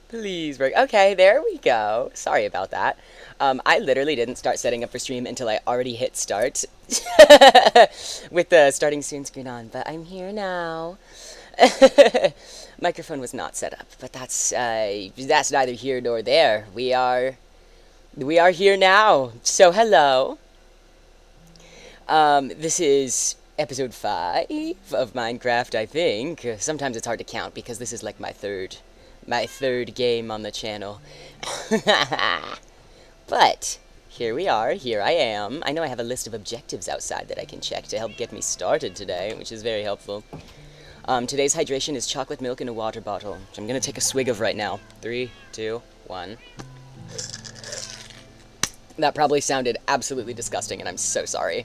Please break. Okay, there we go. Sorry about that. I literally didn't start setting up for stream until I already hit start with the starting soon screen on, but I'm here now. Microphone was not set up, but that's neither here nor there. We are here now. So hello. This is episode 5 of Minecraft, I think. Sometimes it's hard to count because this is like my third game on the channel. But Here we are. Here I am. I know I have a list of objectives outside that I can check to help get me started today, which is very helpful. Today's hydration is chocolate milk in a water bottle, which I'm going to take a swig of right now. 3, 2, 1. That probably sounded absolutely disgusting, and I'm so sorry.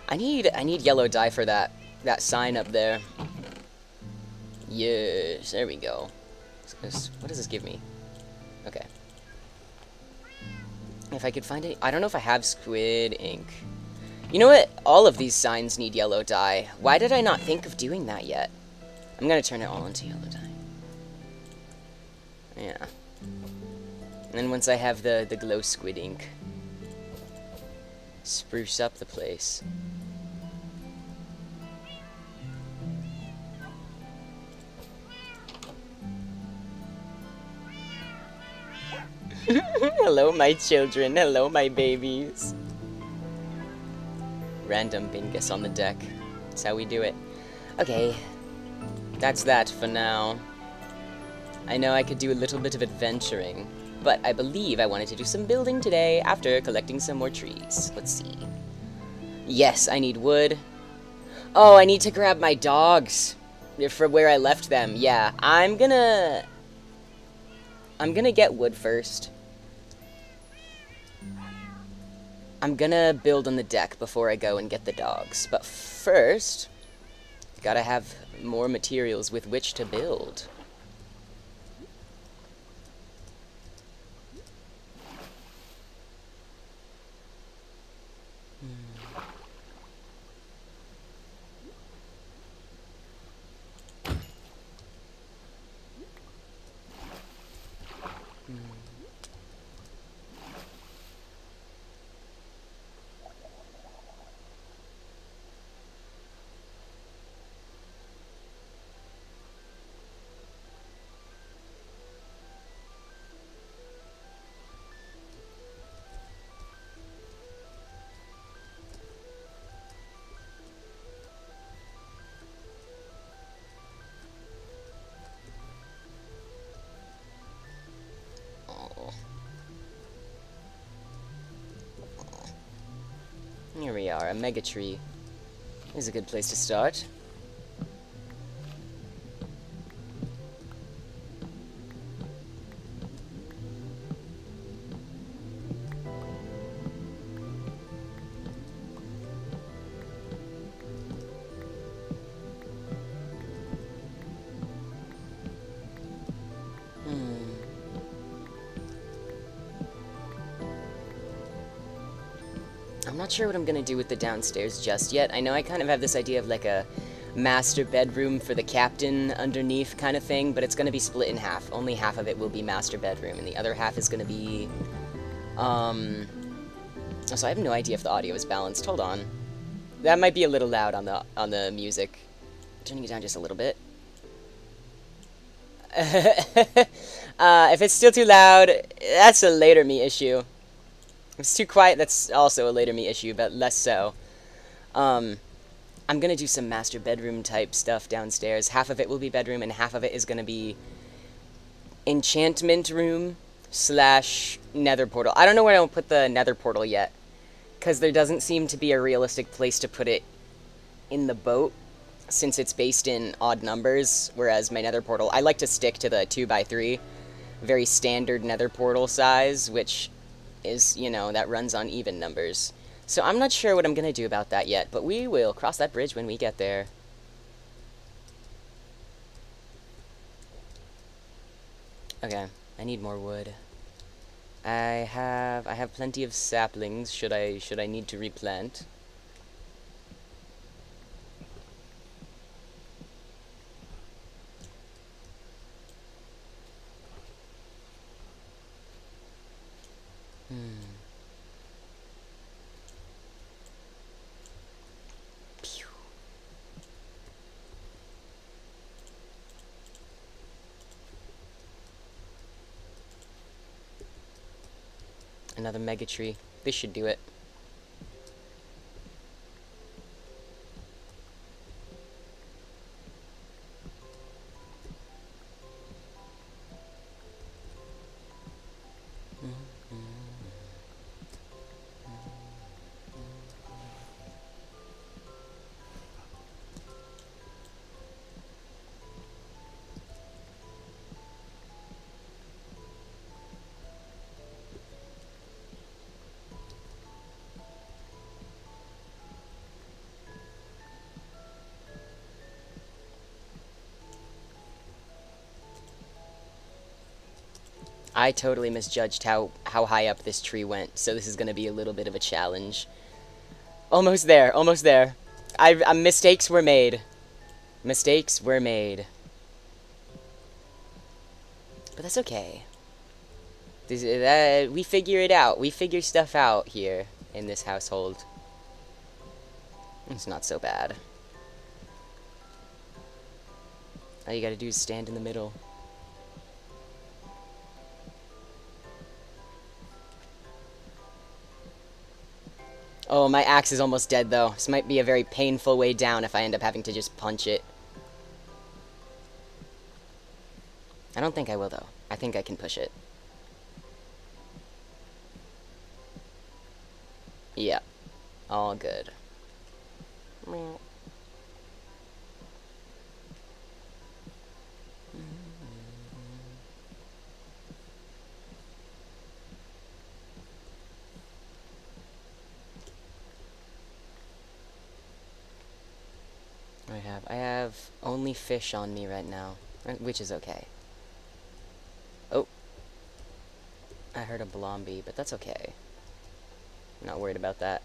I need yellow dye for that sign up there. Yes, there we go. What does this give me? Okay. If I could find it, I don't know if I have squid ink. You know what? All of these signs need yellow dye. Why did I not think of doing that yet? I'm gonna turn it all into yellow dye. Yeah. And then once I have the glow squid ink, spruce up the place. Hello, my children. Hello, my babies. Random bingus on the deck. That's how we do it. Okay. That's that for now. I know I could do a little bit of adventuring, but I believe I wanted to do some building today after collecting some more trees. Let's see. Yes, I need wood. Oh, I need to grab my dogs for where I left them. Yeah, I'm gonna get wood first. I'm gonna build on the deck before I go and get the dogs. But first, gotta have more materials with which to build. Here we are, a mega tree. This is a good place to start. I'm not sure what I'm gonna do with the downstairs just yet. I know I kind of have this idea of like a master bedroom for the captain underneath kind of thing, but it's gonna be split in half. Only half of it will be master bedroom, and the other half is gonna be, so I have no idea if the audio is balanced. Hold on. That might be a little loud on the music. Turning it down just a little bit. If it's still too loud, that's a later me issue. If it's too quiet, that's also a later me issue, but less so. I'm gonna do some master bedroom type stuff downstairs. Half of it will be bedroom, and half of it is gonna be enchantment room slash nether portal. I don't know where I'll put the nether portal yet, because there doesn't seem to be a realistic place to put it in the boat, since it's based in odd numbers, whereas my nether portal, I like to stick to the 2x3, very standard nether portal size, which is, you know, that runs on even numbers. So I'm not sure what I'm gonna do about that yet, but we will cross that bridge when we get there. Okay, I need more wood. I have plenty of saplings should I need to replant. Pew. Another mega tree. This should do it. I totally misjudged how high up this tree went, so this is going to be a little bit of a challenge. Almost there, almost there. Mistakes were made. Mistakes were made. But that's okay. We figure it out. We figure stuff out here in this household. It's not so bad. All you gotta do is stand in the middle. Oh, my axe is almost dead, though. This might be a very painful way down if I end up having to just punch it. I don't think I will, though. I think I can push it. Yeah. All good. I have only fish on me right now, which is okay. Oh. I heard a blombie, but that's okay. I'm not worried about that.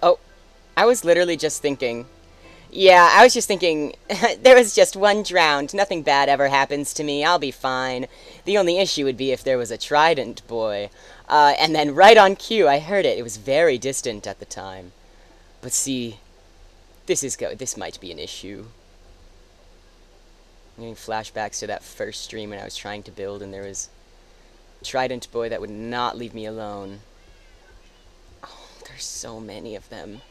Oh, I was literally just thinking. Yeah, I was just thinking, there was just one drowned. Nothing bad ever happens to me. I'll be fine. The only issue would be if there was a trident boy. And then right on cue, I heard it. It was very distant at the time. But see, this might be an issue. I'm getting flashbacks to that first stream when I was trying to build and there was a trident boy that would not leave me alone. Oh, there's so many of them.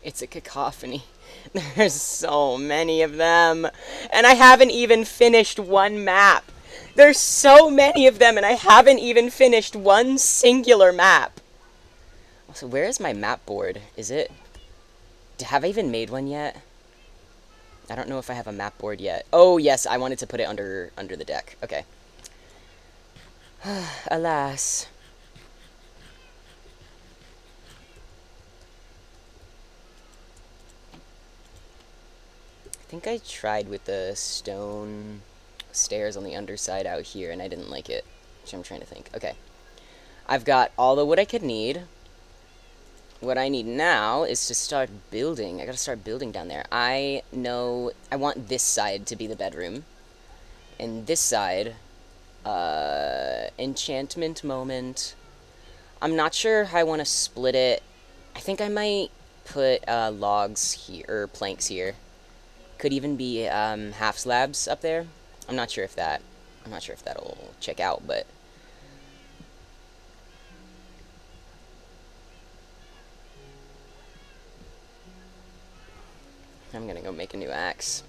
It's a cacophony. There's so many of them. And I haven't even finished one map. There's so many of them and I haven't even finished one singular map. Also, where is my map board? Is it... Have I even made one yet? I don't know if I have a map board yet. Oh, yes, I wanted to put it under the deck. Okay. Alas. I think I tried with the stone stairs on the underside out here, and I didn't like it. Which I'm trying to think. Okay. I've got all the wood I could need. What I need now is to start building. I gotta start building down there. I know I want this side to be the bedroom. And this side, enchantment moment. I'm not sure how I want to split it. I think I might put logs here, or planks here. Could even be half slabs up there. I'm not sure if that'll check out, but I'm gonna go make a new axe.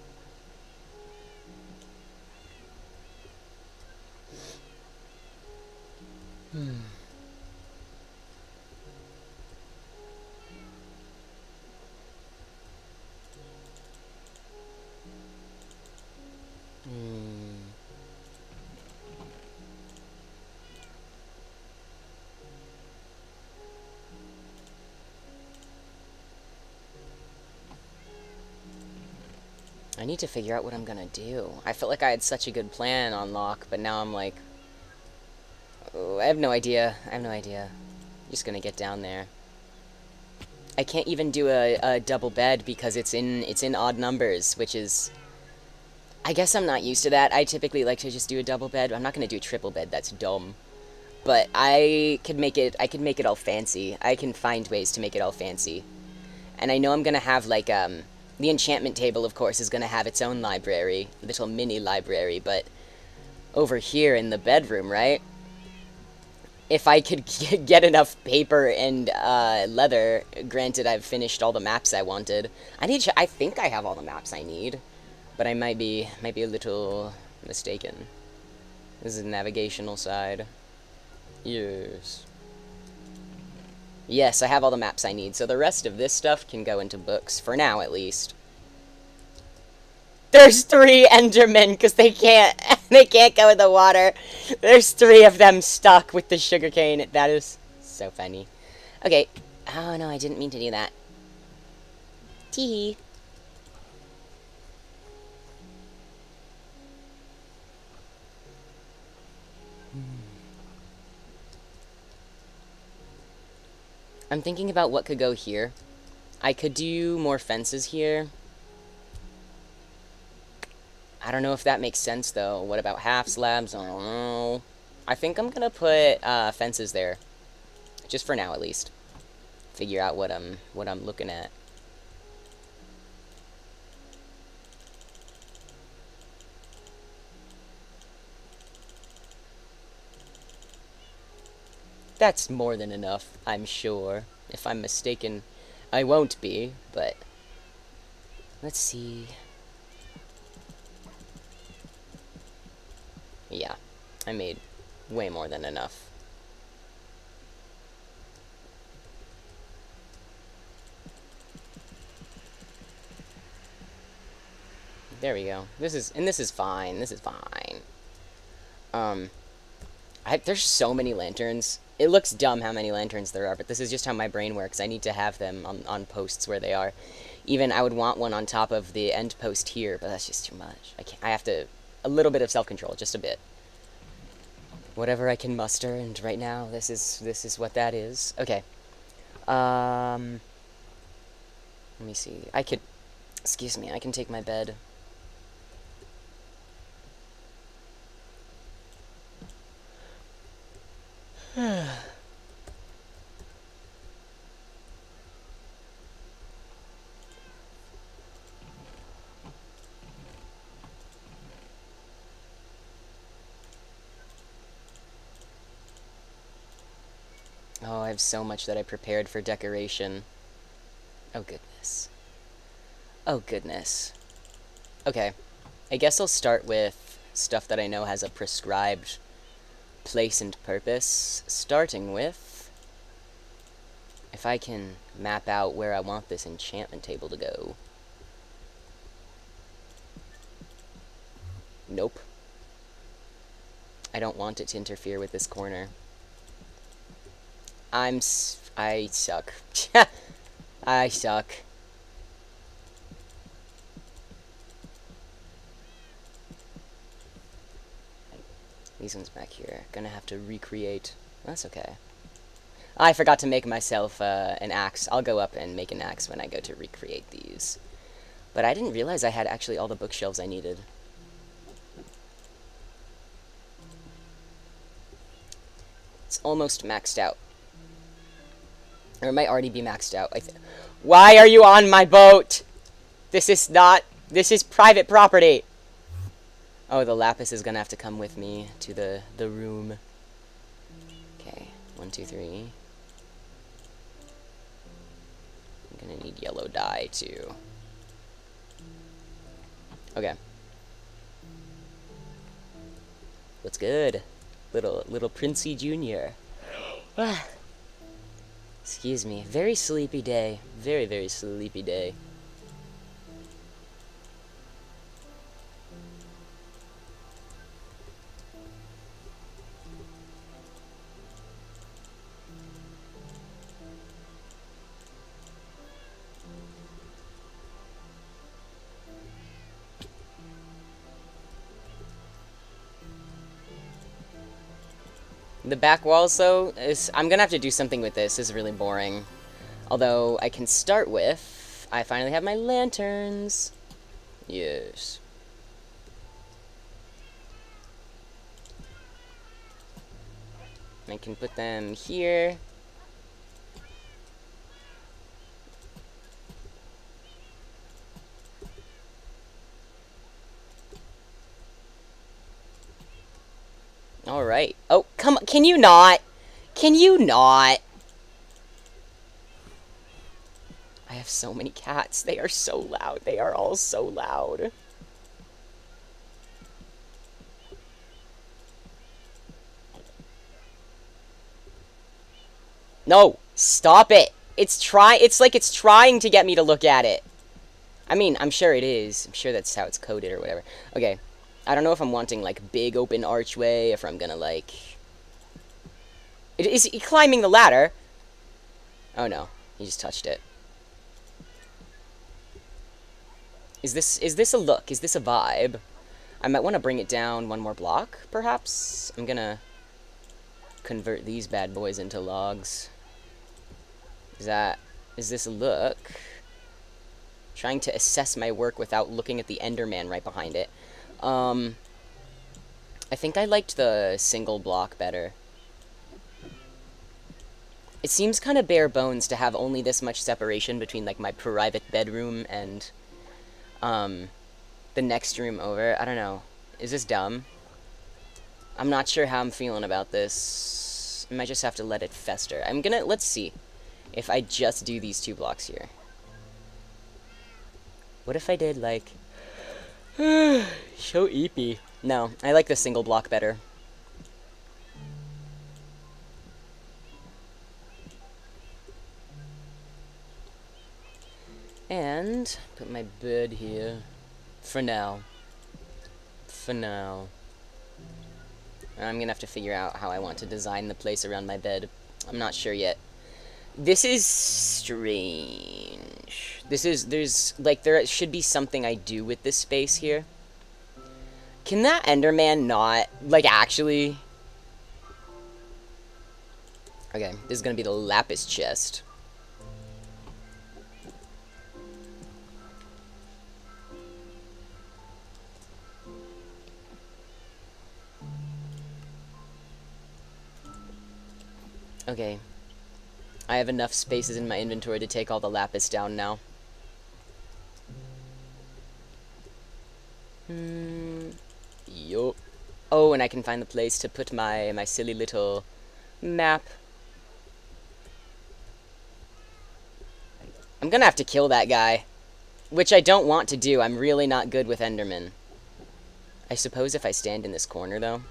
I need to figure out what I'm gonna do. I felt like I had such a good plan on lock, but now I'm like, oh, I have no idea. I'm just gonna get down there. I can't even do a double bed because it's in odd numbers, which is... I guess I'm not used to that. I typically like to just do a double bed. I'm not gonna do a triple bed, that's dumb. But I could make it all fancy. I can find ways to make it all fancy. And I know I'm gonna have, like, the enchantment table, of course, is gonna have its own library, little mini library, but over here in the bedroom, right? If I could get enough paper and leather, granted I've finished all the maps I wanted. I think I have all the maps I need, but I might be a little mistaken. This is the navigational side. Yes. Yes, I have all the maps I need, so the rest of this stuff can go into books, for now at least. There's 3 Endermen, because they can't, they can't go in the water. There's 3 of them stuck with the sugarcane. That is so funny. Okay. Oh, no, I didn't mean to do that. Tee. I'm thinking about what could go here. I could do more fences here. I don't know if that makes sense, though. What about half slabs? I don't know. I think I'm gonna put fences there. Just for now, at least. Figure out what I'm looking at. That's more than enough, I'm sure. If I'm mistaken, I won't be, but... Let's see... Yeah, I made way more than enough. There we go. This is fine. This is fine. There's so many lanterns. It looks dumb how many lanterns there are, but this is just how my brain works. I need to have them on posts where they are. Even I would want one on top of the end post here, but that's just too much. I have to... A little bit of self-control, just a bit. Whatever I can muster, and right now, this is what that is. Okay. Let me see. Excuse me, I can take my bed. Oh, I have so much that I prepared for decoration. Oh, goodness. Oh, goodness. Okay. I guess I'll start with stuff that I know has a prescribed place and purpose. Starting with... If I can map out where I want this enchantment table to go. Nope. I don't want it to interfere with this corner. I suck. I suck. These ones back here. Gonna have to recreate. That's okay. I forgot to make myself an axe. I'll go up and make an axe when I go to recreate these. But I didn't realize I had actually all the bookshelves I needed. It's almost maxed out. Or it might already be maxed out. Why are you on my boat? This is private property. Oh, the lapis is gonna have to come with me to the room. Okay, 1, 2, 3. I'm gonna need yellow dye too. Okay. What's good? Little Princey Jr. Excuse me. Very sleepy day. Very, very sleepy day. The back walls, though, I'm gonna have to do something with this. This is really boring. Although, I can start with... I finally have my lanterns. Yes. I can put them here. Alright. Oh, come on. Can you not? Can you not? I have so many cats. They are so loud. They are all so loud. No, stop it. It's like it's trying to get me to look at it. I mean, I'm sure it is. I'm sure that's how it's coded or whatever. Okay. I don't know if I'm wanting, like, big open archway, if I'm gonna, like... Is he climbing the ladder? Oh, no. He just touched it. Is this a look? Is this a vibe? I might want to bring it down one more block, perhaps? I'm gonna convert these bad boys into logs. Is this a look? Trying to assess my work without looking at the Enderman right behind it. I think I liked the single block better. It seems kind of bare bones to have only this much separation between, like, my private bedroom and, the next room over. I don't know. Is this dumb? I'm not sure how I'm feeling about this. I might just have to let it fester. Let's see if I just do these 2 blocks here. What if I did, like... so eepy. No, I like the single block better. And put my bed here. For now. For now. I'm gonna have to figure out how I want to design the place around my bed. I'm not sure yet. This is strange. There should be something I do with this space here. Can that Enderman not, like, actually... Okay, this is gonna be the lapis chest. Okay. I have enough spaces in my inventory to take all the lapis down now. Yup. Oh, and I can find the place to put my silly little map. I'm gonna have to kill that guy. Which I don't want to do. I'm really not good with Enderman. I suppose if I stand in this corner, though.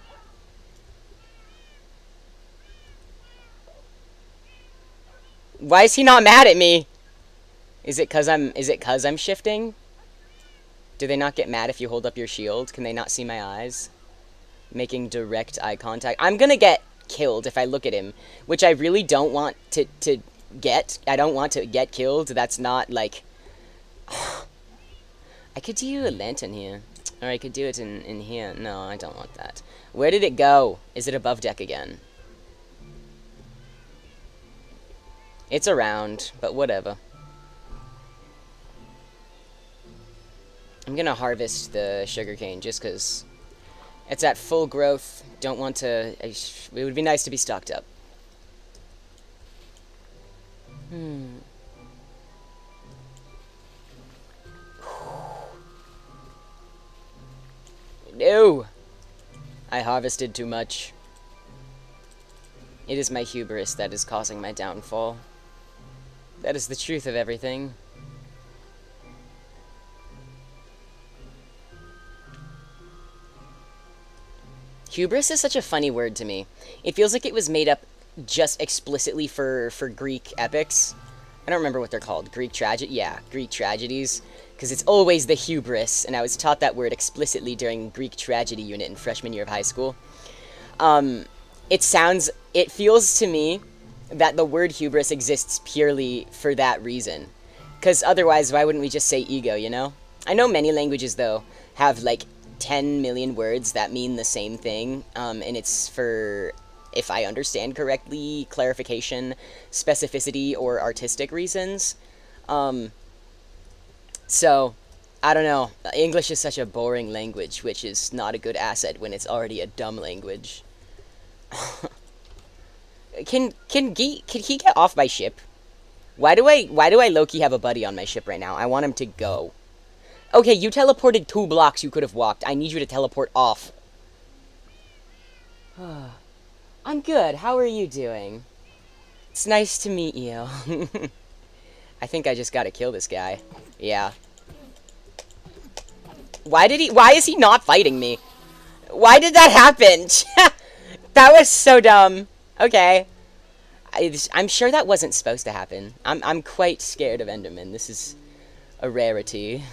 Why is he not mad at me? Is it 'cause I'm shifting? Do they not get mad if you hold up your shield? Can they not see my eyes? Making direct eye contact. I'm gonna get killed if I look at him, which I really don't want to get. I don't want to get killed. That's not, like... I could do a lantern here. Or I could do it in here. No, I don't want that. Where did it go? Is it above deck again? It's around, but whatever. I'm gonna harvest the sugarcane just because it's at full growth. Don't want to... It would be nice to be stocked up. No! I harvested too much. It is my hubris that is causing my downfall. That is the truth of everything. Hubris is such a funny word to me. It feels like it was made up just explicitly for Greek epics. I don't remember what they're called. Greek tragedy? Yeah, Greek tragedies. Because it's always the hubris, and I was taught that word explicitly during Greek tragedy unit in freshman year of high school. It feels to me that the word hubris exists purely for that reason. Because otherwise, why wouldn't we just say ego, you know? I know many languages, though, have, like, 10 million words that mean the same thing, and it's for, if I understand correctly, clarification, specificity, or artistic reasons. So, I don't know. English is such a boring language, which is not a good asset when it's already a dumb language. Can he get off my ship? Why do I low-key have a buddy on my ship right now? I want him to go. Okay, you teleported 2 blocks you could have walked. I need you to teleport off. I'm good. How are you doing? It's nice to meet you. I think I just gotta kill this guy. Yeah. Why is he not fighting me? Why did that happen? That was so dumb. Okay. I'm sure that wasn't supposed to happen. I'm quite scared of Enderman. This is a rarity.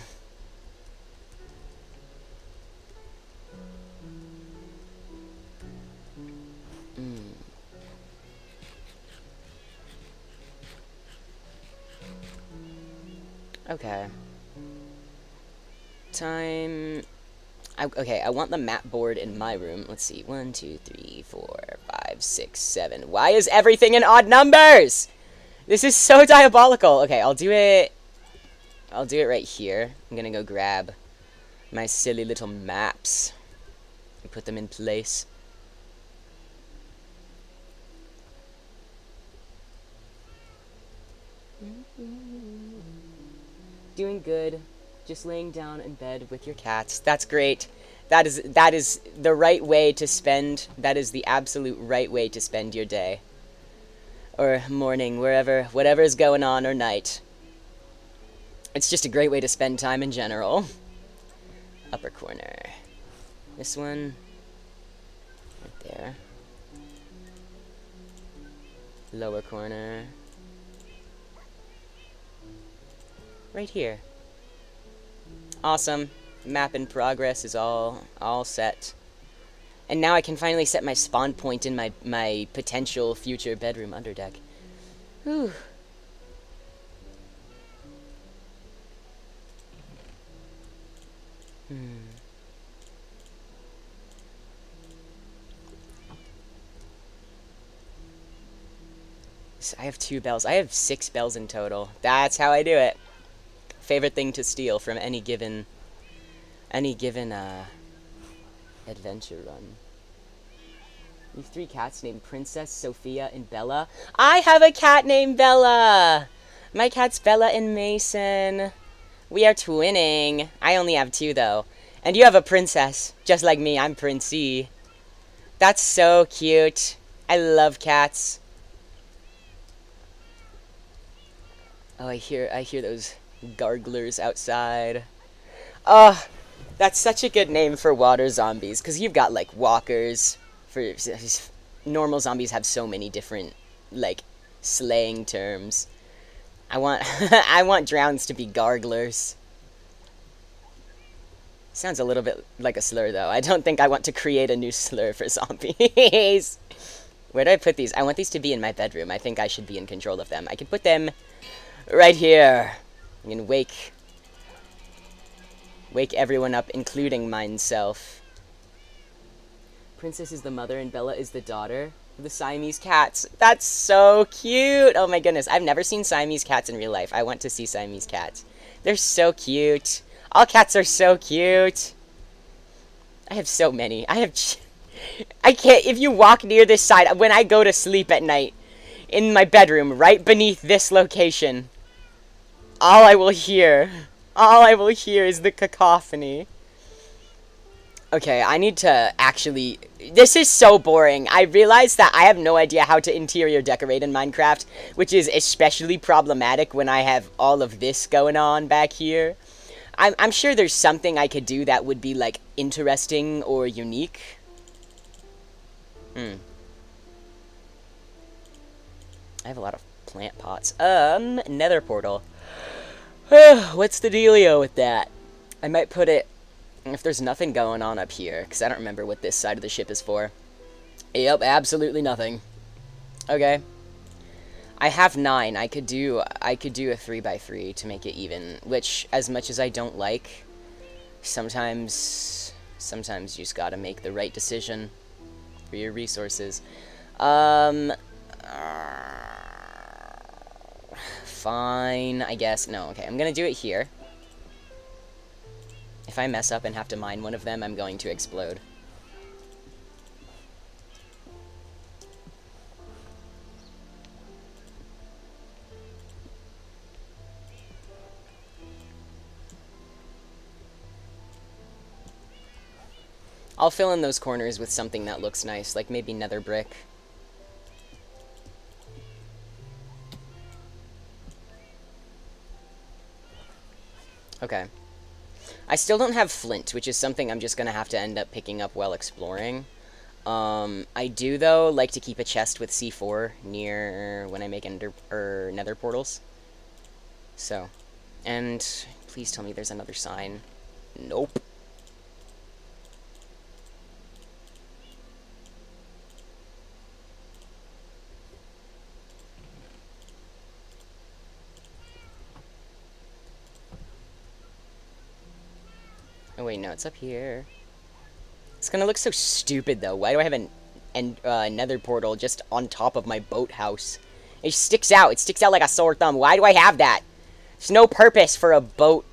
Mm. Okay. Time. Okay, I want the map board in my room. Let's see. 1, 2, 3, 4, 5, 6, 7. Why is everything in odd numbers? This is so diabolical. Okay, I'll do it right here. I'm gonna go grab my silly little maps and put them in place. Doing good. Just laying down in bed with your cats. That's great. That is the right way to spend. That is the absolute right way to spend your day. Or morning, whatever is going on, or night. It's just a great way to spend time in general. Upper corner. This one. Right there. Lower corner. Right here. Awesome. Map in progress is all set. And now I can finally set my spawn point in my potential future bedroom underdeck. Whew. So I have 2 bells. I have 6 bells in total. That's how I do it. Favorite thing to steal from any given adventure run. You have 3 cats named Princess, Sophia, and Bella. I have a cat named Bella! My cat's Bella and Mason. We are twinning. I only have 2, though. And you have a princess. Just like me, I'm Princey. That's so cute. I love cats. Oh, I hear those garglers outside. Oh, that's such a good name for water zombies, because you've got, like, walkers. Normal zombies have so many different, like, slang terms. I want I want drowns to be garglers. Sounds a little bit like a slur, though. I don't think I want to create a new slur for zombies. Where do I put these? I want these to be in my bedroom. I think I should be in control of them. I can put them right here. I can wake everyone up, including myself. Princess is the mother and Bella is the daughter of the Siamese cats. That's so cute. Oh my goodness. I've never seen Siamese cats in real life. I want to see Siamese cats. They're so cute. All cats are so cute. I have so many. I can't, if you walk near this side, when I go to sleep at night, in my bedroom, right beneath this location, all I will hear is the cacophony. Okay, I need to actually... This is so boring. I realize that I have no idea how to interior decorate in Minecraft, which is especially problematic when I have all of this going on back here. I'm sure there's something I could do that would be, like, interesting or unique. I have a lot of plant pots. Nether portal. What's the dealio with that? I might put it... If there's nothing going on up here, because I don't remember what this side of the ship is for. Yep, absolutely nothing. Okay. I have 9. I could do a 3x3 to make it even, which, as much as I don't like, sometimes you just gotta make the right decision for your resources. Fine, I guess. No, okay, I'm gonna do it here. If I mess up and have to mine one of them, I'm going to explode. I'll fill in those corners with something that looks nice, like maybe nether brick. Okay. I still don't have flint, which is something I'm just going to have to end up picking up while exploring. I do, though, like to keep a chest with C4 near when I make nether portals. So, and please tell me there's another sign. Nope. Oh wait, no, it's up here. It's gonna look so stupid, though. Why do I have an nether portal just on top of my boathouse? It sticks out. It sticks out like a sore thumb. Why do I have that? There's no purpose for a boat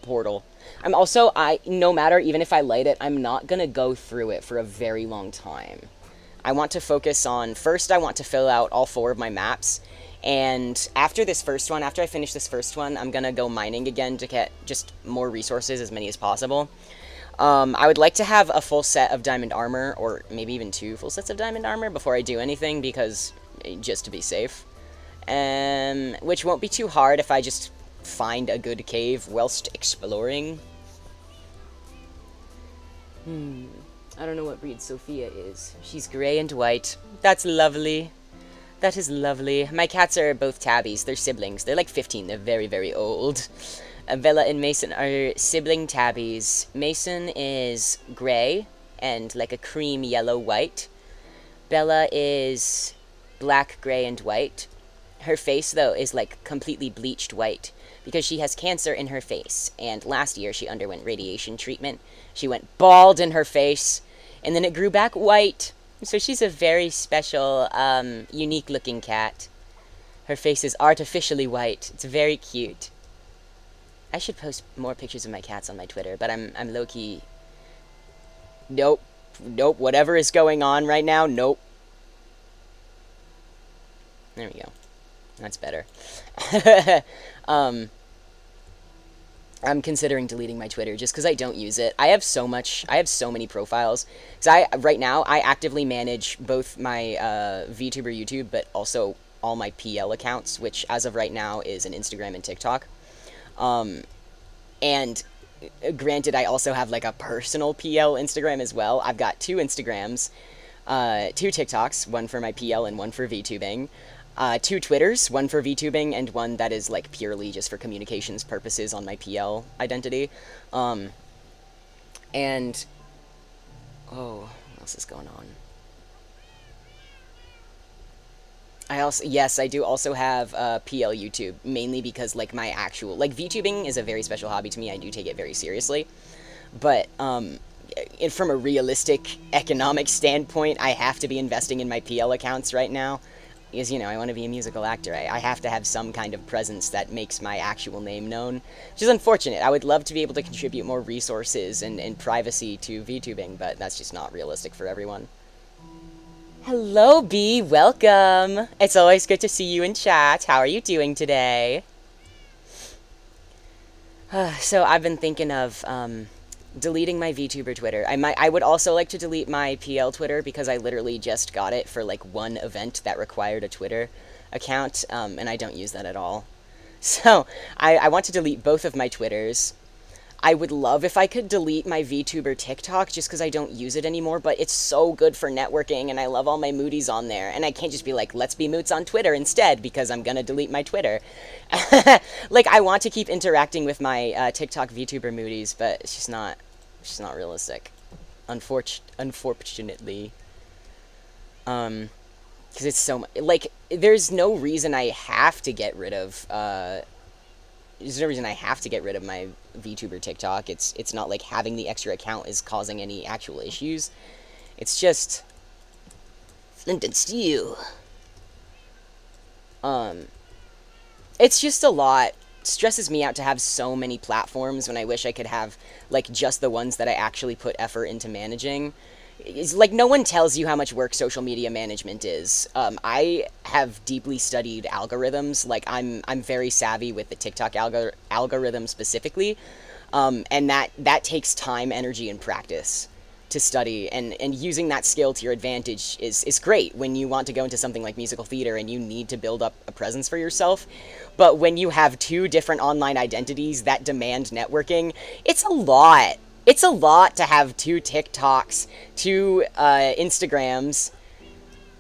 portal. I'm also, no matter, even if I light it, I'm not gonna go through it for a very long time. I want to focus on, first I want to fill out all 4 of my maps, and after I finish this first one, I'm gonna go mining again to get just more resources, as many as possible. I would like to have a full set of diamond armor, or maybe even 2 full sets of diamond armor before I do anything, because, just to be safe. Which won't be too hard if I just find a good cave whilst exploring. I don't know what breed Sophia is. She's gray and white. That's lovely. That is lovely. My cats are both tabbies. They're siblings. They're like 15. They're very, very old. Bella and Mason are sibling tabbies. Mason is gray and like a cream yellow white. Bella is black, gray, and white. Her face, though, is like completely bleached white because she has cancer in her face. And last year she underwent radiation treatment. She went bald in her face, and then it grew back white. So she's a very special, unique-looking cat. Her face is artificially white. It's very cute. I should post more pictures of my cats on my Twitter, but I'm low-key... Nope. Nope. Whatever is going on right now, nope. There we go. That's better. I'm considering deleting my Twitter just because I don't use it. I have so many profiles. Because right now, I actively manage both my VTuber YouTube, but also all my PL accounts, which as of right now is an Instagram and TikTok. And granted, I also have like a personal PL Instagram as well. I've got 2 Instagrams, 2 TikToks, one for my PL and one for VTubing. 2 Twitters, one for VTubing and one that is like purely just for communications purposes on my PL identity. And oh, what else is going on? Yes, I do also have PL YouTube, mainly because like my actual VTubing is a very special hobby to me. I do take it very seriously, but from a realistic economic standpoint, I have to be investing in my PL accounts right now. Because, I want to be a musical actor. I have to have some kind of presence that makes my actual name known, which is unfortunate. I would love to be able to contribute more resources and privacy to VTubing, but that's just not realistic for everyone. Hello, B. Welcome. It's always good to see you in chat. How are you doing today? So I've been thinking of deleting my VTuber Twitter. I would also like to delete my PL Twitter because I literally just got it for like one event that required a Twitter account, and I don't use that at all. So I want to delete both of my Twitters. I would love if I could delete my VTuber TikTok just because I don't use it anymore, but it's so good for networking and I love all my moodies on there, and I can't just be like, let's be moots on Twitter instead because I'm gonna delete my Twitter. Like, I want to keep interacting with my TikTok VTuber moodies, but it's just not realistic. Unfortunately. Because it's so like, there's no reason I have to get rid of, there's no reason I have to get rid of my VTuber TikTok. It's not like having the extra account is causing any actual issues. It's just flint and steel. It's just a lot. It stresses me out to have so many platforms when I wish I could have like just the ones that I actually put effort into managing. It's like no one tells you how much work social media management is. I have deeply studied algorithms. Like I'm very savvy with the TikTok algorithm specifically, and that takes time, energy, and practice to study. And using that skill to your advantage is great when you want to go into something like musical theater and you need to build up a presence for yourself. But when you have 2 different online identities that demand networking, it's a lot. It's a lot to have 2 TikToks, 2 Instagrams,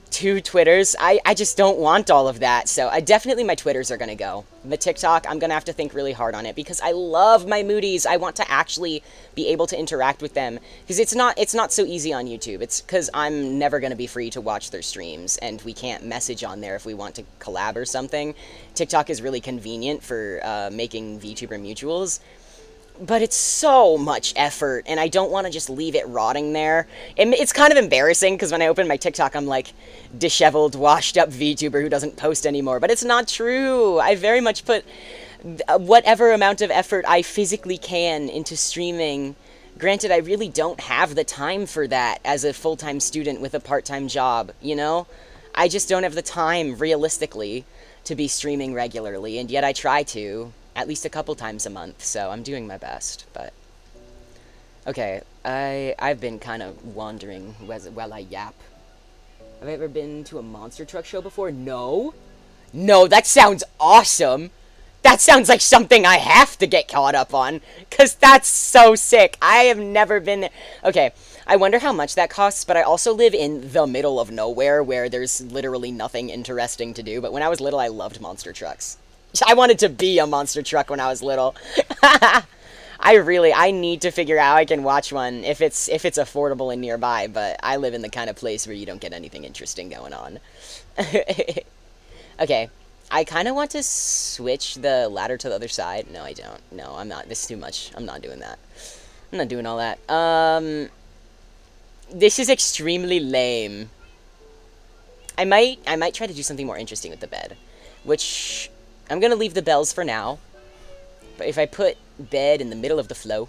2 Twitters. I just don't want all of that. So I definitely, my Twitters are going to go. The TikTok, I'm going to have to think really hard on it because I love my Moodies. I want to actually be able to interact with them because it's not so easy on YouTube. It's because I'm never going to be free to watch their streams and we can't message on there if we want to collab or something. TikTok is really convenient for making VTuber mutuals. But it's so much effort, and I don't want to just leave it rotting there. It's kind of embarrassing, because when I open my TikTok, I'm like, disheveled, washed-up VTuber who doesn't post anymore. But it's not true. I very much put whatever amount of effort I physically can into streaming. Granted, I really don't have the time for that as a full-time student with a part-time job, you know? I just don't have the time, realistically, to be streaming regularly, and yet I try to. At least a couple times a month, so I'm doing my best, but... Okay, I've been kind of wandering while I yap. Have I ever been to a monster truck show before? No? No, that sounds awesome! That sounds like something I have to get caught up on, because that's so sick. I have never been there. Okay, I wonder how much that costs, but I also live in the middle of nowhere where there's literally nothing interesting to do, but when I was little, I loved monster trucks. I wanted to be a monster truck when I was little. I need to figure out how I can watch one if it's affordable and nearby, but I live in the kind of place where you don't get anything interesting going on. Okay, I kind of want to switch the ladder to the other side. No, I don't. No, I'm not. This is too much. I'm not doing that. I'm not doing all that. This is extremely lame. I might try to do something more interesting with the bed, which... I'm going to leave the bells for now, but if I put bed in the middle of the flow,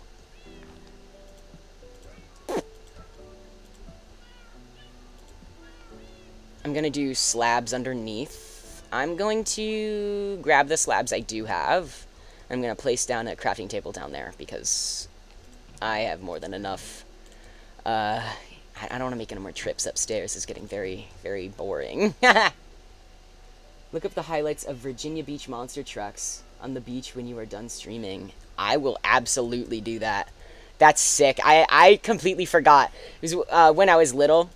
I'm going to do slabs underneath. I'm going to grab the slabs I do have. I'm going to place down a crafting table down there because I have more than enough. I don't want to make any more trips upstairs. It's getting very, very boring. Look up the highlights of Virginia Beach monster trucks on the beach when you are done streaming. I will absolutely do that. That's sick. I completely forgot. It was, when I was little,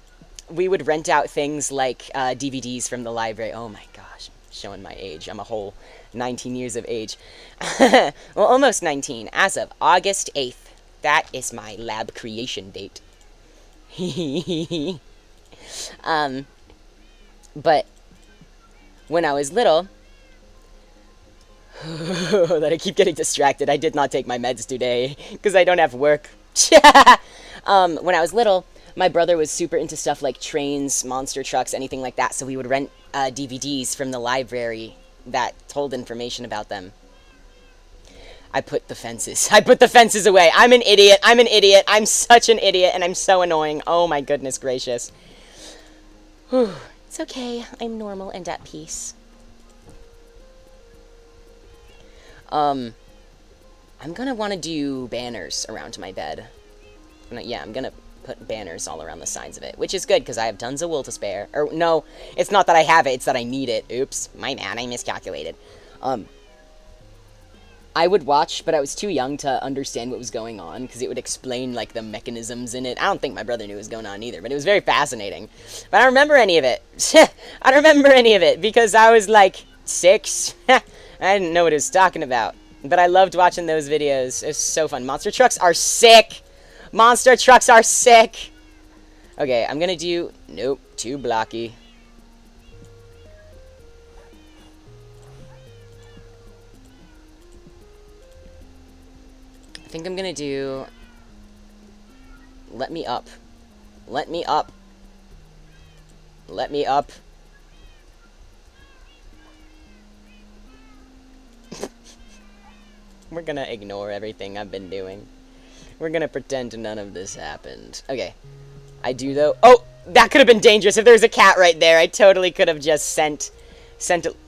we would rent out things like DVDs from the library. Oh my gosh, I'm showing my age. I'm a whole 19 years of age. Well, almost 19. As of August 8th. That is my lab creation date. But... when I was little, that I keep getting distracted. I did not take my meds today because I don't have work. When I was little, my brother was super into stuff like trains, monster trucks, anything like that. So we would rent DVDs from the library that told information about them. I put the fences away. I'm an idiot. I'm such an idiot, and I'm so annoying. Oh my goodness gracious. Whew. It's okay. I'm normal and at peace. I'm gonna want to do banners around my bed. I'm gonna put banners all around the sides of it, which is good because I have tons of wool to spare. Or no, it's not that I have it; it's that I need it. Oops, my bad. I miscalculated. I would watch, but I was too young to understand what was going on, because it would explain, like, the mechanisms in it. I don't think my brother knew what was going on either, but it was very fascinating. But I don't remember any of it. I don't remember any of it, because I was, like, 6. I didn't know what it was talking about. But I loved watching those videos. It was so fun. Monster trucks are sick! Monster trucks are sick! Okay, I'm gonna do... Nope, too blocky. I think I'm gonna do... Let me up. Let me up. Let me up. We're gonna ignore everything I've been doing. We're gonna pretend none of this happened. Okay. I do, though... Oh! That could have been dangerous. If there was a cat right there, I totally could have just sent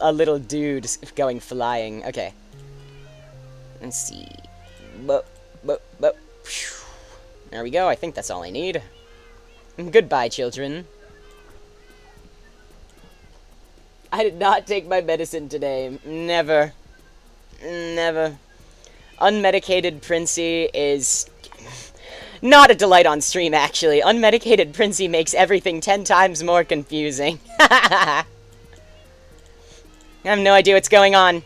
a little dude going flying. Okay. Let's see. There we go. I think that's all I need. Goodbye, children. I did not take my medicine today. Never. Never. Unmedicated Princey is... Not a delight on stream, actually. Unmedicated Princey makes everything 10 times more confusing. I have no idea what's going on.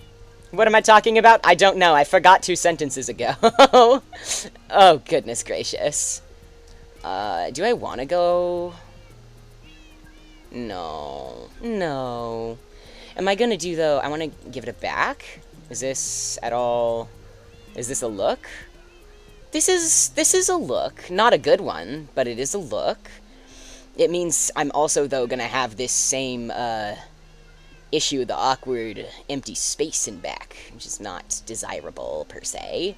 What am I talking about? I don't know. I forgot 2 sentences ago. Oh, goodness gracious. Do I want to go? No. No. Am I gonna do, though? I want to give it a back? Is this at all... Is this a look? This is a look. Not a good one, but it is a look. It means I'm also, though, gonna have this same, issue, the awkward empty space in back, which is not desirable, per se.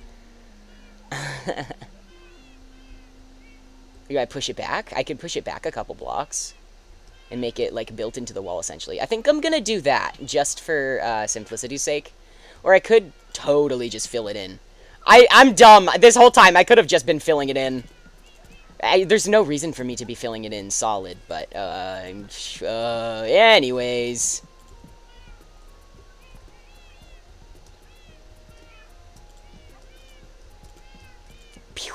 Do I push it back? I could push it back a couple blocks and make it, like, built into the wall, essentially. I think I'm gonna do that, just for, simplicity's sake. Or I could totally just fill it in. I'm dumb. This whole time, I could have just been filling it in. There's no reason for me to be filling it in solid, but, anyways. Pew.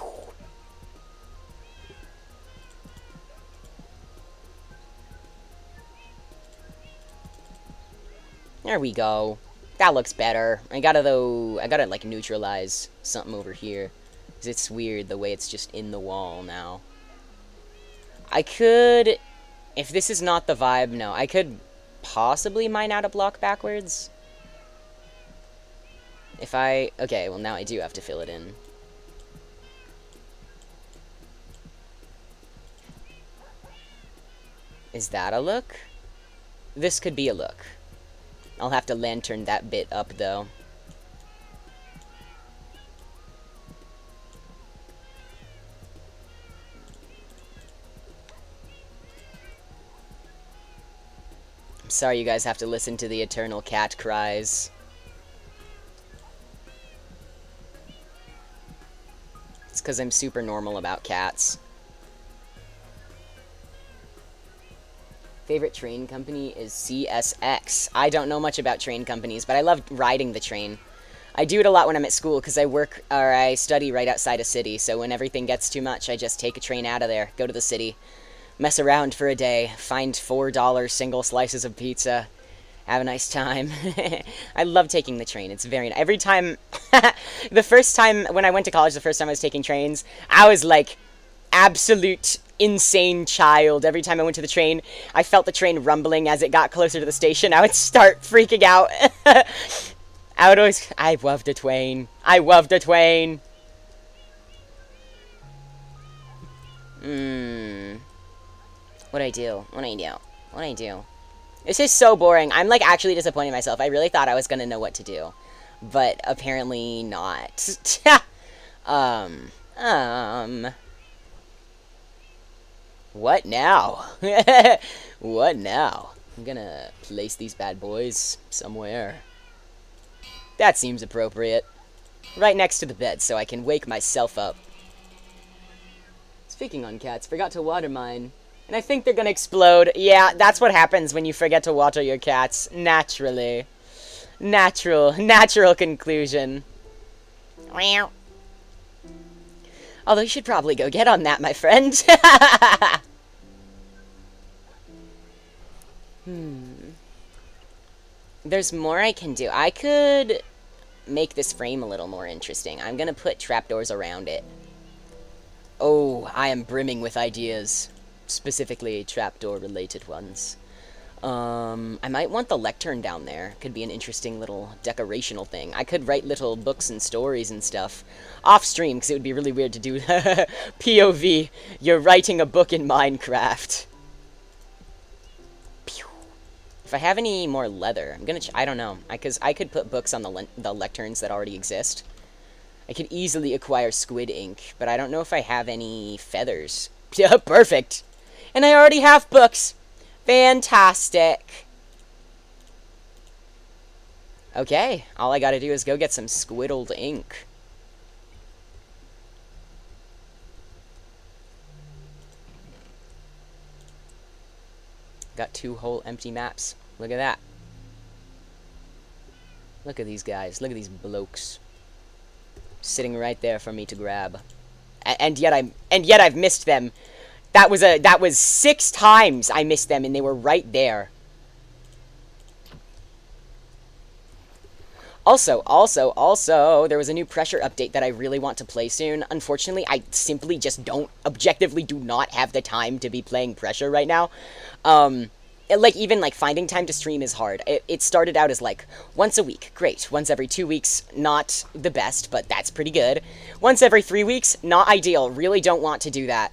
There we go. That looks better. I gotta, like, neutralize something over here. Because it's weird the way it's just in the wall now. I could... If this is not the vibe, no. I could possibly mine out a block backwards. If I... Okay, well, now I do have to fill it in. Is that a look? This could be a look. I'll have to lantern that bit up, though. I'm sorry you guys have to listen to the eternal cat cries. It's because I'm super normal about cats. Favorite train company is CSX. I don't know much about train companies, but I love riding the train. I do it a lot when I'm at school because I study right outside a city, so when everything gets too much, I just take a train out of there, go to the city, mess around for a day, find $4 single slices of pizza, have a nice time. I love taking the train. It's very nice. Every time, the first time when I went to college, the first time I was taking trains, I was like absolute insane child. Every time I went to the train, I felt the train rumbling as it got closer to the station. I would start freaking out. I would always... I loved a twain. I loved a twain. What'd I do? What'd I do? What'd I do? This is so boring. I'm, like, actually disappointing myself. I really thought I was gonna know what to do. But apparently not. What now? What now? I'm gonna place these bad boys somewhere. That seems appropriate. Right next to the bed, so I can wake myself up. Speaking on cats, forgot to water mine. And I think they're gonna explode. Yeah, that's what happens when you forget to water your cats. Naturally. Natural conclusion. Wow. Although you should probably go get on that, my friend. There's more I can do. I could make this frame a little more interesting. I'm gonna put trapdoors around it. Oh, I am brimming with ideas. Specifically, trapdoor-related ones. I might want the lectern down there. Could be an interesting little decorational thing. I could write little books and stories and stuff off-stream, because it would be really weird to do POV. You're writing a book in Minecraft. Pew. If I have any more leather, I'm gonna... I don't know. Because I could put books on the lecterns that already exist. I could easily acquire squid ink, but I don't know if I have any feathers. Yeah, perfect! And I already have books! Fantastic! Okay, all I gotta do is go get some squiddled ink. Got 2 whole empty maps. Look at that. Look at these guys. Look at these blokes. Sitting right there for me to grab. And yet I've missed them. That was 6 times I missed them, and they were right there. Also, there was a new pressure update that I really want to play soon. Unfortunately, I simply just objectively do not have the time to be playing pressure right now. Like, even, like, finding time to stream is hard. It started out as, like, once a week, great. Once every 2 weeks, not the best, but that's pretty good. Once every 3 weeks, not ideal. Really don't want to do that.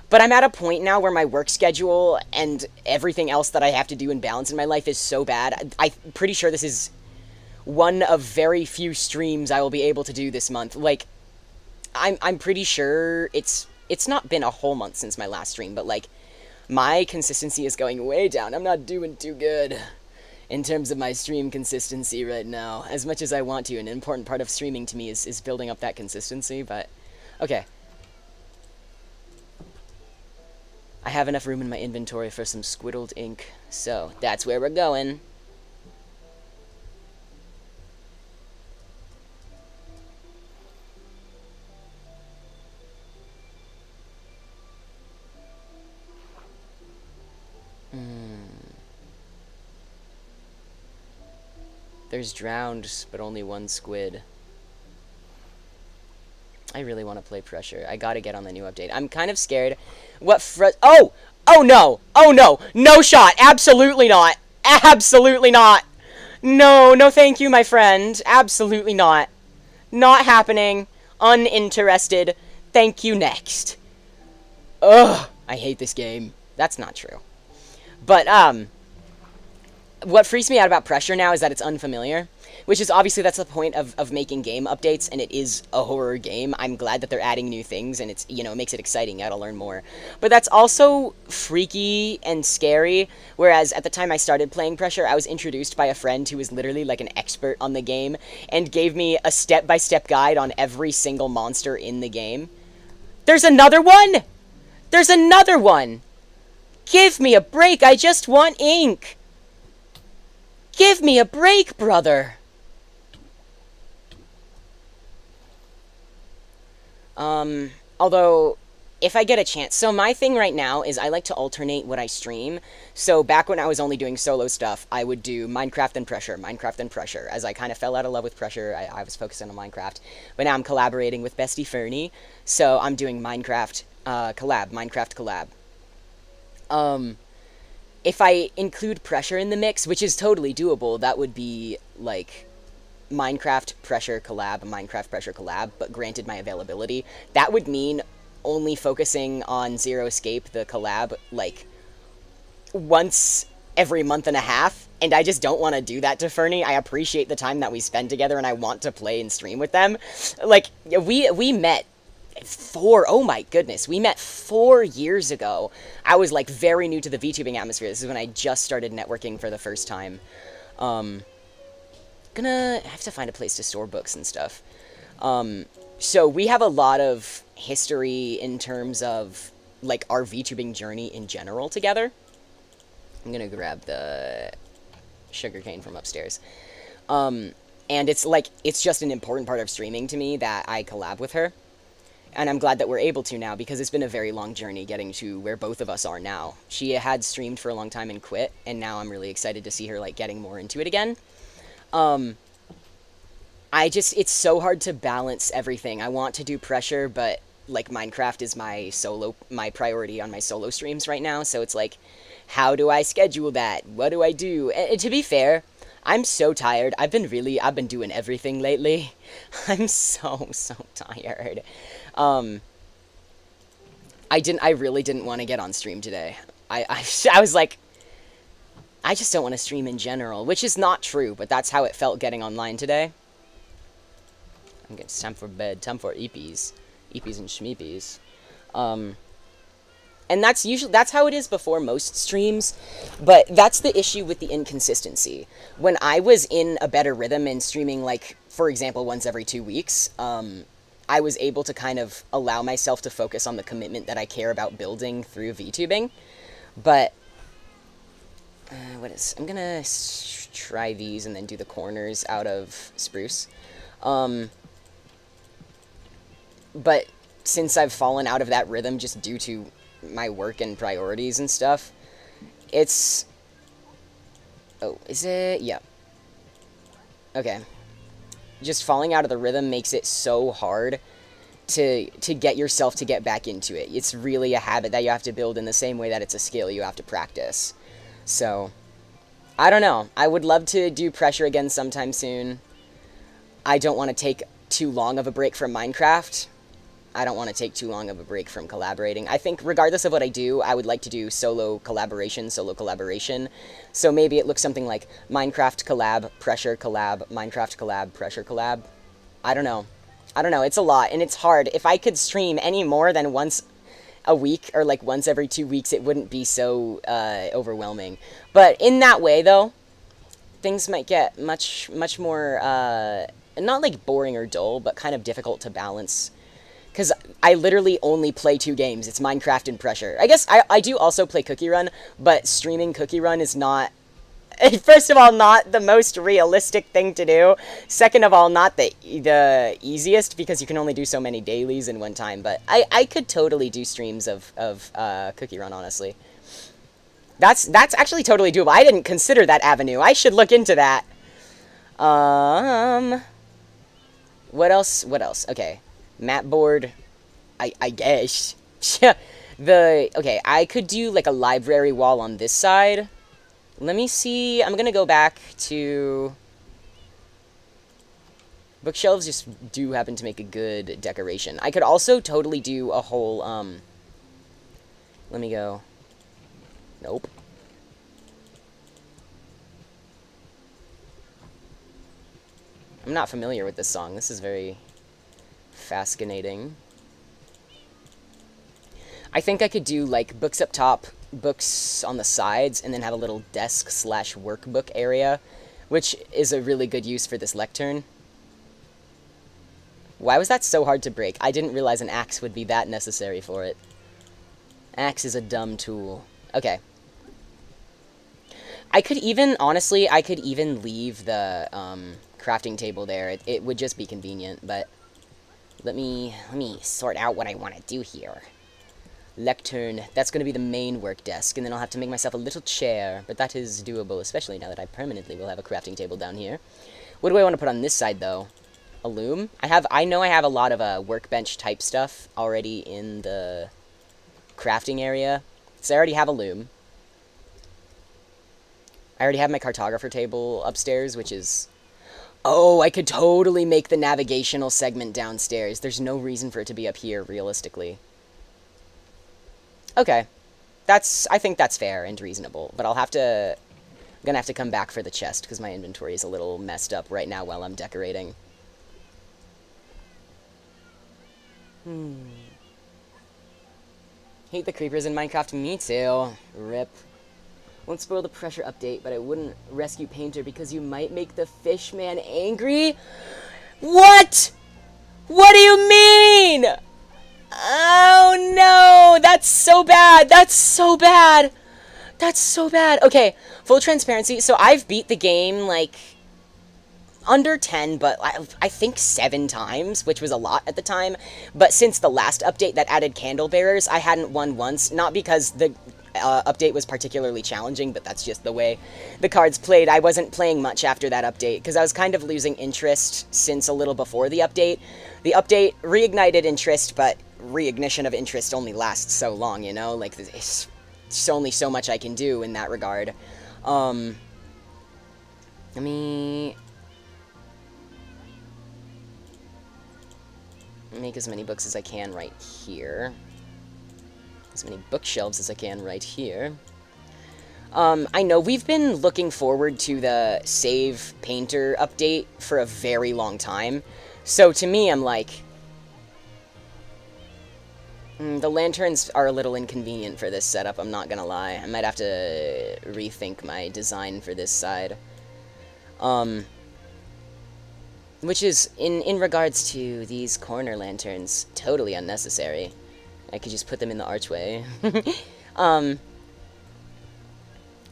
But I'm at a point now where my work schedule and everything else that I have to do and balance in my life is so bad. I'm pretty sure this is one of very few streams I will be able to do this month. Like, I'm pretty sure it's not been a whole month since my last stream, but, like, my consistency is going way down. I'm not doing too good in terms of my stream consistency right now, as much as I want to. An important part of streaming to me is building up that consistency, but okay. I have enough room in my inventory for some squiddled ink, so that's where we're going. There's drowned, but only one squid. I really want to play pressure. I gotta get on the new update. I'm kind of scared. Oh! Oh no! Oh no! No shot! Absolutely not! Absolutely not! No, no thank you, my friend. Absolutely not. Not happening. Uninterested. Thank you, next. Ugh! I hate this game. That's not true. But, what freaks me out about pressure now is that it's unfamiliar, which is obviously that's the point of making game updates, and it is a horror game. I'm glad that they're adding new things, and it's, you know, it makes it exciting. You gotta learn more. But that's also freaky and scary, whereas at the time I started playing pressure, I was introduced by a friend who was literally like an expert on the game, and gave me a step-by-step guide on every single monster in the game. There's another one! There's another one! Give me a break, I just want ink! Give me a break, brother! Although, if I get a chance... So my thing right now is I like to alternate what I stream. So back when I was only doing solo stuff, I would do Minecraft and Pressure. As I kind of fell out of love with Pressure, I was focusing on Minecraft. But now I'm collaborating with Bestie Fernie, so I'm doing Minecraft collab. If I include Pressure in the mix, which is totally doable, that would be, like, Minecraft Pressure collab, but granted my availability. That would mean only focusing on Zero Escape, the collab, like, once every month and a half, and I just don't want to do that to Fernie. I appreciate the time that we spend together, and I want to play and stream with them. Like, we met oh my goodness, we met 4 years ago. I was, like, very new to the VTubing atmosphere. This is when I just started networking for the first time. I have to find a place to store books and stuff. So we have a lot of history in terms of, like, our VTubing journey in general together. I'm gonna grab the sugarcane from upstairs. And it's, like, it's just an important part of streaming to me that I collab with her. And I'm glad that we're able to now, because it's been a very long journey getting to where both of us are now. She had streamed for a long time and quit, and now I'm really excited to see her, like, getting more into it again. It's so hard to balance everything. I want to do Pressure, but, like, Minecraft is my priority on my solo streams right now, so it's like, how do I schedule that? What do I do? And to be fair, I'm so tired. I've been doing everything lately. I'm so tired. I really didn't want to get on stream today. I was like, I just don't want to stream in general, which is not true, but that's how it felt getting online today. It's time for bed, time for eepies and schmeepies. And that's how it is before most streams, but that's the issue with the inconsistency. When I was in a better rhythm and streaming, like, for example, once every 2 weeks, I was able to kind of allow myself to focus on the commitment that I care about building through VTubing. But, I'm gonna try these and then do the corners out of spruce. But since I've fallen out of that rhythm just due to my work and priorities and stuff. It's... Oh, is it? Yeah. Okay. Just falling out of the rhythm makes it so hard to get yourself to get back into it. It's really a habit that you have to build in the same way that it's a skill you have to practice. So, I don't know. I would love to do pressure again sometime soon. I don't want to take too long of a break from Minecraft. I don't want to take too long of a break from collaborating. I think regardless of what I do, I would like to do solo collaboration. So maybe it looks something like Minecraft collab, pressure collab, Minecraft collab, pressure collab. I don't know. It's a lot, and it's hard. If I could stream any more than once a week, or like once every 2 weeks, it wouldn't be so overwhelming. But in that way, though, things might get much more, not like boring or dull, but kind of difficult to balance. Because I literally only play 2 games. It's Minecraft and Pressure. I guess I do also play Cookie Run, but streaming Cookie Run is not... First of all, not the most realistic thing to do. Second of all, not the easiest, because you can only do so many dailies in one time. But I could totally do streams of Cookie Run, honestly. That's actually totally doable. I didn't consider that avenue. I should look into that. What else? Okay. Map board, I guess. Okay, I could do like a library wall on this side. Let me see. I'm gonna go back to... Bookshelves just do happen to make a good decoration. I could also totally do a whole, let me go. Nope. I'm not familiar with this song. This is very... fascinating. I think I could do like books up top, books on the sides, and then have a little desk slash workbook area, which is a really good use for this lectern. Why was that so hard to break? I didn't realize an axe would be that necessary for it. Axe is a dumb tool. Okay. I could even, honestly, I could even leave the crafting table there. It would just be convenient, but let me sort out what I want to do here. Lectern, that's going to be the main work desk, and then I'll have to make myself a little chair, but that is doable, especially now that I permanently will have a crafting table down here. What do I want to put on this side, though? A loom? I know I have a lot of workbench type stuff already in the crafting area, so I already have a loom. I already have my cartographer table upstairs, which is... Oh, I could totally make the navigational segment downstairs. There's no reason for it to be up here, realistically. Okay. I think that's fair and reasonable, but I'm gonna have to come back for the chest, because my inventory is a little messed up right now while I'm decorating. Hate the creepers in Minecraft. Me too. Rip. Won't spoil the pressure update, but I wouldn't rescue Painter because you might make the fish man angry? What? What do you mean? Oh no, that's so bad. That's so bad. That's so bad. Okay, full transparency. So I've beat the game like under 10, but I think 7 times, which was a lot at the time. But since the last update that added candle bearers, I hadn't won once. Not because the update was particularly challenging, but that's just the way the cards played. I wasn't playing much after that update, because I was kind of losing interest since a little before the update. The update reignited interest, but reignition of interest only lasts so long, you know? Like, it's only so much I can do in that regard. Let me make as many books as I can right here. As many bookshelves as I can right here. I know we've been looking forward to the Save Painter update for a very long time. So to me, I'm like... the lanterns are a little inconvenient for this setup, I'm not gonna lie. I might have to rethink my design for this side. Which is, in regards to these corner lanterns, totally unnecessary. I could just put them in the archway.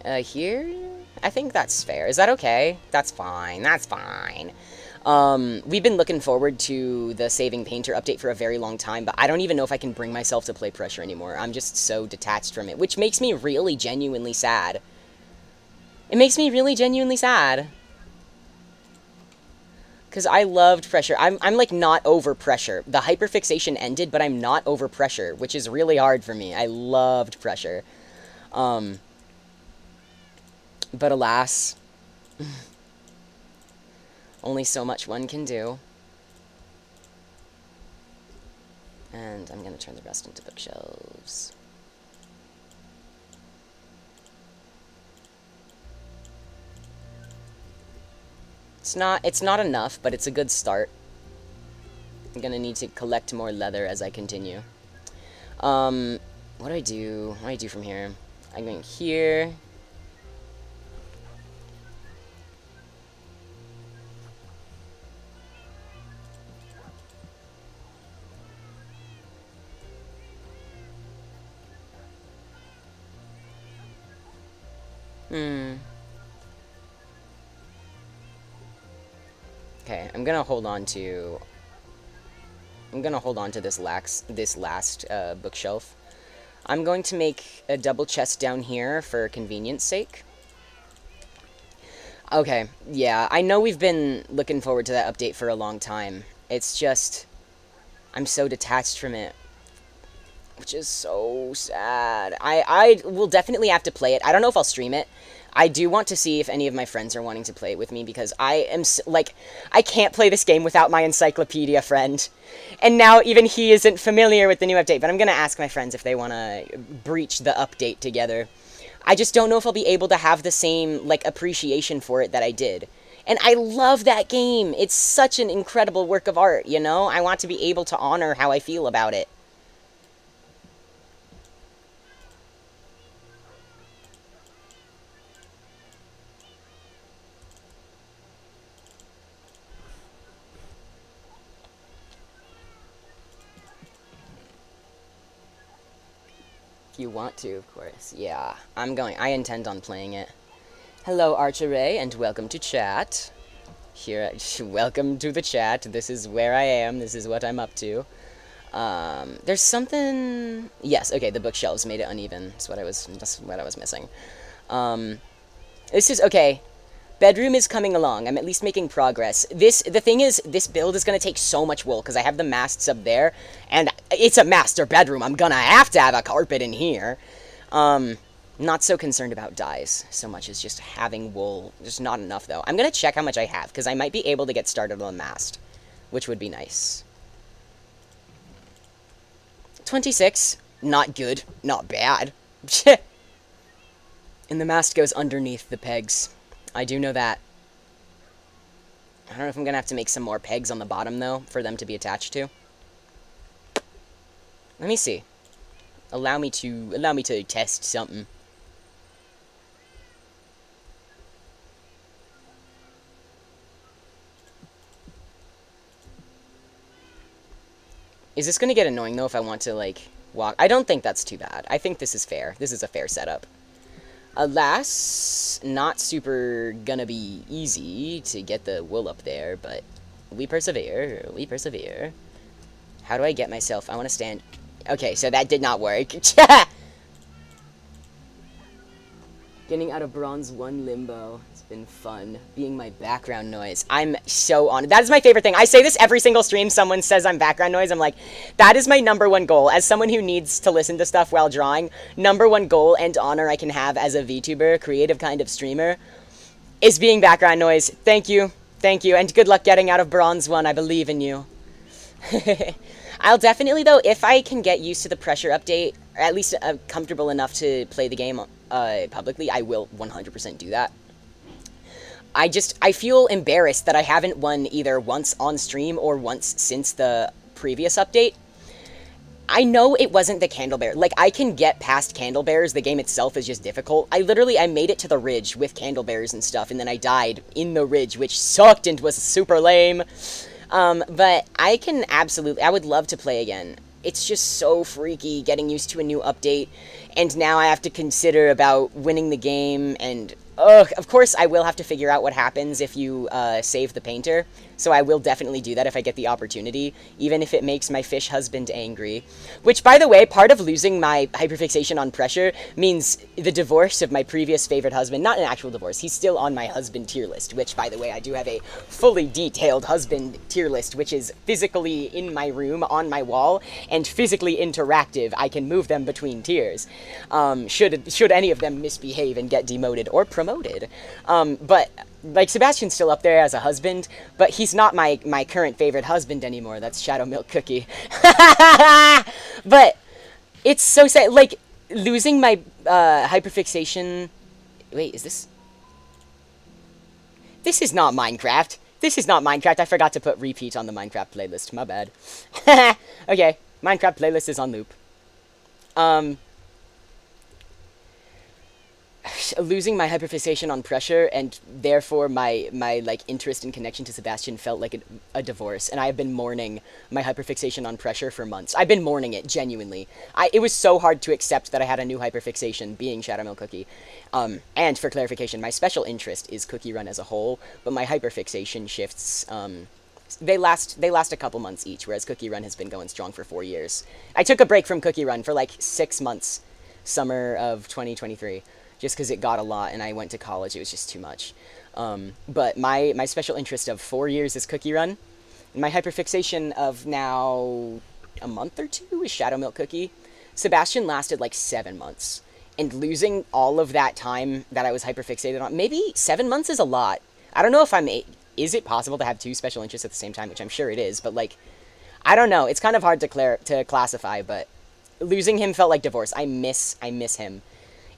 Here? I think that's fair. Is that okay? That's fine. That's fine. We've been looking forward to the Saving Painter update for a very long time, but I don't even know if I can bring myself to play Pressure anymore. I'm just so detached from it, which makes me really genuinely sad. It makes me really genuinely sad. Because I loved Pressure. I'm like not over Pressure. The hyperfixation ended, but I'm not over Pressure, which is really hard for me. I loved Pressure. But alas, only so much one can do. And I'm going to turn the rest into bookshelves. It's not enough, but it's a good start. I'm going to need to collect more leather as I continue. What do I do? What do I do from here? I'm going here. Okay, I'm gonna hold on to this last bookshelf. I'm going to make a double chest down here for convenience sake. Okay, yeah, I know we've been looking forward to that update for a long time. It's just, I'm so detached from it, which is so sad. I will definitely have to play it. I don't know if I'll stream it. I do want to see if any of my friends are wanting to play it with me, because I am, like, I can't play this game without my encyclopedia friend. And now even he isn't familiar with the new update, but I'm going to ask my friends if they want to breach the update together. I just don't know if I'll be able to have the same, like, appreciation for it that I did. And I love that game. It's such an incredible work of art, you know? I want to be able to honor how I feel about it. You want to, of course. Yeah, I intend on playing it. Hello, Archeray, and welcome to chat. Welcome to the chat. This is where I am. This is what I'm up to. There's something... Yes, okay, the bookshelves made it uneven. That's what I was missing. This is... Okay. Bedroom is coming along. I'm at least making progress. The thing is, this build is going to take so much wool, because I have the masts up there, and it's a master bedroom. I'm going to have a carpet in here. Not so concerned about dyes so much as just having wool. Just not enough, though. I'm going to check how much I have, because I might be able to get started on a mast, which would be nice. 26. Not good. Not bad. And the mast goes underneath the pegs. I do know that. I don't know if I'm going to have to make some more pegs on the bottom, though, for them to be attached to. Let me see. Allow me to test something. Is this going to get annoying, though, if I want to, like, walk? I don't think that's too bad. I think this is fair. This is a fair setup. Alas, not super gonna be easy to get the wool up there, but we persevere. We persevere. How do I get myself? I want to stand... Okay, so that did not work. Getting out of Bronze 1 limbo. It's been fun. Being my background noise. I'm so honored. That is my favorite thing. I say this every single stream. Someone says I'm background noise. I'm like, that is my #1 goal. As someone who needs to listen to stuff while drawing, #1 goal and honor I can have as a VTuber, creative kind of streamer, is being background noise. Thank you. Thank you. And good luck getting out of Bronze 1. I believe in you. I'll definitely, though, if I can get used to the pressure update, or at least comfortable enough to play the game publicly, I will 100% do that. I feel embarrassed that I haven't won either once on stream or once since the previous update. I know it wasn't the Candlebear. Like, I can get past Candlebears. The game itself is just difficult. I made it to the ridge with Candlebears and stuff, and then I died in the ridge, which sucked and was super lame. But I can absolutely... I would love to play again. It's just so freaky getting used to a new update, and now I have to consider about winning the game, and Ugh, of course, I will have to figure out what happens if you save the painter, so I will definitely do that if I get the opportunity, even if it makes my fish husband angry. Which, by the way, part of losing my hyperfixation on pressure means the divorce of my previous favorite husband. Not an actual divorce, he's still on my husband tier list, which, by the way, I do have a fully detailed husband tier list, which is physically in my room, on my wall, and physically interactive. I can move them between tiers, should any of them misbehave and get demoted or promoted. But like Sebastian's still up there as a husband, but he's not my current favorite husband anymore. That's Shadow Milk Cookie. But it's so sad. Like losing my hyperfixation. Wait, is this? This is not Minecraft. This is not Minecraft. I forgot to put repeat on the Minecraft playlist. My bad. Okay, Minecraft playlist is on loop. Losing my hyperfixation on pressure and therefore my like interest and connection to Sebastian felt like a divorce, and I have been mourning my hyperfixation on pressure for months. I've been mourning it genuinely. It was so hard to accept that I had a new hyperfixation being Shadow Milk Cookie. And for clarification, my special interest is Cookie Run as a whole, but my hyperfixation shifts they last a couple months each, whereas Cookie Run has been going strong for 4 years. I took a break from Cookie Run for like 6 months, summer of 2023. Just because it got a lot and I went to college, it was just too much. But my special interest of 4 years is Cookie Run. And my hyperfixation of now a month or two is Shadow Milk Cookie. Sebastian lasted like 7 months. And losing all of that time that I was hyperfixated on, maybe 7 months is a lot. I don't know if is it possible to have 2 special interests at the same time, which I'm sure it is, but like, I don't know. It's kind of hard to classify, but losing him felt like divorce. I miss him.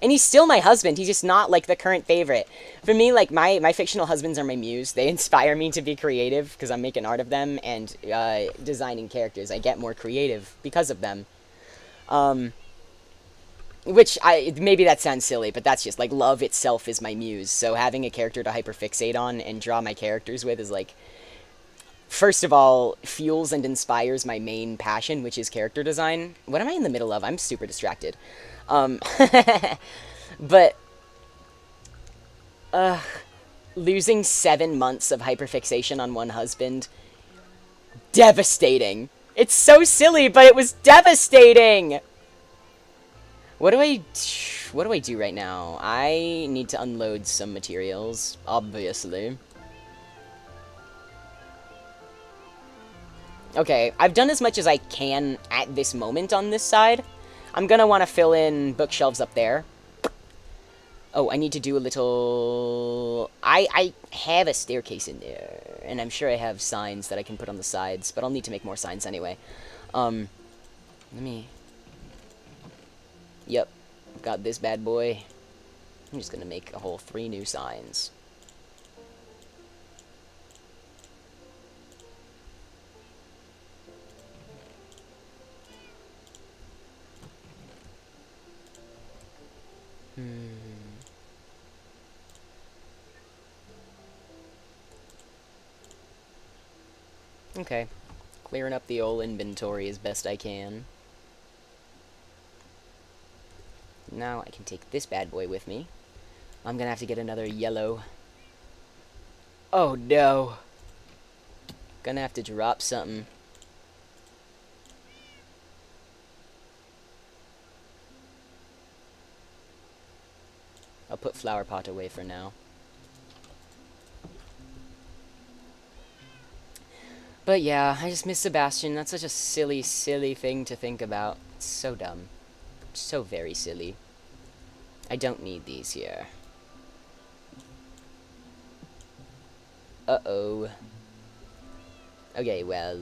And he's still my husband. He's just not, like, the current favorite. For me, like, my fictional husbands are my muse. They inspire me to be creative because I'm making art of them and designing characters. I get more creative because of them. Maybe that sounds silly, but that's just, like, love itself is my muse. So having a character to hyperfixate on and draw my characters with is, like, first of all, fuels and inspires my main passion, which is character design. What am I in the middle of? I'm super distracted. But, losing 7 months of hyperfixation on one husband, devastating. It's so silly, but it was devastating! What do I do right now? I need to unload some materials, obviously. Okay, I've done as much as I can at this moment on this side. I'm gonna want to fill in bookshelves up there. Oh, I need to do a little... I have a staircase in there, and I'm sure I have signs that I can put on the sides, but I'll need to make more signs anyway. Let me... Yep, got this bad boy. I'm just gonna make a whole 3 new signs. Okay. Clearing up the old inventory as best I can. Now I can take this bad boy with me. I'm gonna have to get another yellow. Oh no. Gonna have to drop something. I'll put flower pot away for now. But yeah, I just miss Sebastian. That's such a silly, silly thing to think about. It's so dumb. So very silly. I don't need these here. Uh-oh. Okay, well.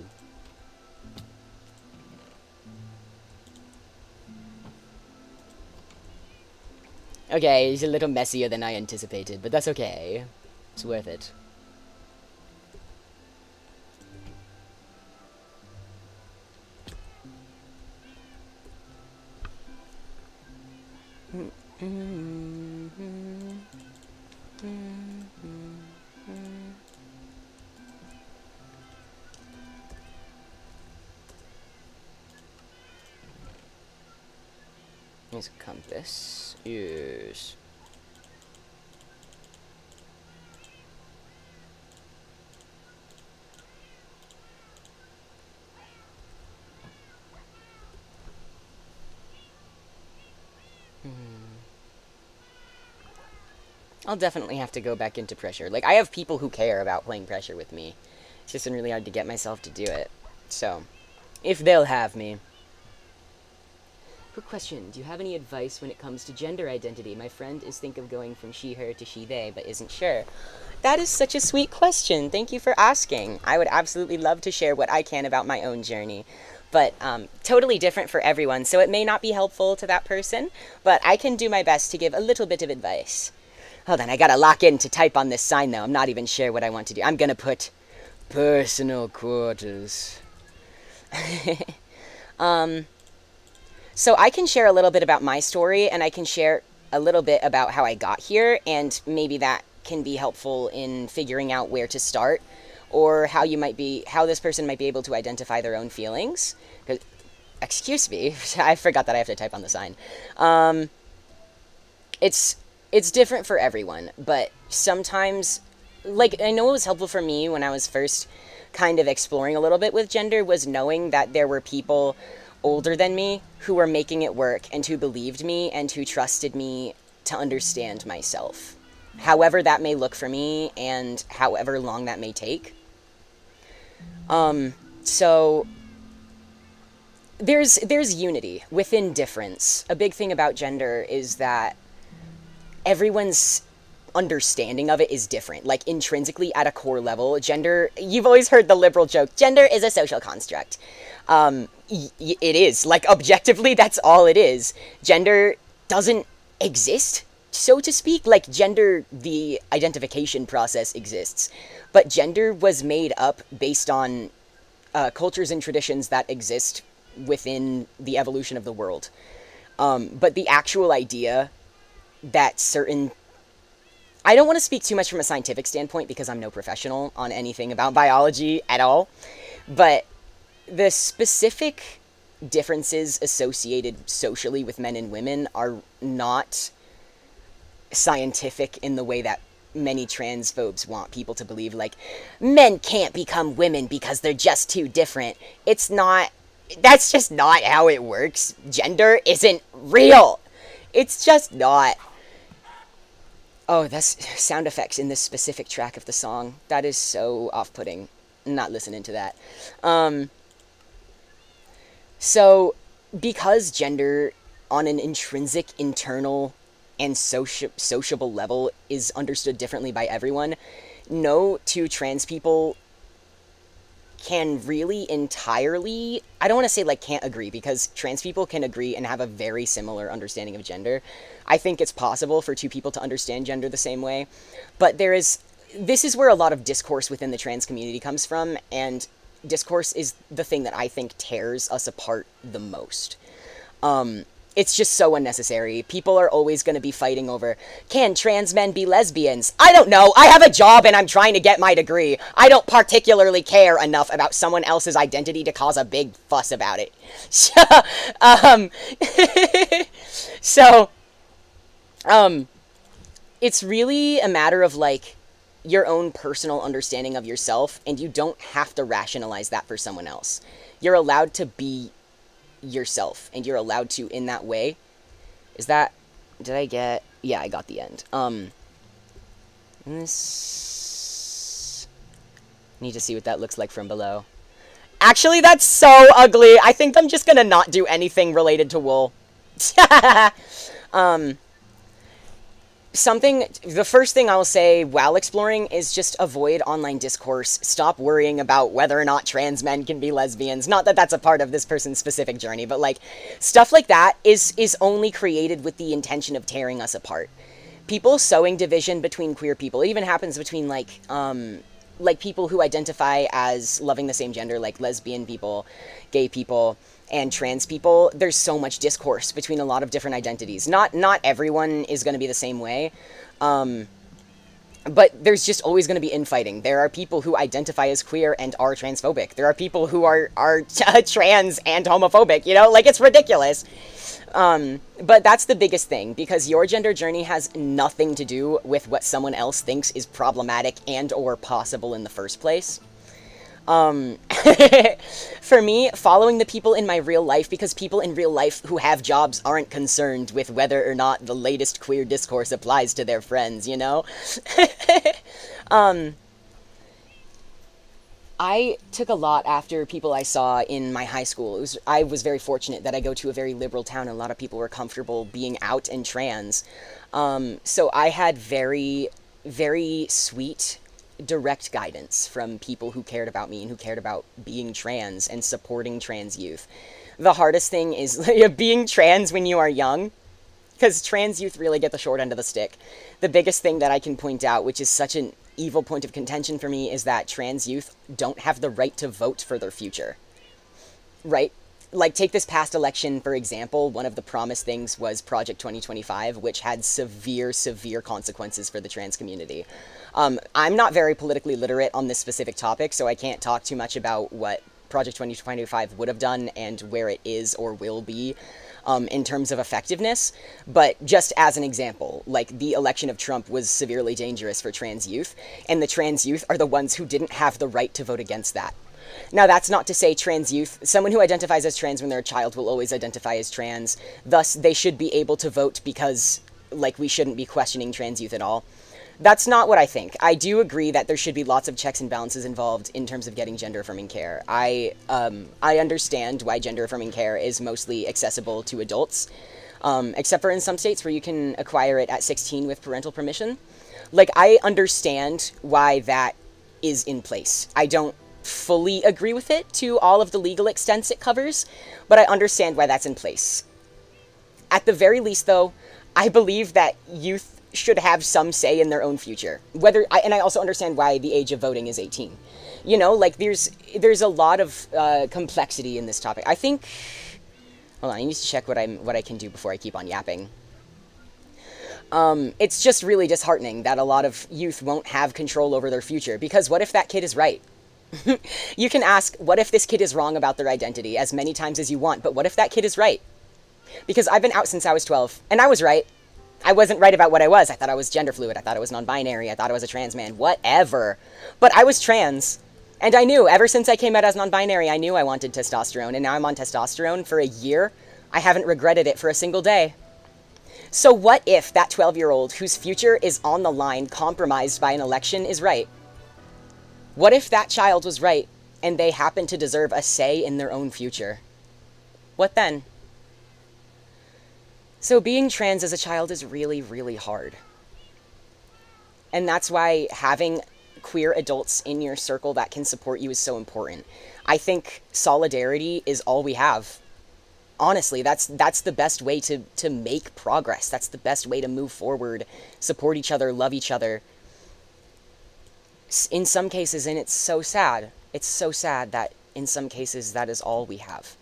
Okay, it's a little messier than I anticipated, but that's okay. It's worth it. Here's a compass. Yes. I'll definitely have to go back into pressure. Like, I have people who care about playing pressure with me. It's just been really hard to get myself to do it. So, if they'll have me. Quick question. Do you have any advice when it comes to gender identity? My friend is think of going from she, her to she, they, but isn't sure. That is such a sweet question. Thank you for asking. I would absolutely love to share what I can about my own journey. But totally different for everyone, so it may not be helpful to that person, but I can do my best to give a little bit of advice. Hold on, I gotta lock in to type on this sign, though. I'm not even sure what I want to do. I'm gonna put personal quarters. So I can share a little bit about my story, and I can share a little bit about how I got here, and maybe that can be helpful in figuring out where to start, or how this person might be able to identify their own feelings. Excuse me, I forgot that I have to type on the sign. It's different for everyone, but sometimes, like, I know it was helpful for me when I was first kind of exploring a little bit with gender, was knowing that there were people older than me who were making it work and who believed me and who trusted me to understand myself, however that may look for me and however long that may take. So there's unity within difference. A big thing about gender is that everyone's understanding of it is different. Like, intrinsically, at a core level, gender, you've always heard the liberal joke, gender is a social construct. It is. Like, objectively, that's all it is. Gender doesn't exist, so to speak. Like, gender, the identification process exists. But gender was made up based on cultures and traditions that exist within the evolution of the world. But the actual idea that certain... I don't want to speak too much from a scientific standpoint because I'm no professional on anything about biology at all, but the specific differences associated socially with men and women are not scientific in the way that many transphobes want people to believe. Like, men can't become women because they're just too different. It's not... That's just not how it works. Gender isn't real. It's just not. Oh, that's sound effects in this specific track of the song. That is so off-putting. I'm not listening to that. So, because gender on an intrinsic, internal, and sociable level is understood differently by everyone, no two trans people can really entirely... I don't want to say, like, can't agree, because trans people can agree and have a very similar understanding of gender. I think it's possible for two people to understand gender the same way, but this is where a lot of discourse within the trans community comes from, and discourse is the thing that I think tears us apart the most. It's just so unnecessary. People are always going to be fighting over, can trans men be lesbians? I don't know. I have a job and I'm trying to get my degree. I don't particularly care enough about someone else's identity to cause a big fuss about it. It's really a matter of, like, your own personal understanding of yourself, and you don't have to rationalize that for someone else. You're allowed to be yourself, and you're allowed to in that way. Yeah, I got the end. Need to see what that looks like from below. Actually, that's so ugly. I think I'm just gonna not do anything related to wool. The first thing I'll say while exploring is just avoid online discourse. Stop worrying about whether or not trans men can be lesbians. Not that that's a part of this person's specific journey, but, like, stuff like that is only created with the intention of tearing us apart. People sowing division between queer people, it even happens between, like people who identify as loving the same gender, like lesbian people, gay people, and trans people. There's so much discourse between a lot of different identities. Not everyone is going to be the same way, but there's just always going to be infighting. There are people who identify as queer and are transphobic. There are people who are trans and homophobic, you know? Like, it's ridiculous. But that's the biggest thing, because your gender journey has nothing to do with what someone else thinks is problematic and or possible in the first place. Um, for me, following the people in my real life, because people in real life who have jobs aren't concerned with whether or not the latest queer discourse applies to their friends, you know? um, I took a lot after people I saw in my high school. I was very fortunate that I go to a very liberal town and a lot of people were comfortable being out and trans. So I had very, very sweet, direct guidance from people who cared about me and who cared about being trans and supporting trans youth. The hardest thing is being trans when you are young, because trans youth really get the short end of the stick. The biggest thing that I can point out, which is such an evil point of contention for me, is that trans youth don't have the right to vote for their future. Right? Like, take this past election, for example. One of the promised things was Project 2025, which had severe, severe consequences for the trans community. I'm not very politically literate on this specific topic, so I can't talk too much about what Project 2025 would have done and where it is or will be in terms of effectiveness. But just as an example, like, the election of Trump was severely dangerous for trans youth, and the trans youth are the ones who didn't have the right to vote against that. Now, that's not to say trans youth, someone who identifies as trans when they're a child will always identify as trans, thus they should be able to vote because, like, we shouldn't be questioning trans youth at all. That's not what I think. I do agree that there should be lots of checks and balances involved in terms of getting gender-affirming care. I understand why gender-affirming care is mostly accessible to adults, except for in some states where you can acquire it at 16 with parental permission. Like, I understand why that is in place. I don't fully agree with it to all of the legal extents it covers, but I understand why that's in place. At the very least, though, I believe that youth should have some say in their own future. And I also understand why the age of voting is 18. You know, like, there's a lot of complexity in this topic. I think... Hold on, I need to check what I can do before I keep on yapping. It's just really disheartening that a lot of youth won't have control over their future, because what if that kid is right? You can ask, what if this kid is wrong about their identity as many times as you want, but what if that kid is right? Because I've been out since I was 12, and I was right. I wasn't right about what I was. I thought I was gender fluid. I thought I was non-binary. I thought I was a trans man. Whatever. But I was trans. And I knew, ever since I came out as non-binary, I knew I wanted testosterone, and now I'm on testosterone for a year. I haven't regretted it for a single day. So what if that 12-year-old whose future is on the line, compromised by an election, is right? What if that child was right, and they happen to deserve a say in their own future? What then? So being trans as a child is really, really hard. And that's why having queer adults in your circle that can support you is so important. I think solidarity is all we have. Honestly, that's the best way to make progress. That's the best way to move forward, support each other, love each other. In some cases, and it's so sad that in some cases that is all we have.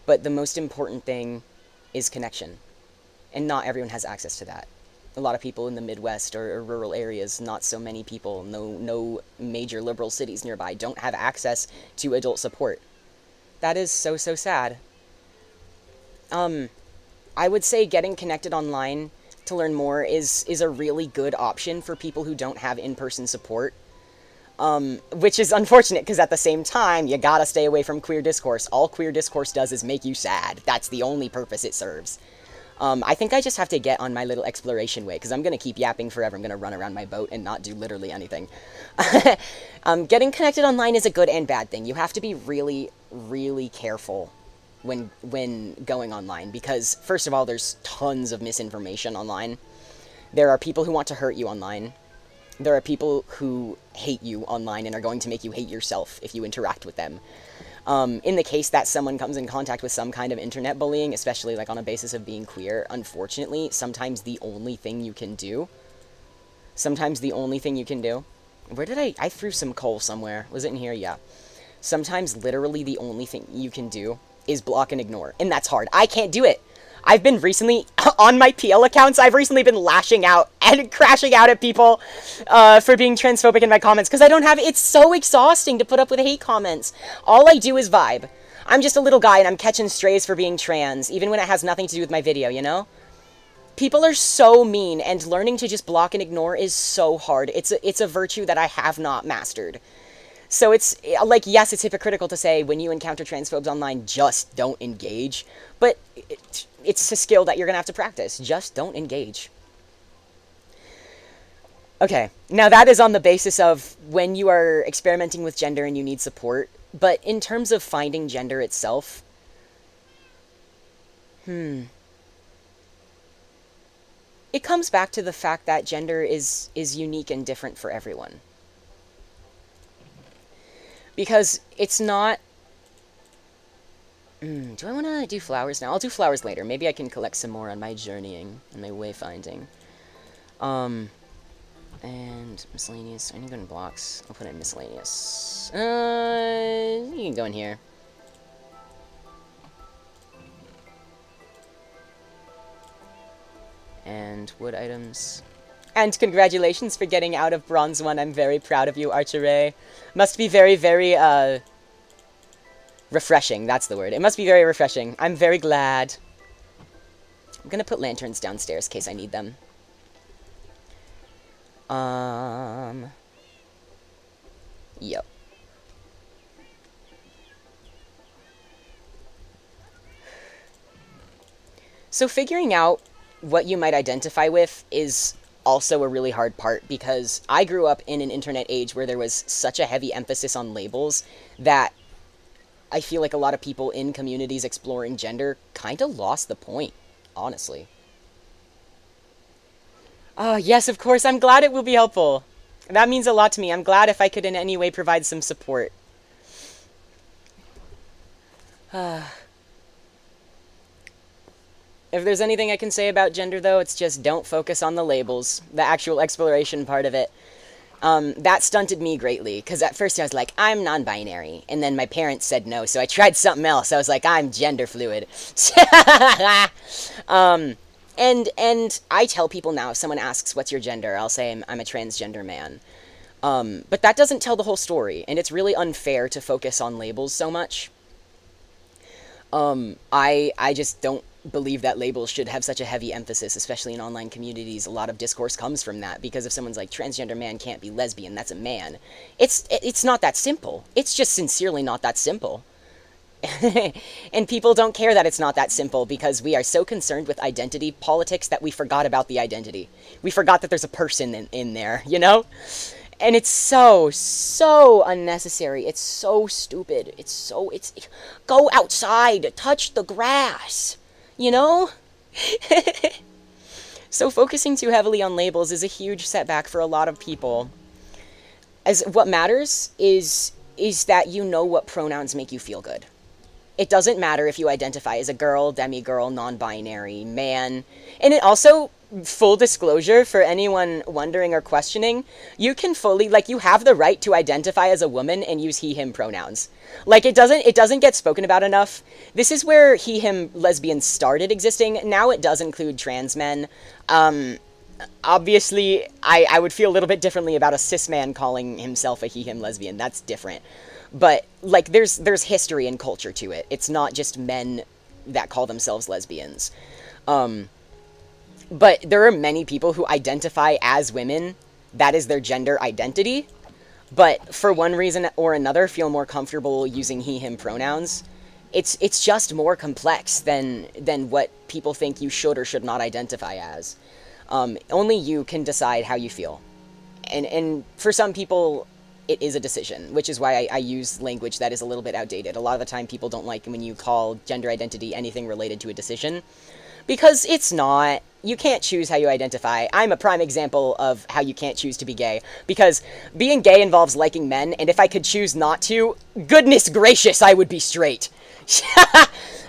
But the most important thing is connection. And not everyone has access to that. A lot of people in the Midwest or rural areas, not so many people, no major liberal cities nearby, don't have access to adult support. That is so, so sad. I would say getting connected online to learn more is a really good option for people who don't have in-person support. Which is unfortunate, because at the same time, you gotta stay away from queer discourse. All queer discourse does is make you sad. That's the only purpose it serves. I think I just have to get on my little exploration way, because I'm going to keep yapping forever. I'm going to run around my boat and not do literally anything. Getting connected online is a good and bad thing. You have to be really, really careful when going online, because, first of all, there's tons of misinformation online. There are people who want to hurt you online. There are people who hate you online and are going to make you hate yourself if you interact with them. In the case that someone comes in contact with some kind of internet bullying, especially like on a basis of being queer, unfortunately, sometimes the only thing you can do... Where did I threw some coal somewhere. Was it in here? Yeah. Sometimes literally the only thing you can do is block and ignore. And that's hard. I can't do it. I've been recently, on my PL accounts, I've recently been lashing out and crashing out at people for being transphobic in my comments, because I don't have... It's so exhausting to put up with hate comments. All I do is vibe. I'm just a little guy, and I'm catching strays for being trans, even when it has nothing to do with my video, you know? People are so mean, and learning to just block and ignore is so hard. It's a virtue that I have not mastered. So it's like, yes, it's hypocritical to say when you encounter transphobes online, just don't engage. But it's a skill that you're going to have to practice. Just don't engage. Okay, now that is on the basis of when you are experimenting with gender and you need support. But in terms of finding gender itself, it comes back to the fact that gender is unique and different for everyone. Because it's not... do I want to do flowers now? I'll do flowers later. Maybe I can collect some more on my journeying and my wayfinding. And miscellaneous. I need to go in blocks. I'll put it in miscellaneous. You can go in here. And wood items. And congratulations for getting out of bronze 1. I'm very proud of you, Archeray. Must be very, very, refreshing. That's the word. It must be very refreshing. I'm very glad. I'm gonna put lanterns downstairs in case I need them. Yep. So figuring out what you might identify with is also a really hard part, because I grew up in an internet age where there was such a heavy emphasis on labels that I feel like a lot of people in communities exploring gender kind of lost the point, honestly. Oh, yes, of course. I'm glad it will be helpful. That means a lot to me. I'm glad if I could in any way provide some support. If there's anything I can say about gender, though, it's just don't focus on the labels, the actual exploration part of it. That stunted me greatly, because at first I was like, I'm non-binary, and then my parents said no, so I tried something else. I was like, I'm gender fluid. And I tell people now, if someone asks, what's your gender, I'll say I'm a transgender man. But that doesn't tell the whole story, and it's really unfair to focus on labels so much. I just don't believe that labels should have such a heavy emphasis, especially in online communities. A lot of discourse comes from that, because if someone's like, transgender man can't be lesbian, that's a man. It's not that simple. It's just sincerely not that simple. And people don't care that it's not that simple, because we are so concerned with identity politics that we forgot about the identity. We forgot that there's a person in there, you know? And it's so unnecessary. It's so stupid. It's go outside, touch the grass, you know? So focusing too heavily on labels is a huge setback for a lot of people. As what matters is that you know what pronouns make you feel good. It doesn't matter if you identify as a girl, demigirl, non-binary, man. And it also, full disclosure for anyone wondering or questioning, you can fully, like, you have the right to identify as a woman and use he, him pronouns. Like, it doesn't get spoken about enough. This is where he, him lesbians started existing. Now it does include trans men. Obviously, I would feel a little bit differently about a cis man calling himself a he, him lesbian. That's different. But, like, there's history and culture to it. It's not just men that call themselves lesbians. But there are many people who identify as women. That is their gender identity. But for one reason or another feel more comfortable using he, him pronouns. It's just more complex than what people think you should or should not identify as. Only you can decide how you feel. And for some people, it is a decision, which is why I use language that is a little bit outdated. A lot of the time, people don't like when you call gender identity anything related to a decision, because it's not. You can't choose how you identify. I'm a prime example of how you can't choose to be gay, because being gay involves liking men, and if I could choose not to, goodness gracious, I would be straight.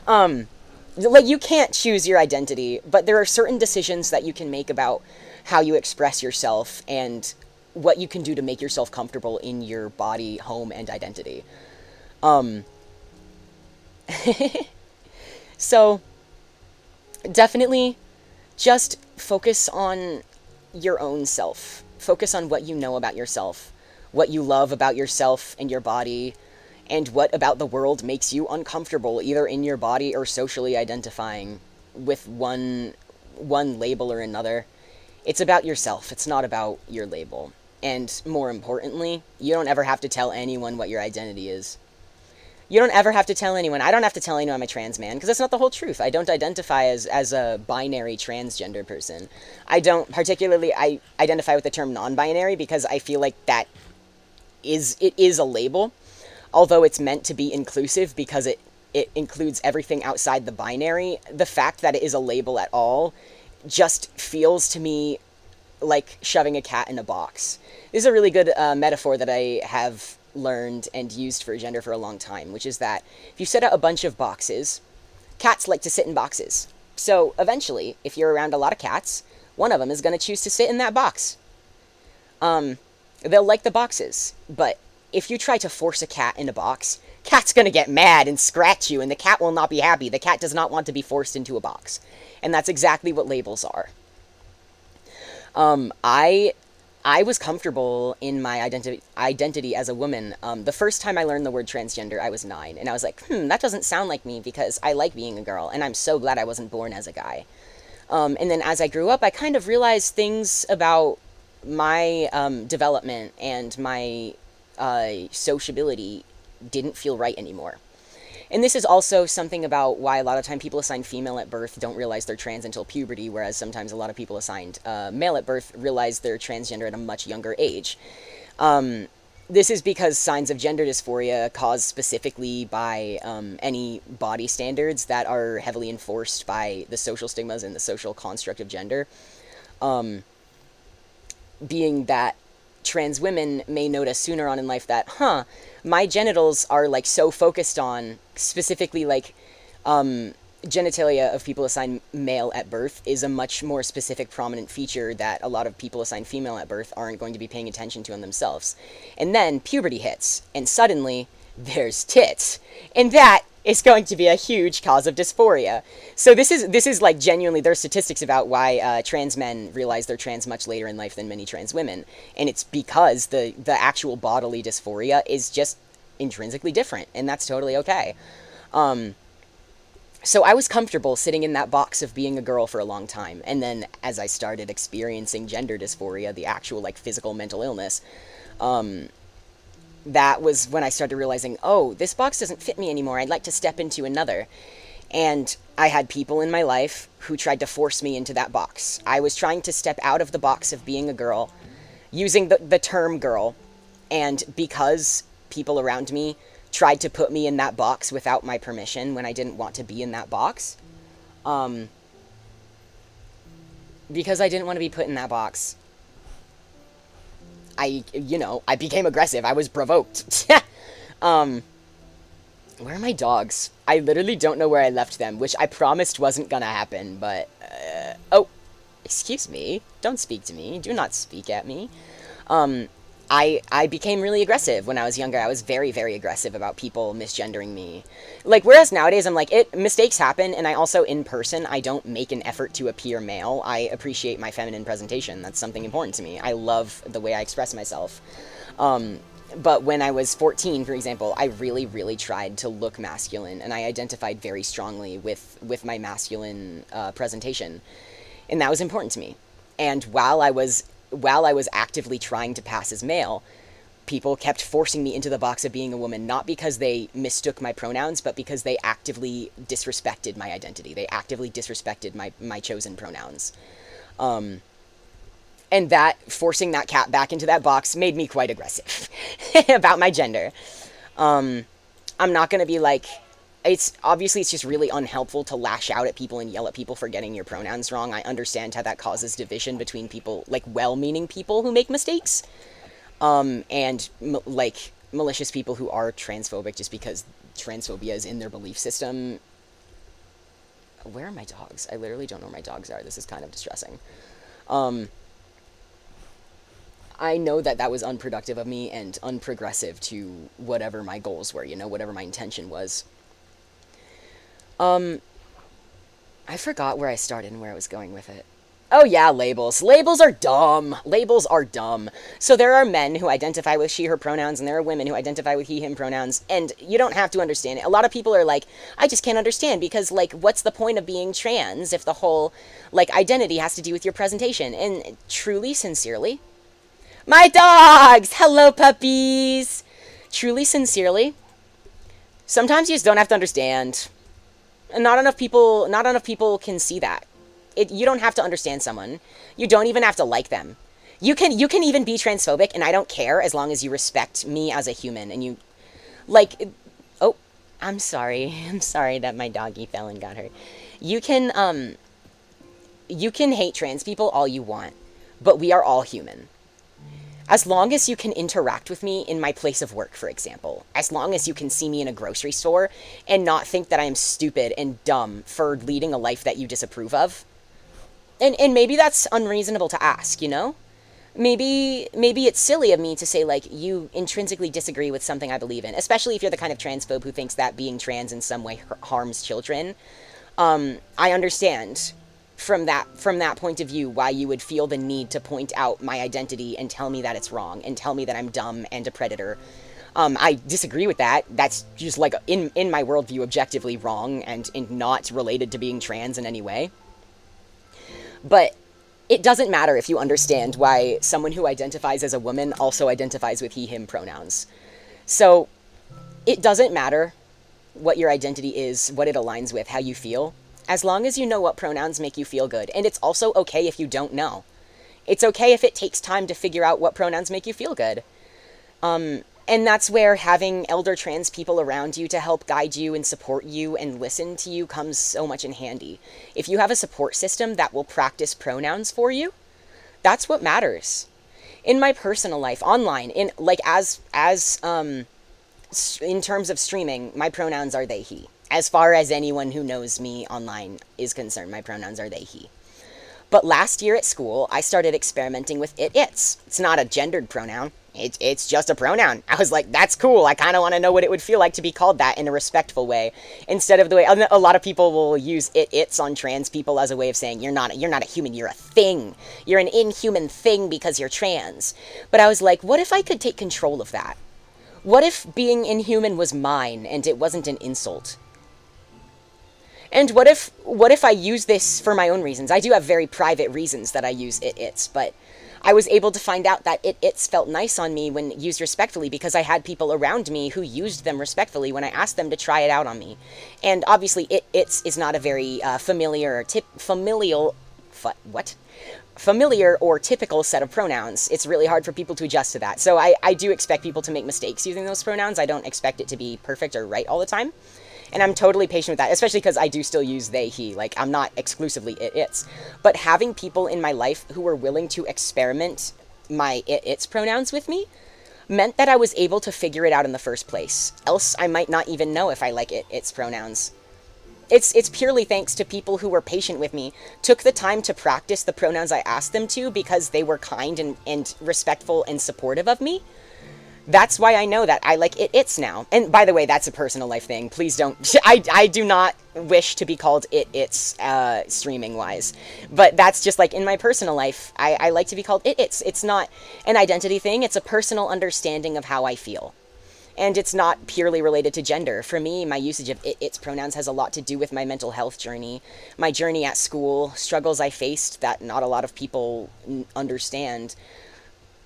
Like, you can't choose your identity, but there are certain decisions that you can make about how you express yourself and what you can do to make yourself comfortable in your body, home, and identity. So, definitely, just focus on your own self. Focus on what you know about yourself, what you love about yourself and your body, and what about the world makes you uncomfortable, either in your body or socially identifying with one label or another. It's about yourself. It's not about your label. And more importantly, you don't ever have to tell anyone what your identity is. You don't ever have to tell anyone. I don't have to tell anyone I'm a trans man, because that's not the whole truth. I don't identify as a binary transgender person. I don't particularly I identify with the term non-binary because I feel like it is a label, although it's meant to be inclusive because it includes everything outside the binary. The fact that it is a label at all just feels to me like shoving a cat in a box. This is a really good metaphor that I have learned and used for gender for a long time, which is that if you set out a bunch of boxes, cats like to sit in boxes. So eventually, if you're around a lot of cats, one of them is going to choose to sit in that box. They'll like the boxes, but if you try to force a cat in a box, cat's going to get mad and scratch you, and the cat will not be happy. The cat does not want to be forced into a box. And that's exactly what labels are. I was comfortable in my identity as a woman. The first time I learned the word transgender, I was 9, and I was like, that doesn't sound like me because I like being a girl, and I'm so glad I wasn't born as a guy. And then as I grew up, I kind of realized things about my development and my sociability didn't feel right anymore. And this is also something about why a lot of time people assigned female at birth don't realize they're trans until puberty, whereas sometimes a lot of people assigned male at birth realize they're transgender at a much younger age. This is because signs of gender dysphoria caused specifically by any body standards that are heavily enforced by the social stigmas and the social construct of gender. Being that trans women may notice sooner on in life that, my genitals are, like, so focused on, specifically, like, genitalia of people assigned male at birth is a much more specific, prominent feature that a lot of people assigned female at birth aren't going to be paying attention to in themselves. And then puberty hits, and suddenly, there's tits. And that is going to be a huge cause of dysphoria. So this is like genuinely, there's statistics about why trans men realize they're trans much later in life than many trans women, and it's because the actual bodily dysphoria is just intrinsically different, and that's totally okay. So I was comfortable sitting in that box of being a girl for a long time, and then as I started experiencing gender dysphoria, the actual, like, physical mental illness, that was when I started realizing, oh, this box doesn't fit me anymore. I'd like to step into another. And I had people in my life who tried to force me into that box. I was trying to step out of the box of being a girl, using the term girl, and because people around me tried to put me in that box without my permission when I didn't want to be in that box, because I didn't want to be put in that box, I became aggressive. I was provoked. Where are my dogs? I literally don't know where I left them, which I promised wasn't gonna happen, but, oh, excuse me. Don't speak to me. Do not speak at me. I became really aggressive when I was younger. I was very, very aggressive about people misgendering me. Like, whereas nowadays I'm like, mistakes happen, and I also, in person, I don't make an effort to appear male. I appreciate my feminine presentation. That's something important to me. I love the way I express myself. But when I was 14, for example, I really, really tried to look masculine, and I identified very strongly with my masculine presentation. And that was important to me. And while I was actively trying to pass as male, people kept forcing me into the box of being a woman, not because they mistook my pronouns, but because they actively disrespected my identity. They actively disrespected my chosen pronouns. And that, forcing that cat back into that box made me quite aggressive about my gender. I'm not gonna be like, it's just really unhelpful to lash out at people and yell at people for getting your pronouns wrong. I understand how that causes division between people, like, well-meaning people who make mistakes, and, like, malicious people who are transphobic just because transphobia is in their belief system. Where are my dogs? I literally don't know where my dogs are. This is kind of distressing. I know that was unproductive of me and unprogressive to whatever my goals were, whatever my intention was. I forgot where I started and where I was going with it. Oh yeah, labels. Labels are dumb. Labels are dumb. So there are men who identify with she, her pronouns, and there are women who identify with he, him pronouns, and you don't have to understand it. A lot of people are like, I just can't understand because, like, what's the point of being trans if the whole, like, identity has to do with your presentation? And truly, sincerely, My dogs! Hello, puppies! Truly, sincerely, sometimes you just don't have to understand. And not enough people can see that. You don't have to understand someone. You don't even have to like them. You can even be transphobic, and I don't care as long as you respect me as a human and you like. Oh, I'm sorry. I'm sorry that my doggy fell and got hurt. You can you can hate trans people all you want, but we are all human. As long as you can interact with me in my place of work, for example, as long as you can see me in a grocery store and not think that I am stupid and dumb for leading a life that you disapprove of. And maybe that's unreasonable to ask, you know? Maybe it's silly of me to say, like, you intrinsically disagree with something I believe in, especially if you're the kind of transphobe who thinks that being trans in some way harms children. I understand from that point of view why you would feel the need to point out my identity and tell me that it's wrong and tell me that I'm dumb and a predator. I disagree with that. That's just, like, in my worldview, objectively wrong and not related to being trans in any way. But it doesn't matter if you understand why someone who identifies as a woman also identifies with he, him pronouns. So it doesn't matter what your identity is, what it aligns with, how you feel, as long as you know what pronouns make you feel good. And it's also okay if you don't know. It's okay if it takes time to figure out what pronouns make you feel good. And that's where having elder trans people around you to help guide you and support you and listen to you comes so much in handy. If you have a support system that will practice pronouns for you, that's what matters. In my personal life, online, in like in terms of streaming, my pronouns are they, he. As far as anyone who knows me online is concerned, my pronouns are they, he. But last year at school, I started experimenting with it, its. It's not a gendered pronoun. It's just a pronoun. I was like, that's cool. I kind of want to know what it would feel like to be called that in a respectful way, instead of the way a lot of people will use its on trans people as a way of saying you're not a human, you're a thing. You're an inhuman thing because you're trans. But I was like, what if I could take control of that? What if being inhuman was mine and it wasn't an insult? And what if I use this for my own reasons? I do have very private reasons that I use its, but I was able to find out that its felt nice on me when used respectfully because I had people around me who used them respectfully when I asked them to try it out on me. And obviously its is not a very familiar or typical set of pronouns. It's really hard for people to adjust to that. So I do expect people to make mistakes using those pronouns. I don't expect it to be perfect or right all the time. And I'm totally patient with that, especially because I do still use they, he. Like, I'm not exclusively its. But having people in my life who were willing to experiment my its pronouns with me meant that I was able to figure it out in the first place. Else, I might not even know if I like its pronouns. It's purely thanks to people who were patient with me, took the time to practice the pronouns I asked them to because they were kind and respectful and supportive of me. That's why I know that I like its now. And by the way, that's a personal life thing. Please don't. I do not wish to be called its streaming wise. But that's just like in my personal life. I like to be called its. It's not an identity thing. It's a personal understanding of how I feel. And it's not purely related to gender. For me, my usage of its pronouns has a lot to do with my mental health journey, my journey at school, struggles I faced that not a lot of people understand.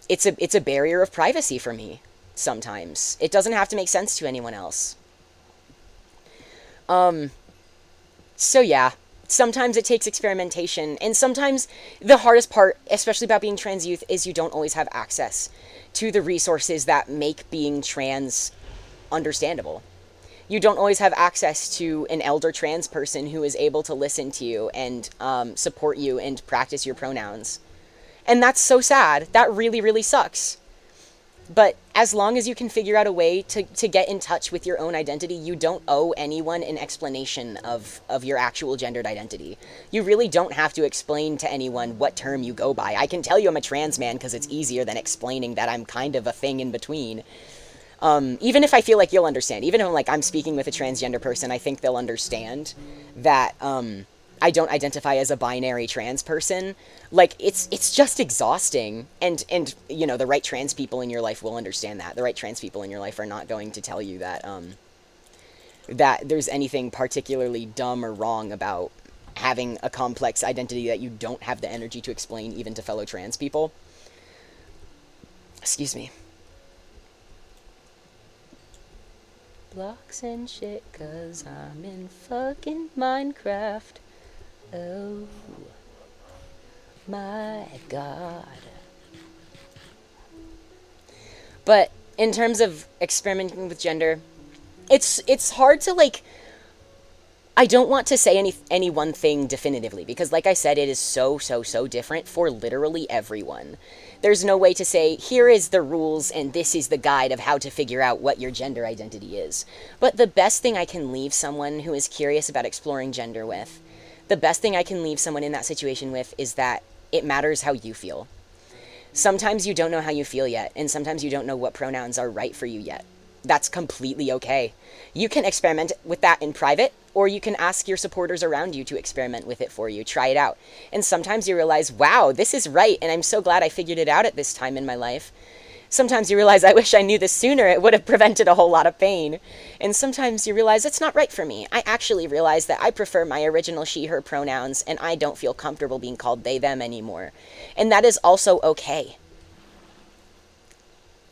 It's a barrier of privacy for me. Sometimes it doesn't have to make sense to anyone else. So yeah, sometimes it takes experimentation, and sometimes the hardest part, especially about being trans youth, is you don't always have access to the resources that make being trans understandable. You don't always have access to an elder trans person who is able to listen to you and support you and practice your pronouns. And that's so sad. That really, really sucks. But as long as you can figure out a way to get in touch with your own identity, you don't owe anyone an explanation of your actual gendered identity. You really don't have to explain to anyone what term you go by. I can tell you I'm a trans man because it's easier than explaining that I'm kind of a thing in between. Even if I feel like you'll understand, even if I'm speaking with a transgender person, I think they'll understand that I don't identify as a binary trans person. Like, it's just exhausting. And you know, the right trans people in your life will understand that. The right trans people in your life are not going to tell you that, that there's anything particularly dumb or wrong about having a complex identity that you don't have the energy to explain even to fellow trans people. Excuse me. Blocks and shit, 'cause I'm in fucking Minecraft. Oh my god. But in terms of experimenting with gender, it's hard to like, I don't want to say any one thing definitively because like I said, it is so different for literally everyone. There's no way to say here is the rules and this is the guide of how to figure out what your gender identity is. But the best thing I can leave someone who is curious about exploring gender with, the best thing I can leave someone in that situation with is that it matters how you feel. Sometimes you don't know how you feel yet, and sometimes you don't know what pronouns are right for you yet. That's completely okay. You can experiment with that in private, or you can ask your supporters around you to experiment with it for you. Try it out. And sometimes you realize, wow, this is right, and I'm so glad I figured it out at this time in my life. Sometimes you realize, I wish I knew this sooner, it would have prevented a whole lot of pain. And sometimes you realize, it's not right for me. I actually realize that I prefer my original she, her pronouns, and I don't feel comfortable being called they, them anymore. And that is also okay.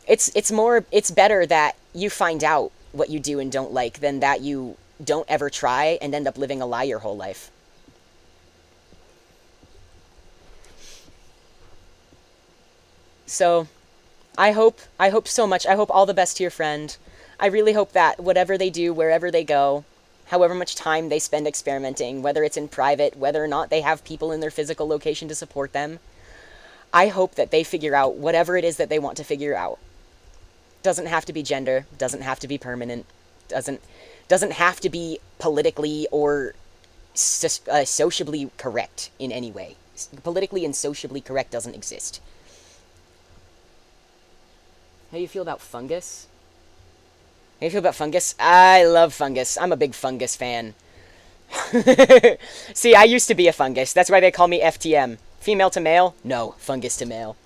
It's better that you find out what you do and don't like than that you don't ever try and end up living a lie your whole life. So, I hope so much. I hope all the best to your friend. I really hope that whatever they do, wherever they go, however much time they spend experimenting, whether it's in private, whether or not they have people in their physical location to support them, I hope that they figure out whatever it is that they want to figure out. Doesn't have to be gender, doesn't have to be permanent, doesn't have to be politically or sociably correct in any way. Politically and sociably correct doesn't exist. How do you feel about fungus? How do you feel about fungus? I love fungus. I'm a big fungus fan. See, I used to be a fungus. That's why they call me FTM. Female to male? No, fungus to male.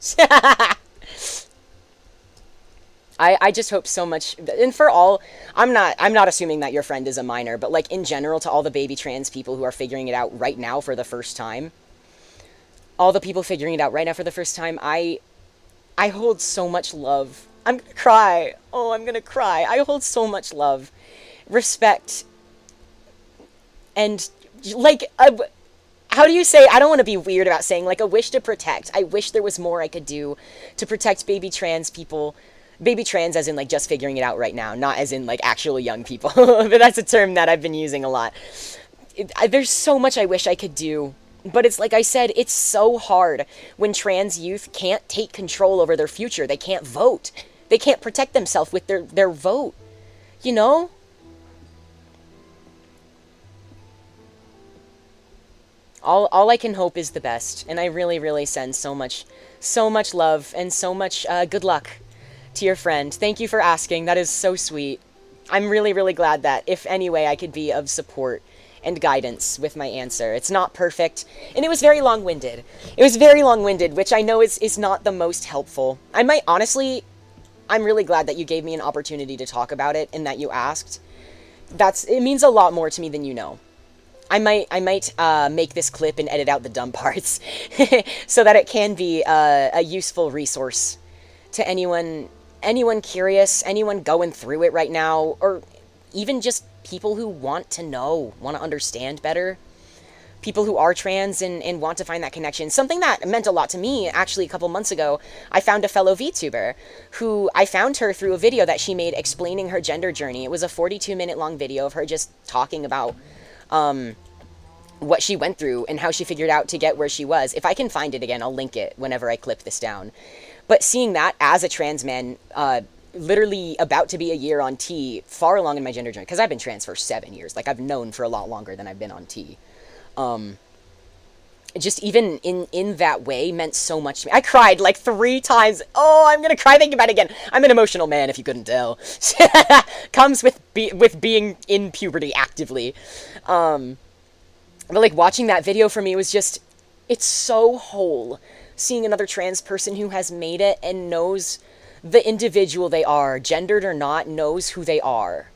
I just hope so much, and for all, I'm not assuming that your friend is a minor, but like in general to all the baby trans people who are figuring it out right now for the first time, all the people figuring it out right now for the first time, I hold so much love. I'm gonna cry. Oh, I'm gonna cry. I hold so much love, respect, and like, how do you say, I don't want to be weird about saying, like, a wish to protect. I wish there was more I could do to protect baby trans people. Baby trans as in, like, just figuring it out right now, not as in, like, actual young people. But that's a term that I've been using a lot. There's so much I wish I could do. But it's like I said, it's so hard when trans youth can't take control over their future. They can't vote. They can't protect themselves with their vote. You know? All I can hope is the best. And I really send so much love and so much good luck to your friend. Thank you for asking. That is so sweet. I'm really glad that if any way I could be of support and guidance with my answer. It's not perfect, and it was very long-winded. Which I know is not the most helpful. I'm really glad that you gave me an opportunity to talk about it and that you asked. It means a lot more to me than you know. I might make this clip and edit out the dumb parts so that it can be a useful resource to anyone curious, anyone going through it right now, or even just people who want to know, want to understand better. People who are trans and want to find that connection. Something that meant a lot to me, actually, a couple months ago, I found a fellow VTuber who I found her through a video that she made explaining her gender journey. It was a 42-minute long video of her just talking about what she went through and how she figured out to get where she was. If I can find it again, I'll link it whenever I clip this down. But seeing that as a trans man, literally about to be a year on T, far along in my gender journey, because I've been trans for 7 years. Like, I've known for a lot longer than I've been on T. Just even in that way meant so much to me. I cried like 3 times. Oh, I'm gonna cry thinking about it again. I'm an emotional man, if you couldn't tell. Comes with being in puberty actively. But like watching that video for me was just, it's so whole. Seeing another trans person who has made it and knows the individual they are, gendered or not, knows who they are.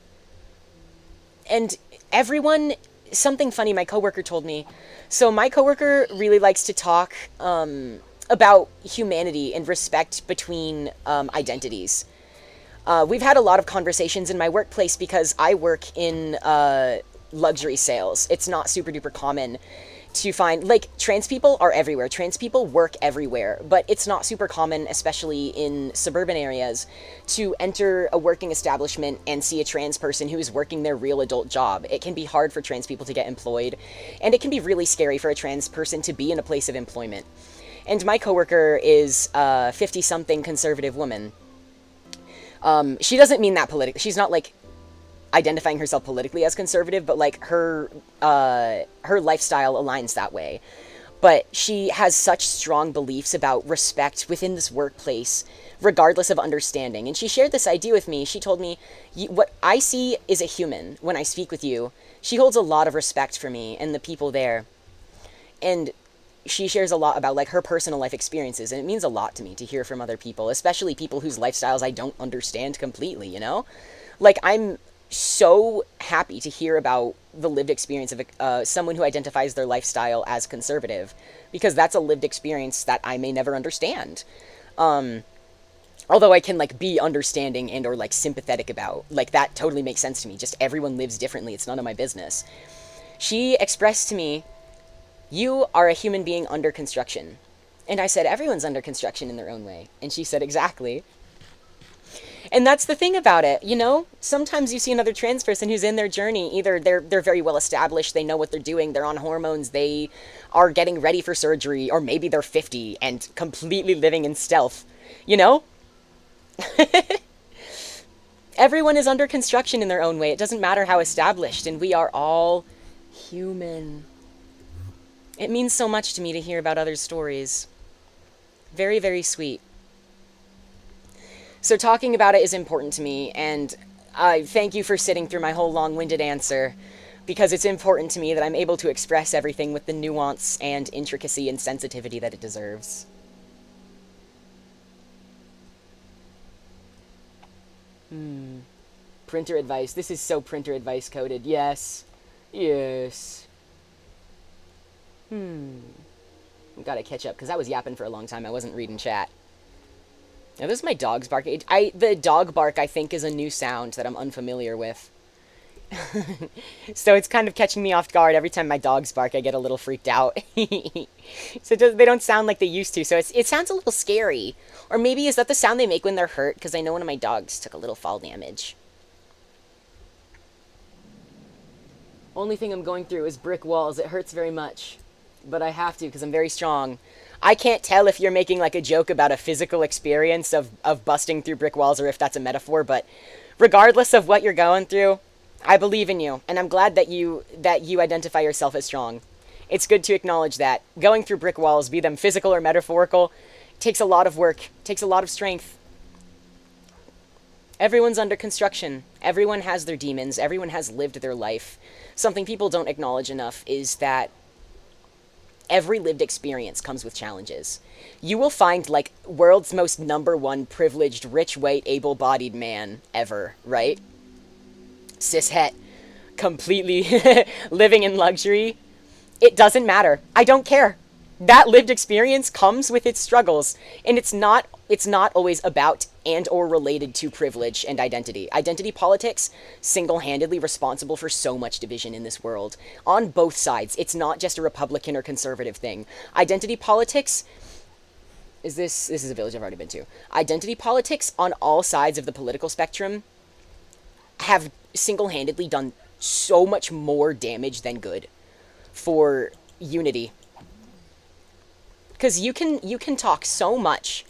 And everyone, something funny my coworker told me. So my coworker really likes to talk about humanity and respect between identities. We've had a lot of conversations in my workplace because I work in luxury sales. It's not super duper common to find, like, trans people are everywhere. Trans people work everywhere, but it's not super common, especially in suburban areas, to enter a working establishment and see a trans person who is working their real adult job. It can be hard for trans people to get employed, and it can be really scary for a trans person to be in a place of employment. And my coworker is a 50-something conservative woman. She doesn't mean that politically. She's not, like, identifying herself politically as conservative, but, like, her lifestyle aligns that way. But she has such strong beliefs about respect within this workplace, regardless of understanding. And she shared this idea with me. She told me, what I see is a human when I speak with you. She holds a lot of respect for me and the people there. And she shares a lot about, like, her personal life experiences, and it means a lot to me to hear from other people, especially people whose lifestyles I don't understand completely, you know? Like, I'm so happy to hear about the lived experience of someone who identifies their lifestyle as conservative, because that's a lived experience that I may never understand. Although I can, like, be understanding and or, like, sympathetic about. Like, that totally makes sense to me. Just everyone lives differently. It's none of my business. She expressed to me, "You are a human being under construction." And I said, "Everyone's under construction in their own way." And she said, "Exactly." And that's the thing about it, you know? Sometimes you see another trans person who's in their journey. Either they're very well established, they know what they're doing, they're on hormones, they are getting ready for surgery, or maybe they're 50 and completely living in stealth, you know? Everyone is under construction in their own way. It doesn't matter how established, and we are all human. It means so much to me to hear about others' stories. Very, very sweet. So talking about it is important to me, and I thank you for sitting through my whole long-winded answer, because it's important to me that I'm able to express everything with the nuance and intricacy and sensitivity that it deserves. Printer advice. This is so printer advice coded. Yes. Yes. I've got to catch up, because I was yapping for a long time. I wasn't reading chat. Now, this is my dog's bark. The dog bark, I think, is a new sound that I'm unfamiliar with. So it's kind of catching me off guard. Every time my dogs bark, I get a little freaked out. So they don't sound like they used to, so it sounds a little scary. Or maybe is that the sound they make when they're hurt? Because I know one of my dogs took a little fall damage. Only thing I'm going through is brick walls. It hurts very much. But I have to, because I'm very strong. I can't tell if you're making, like, a joke about a physical experience of busting through brick walls, or if that's a metaphor, but regardless of what you're going through, I believe in you, and I'm glad that you identify yourself as strong. It's good to acknowledge that. Going through brick walls, be them physical or metaphorical, takes a lot of work, takes a lot of strength. Everyone's under construction. Everyone has their demons. Everyone has lived their life. Something people don't acknowledge enough is that every lived experience comes with challenges. You will find, like, world's most #1 privileged, rich, white, able-bodied man ever, right? Cishet, completely living in luxury. It doesn't matter. I don't care. That lived experience comes with its struggles, and it's not always about and or related to privilege and identity. Identity politics, single-handedly responsible for so much division in this world. On both sides. It's not just a Republican or conservative thing. Identity politics this is a village I've already been to. Identity politics on all sides of the political spectrum have single-handedly done so much more damage than good for unity. Because you can talk so much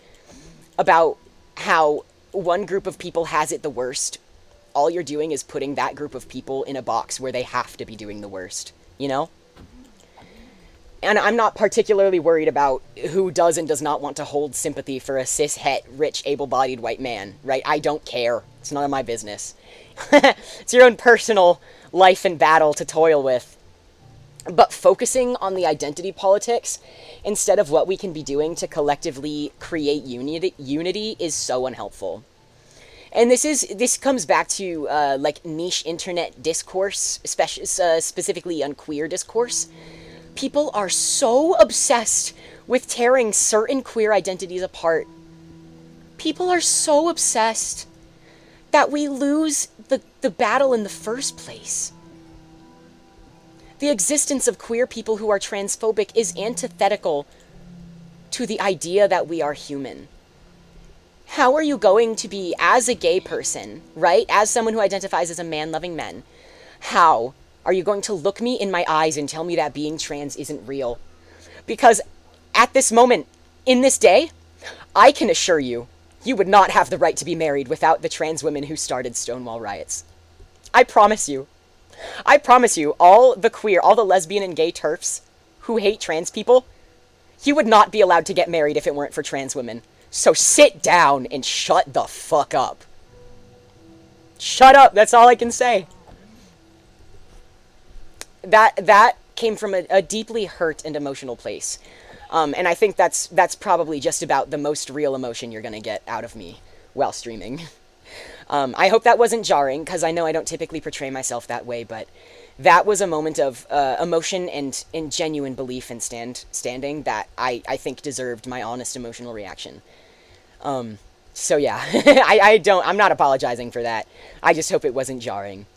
about how one group of people has it the worst. All you're doing is putting that group of people in a box where they have to be doing the worst, you know? And I'm not particularly worried about who does and does not want to hold sympathy for a cis-het, rich, able-bodied white man, right? I don't care. It's none of my business. It's your own personal life and battle to toil with. But focusing on the identity politics instead of what we can be doing to collectively create unity is so unhelpful. And this comes back to like niche internet discourse, specifically on queer discourse. People are so obsessed with tearing certain queer identities apart. People are so obsessed that we lose the battle in the first place. The existence of queer people who are transphobic is antithetical to the idea that we are human. How are you going to be, as a gay person, right? As someone who identifies as a man loving men, how are you going to look me in my eyes and tell me that being trans isn't real? Because at this moment, in this day, I can assure you, you would not have the right to be married without the trans women who started Stonewall riots. I promise you. I promise you, all the queer, all the lesbian and gay TERFs who hate trans people, you would not be allowed to get married if it weren't for trans women. So sit down and shut the fuck up. Shut up, that's all I can say. That came from a deeply hurt and emotional place. And I think that's probably just about the most real emotion you're going to get out of me while streaming. I hope that wasn't jarring, because I know I don't typically portray myself that way, but that was a moment of emotion and genuine belief and standing that I think deserved my honest emotional reaction. So yeah, I'm not apologizing for that. I just hope it wasn't jarring.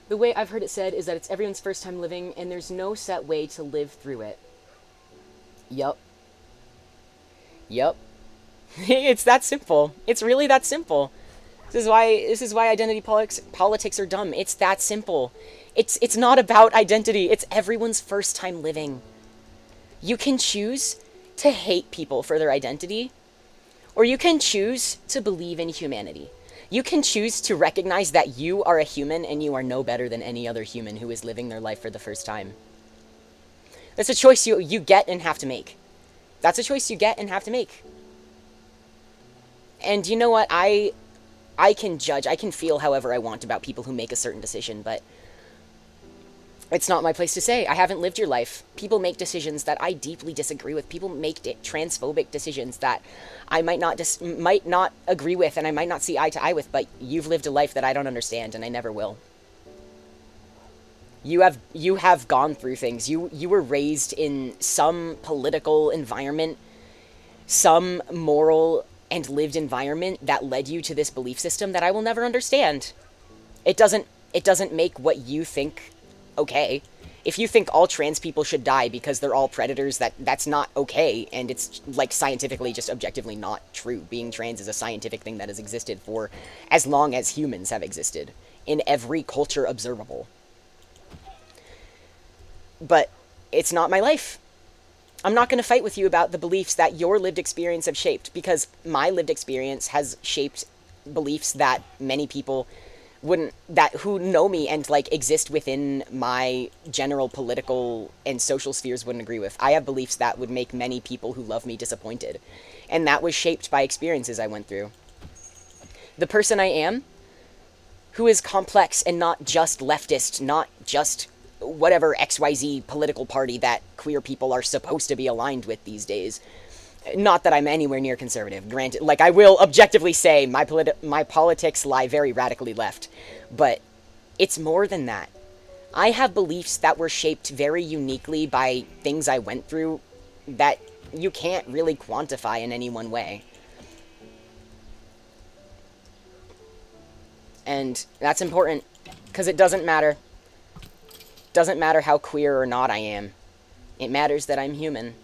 The way I've heard it said is that it's everyone's first time living, and there's no set way to live through it. Yup. Yup. It's that simple. It's really that simple. This is why identity politics are dumb. It's that simple. It's not about identity. It's everyone's first time living. You can choose to hate people for their identity, or you can choose to believe in humanity. You can choose to recognize that you are a human and you are no better than any other human who is living their life for the first time. That's a choice you get and have to make. That's a choice you get and have to make. And you know what? I can judge, I can feel however I want about people who make a certain decision, but it's not my place to say. I haven't lived your life. People make decisions that I deeply disagree with. People make transphobic decisions that I might not agree with, and I might not see eye to eye with, but you've lived a life that I don't understand, and I never will. You have gone through things. You were raised in some political environment, some moral and lived environment that led you to this belief system that I will never understand. It doesn't make what you think okay. If you think all trans people should die because they're all predators, that's not okay, and it's, like, scientifically just objectively not true. Being trans is a scientific thing that has existed for as long as humans have existed, in every culture observable. But it's not my life. I'm not going to fight with you about the beliefs that your lived experience have shaped, because my lived experience has shaped beliefs that many people who know me and, like, exist within my general political and social spheres wouldn't agree with. I have beliefs that would make many people who love me disappointed. And that was shaped by experiences I went through. The person I am, who is complex and not just leftist, not just whatever XYZ political party that queer people are supposed to be aligned with these days. Not that I'm anywhere near conservative, granted. Like, I will objectively say my politics lie very radically left. But it's more than that. I have beliefs that were shaped very uniquely by things I went through that you can't really quantify in any one way. And that's important, because it doesn't matter. Doesn't matter how queer or not I am. It matters that I'm human.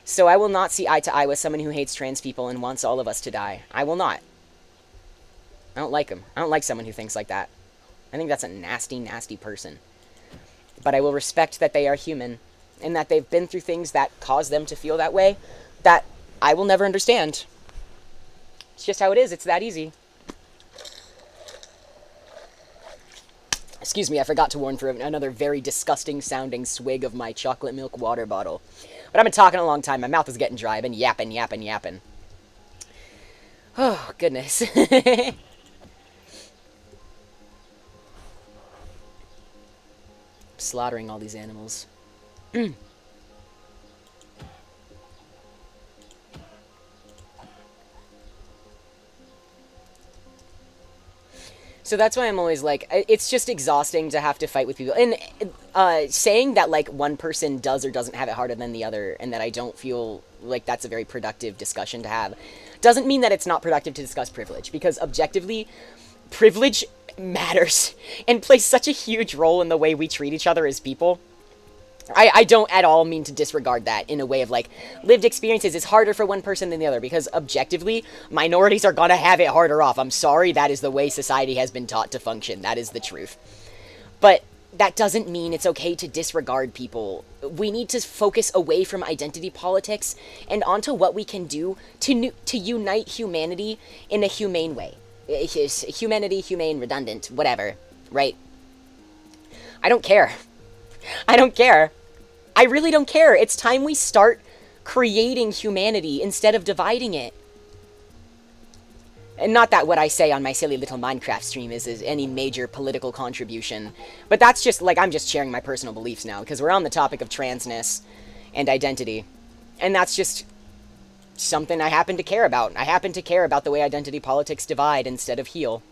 So I will not see eye to eye with someone who hates trans people and wants all of us to die. I will not. I don't like him. I don't like someone who thinks like that. I think that's a nasty, nasty person. But I will respect that they are human, and that they've been through things that cause them to feel that way, that I will never understand. It's just how it is. It's that easy. Excuse me, I forgot to warn for another very disgusting sounding swig of my chocolate milk water bottle. But I've been talking a long time. My mouth is getting dry. I've been yapping. Oh, goodness. slaughtering all these animals. So that's why I'm always like, it's just exhausting to have to fight with people. And saying that, like, one person does or doesn't have it harder than the other, and that I don't feel like that's a very productive discussion to have, doesn't mean that it's not productive to discuss privilege. Because objectively, privilege matters and plays such a huge role in the way we treat each other as people. I don't at all mean to disregard that in a way of, like, lived experiences is harder for one person than the other, because objectively, minorities are gonna have it harder off. I'm sorry, that is the way society has been taught to function. That is the truth. But that doesn't mean it's okay to disregard people. We need to focus away from identity politics and onto what we can do to unite humanity in a humane way. Humanity, humane, redundant, whatever, right? I don't care. I don't care. I really don't care. It's time we start creating humanity instead of dividing it. And not that what I say on my silly little Minecraft stream is any major political contribution, but that's just, like, I'm just sharing my personal beliefs now, because we're on the topic of transness and identity. And that's just something I happen to care about. I happen to care about the way identity politics divide instead of heal.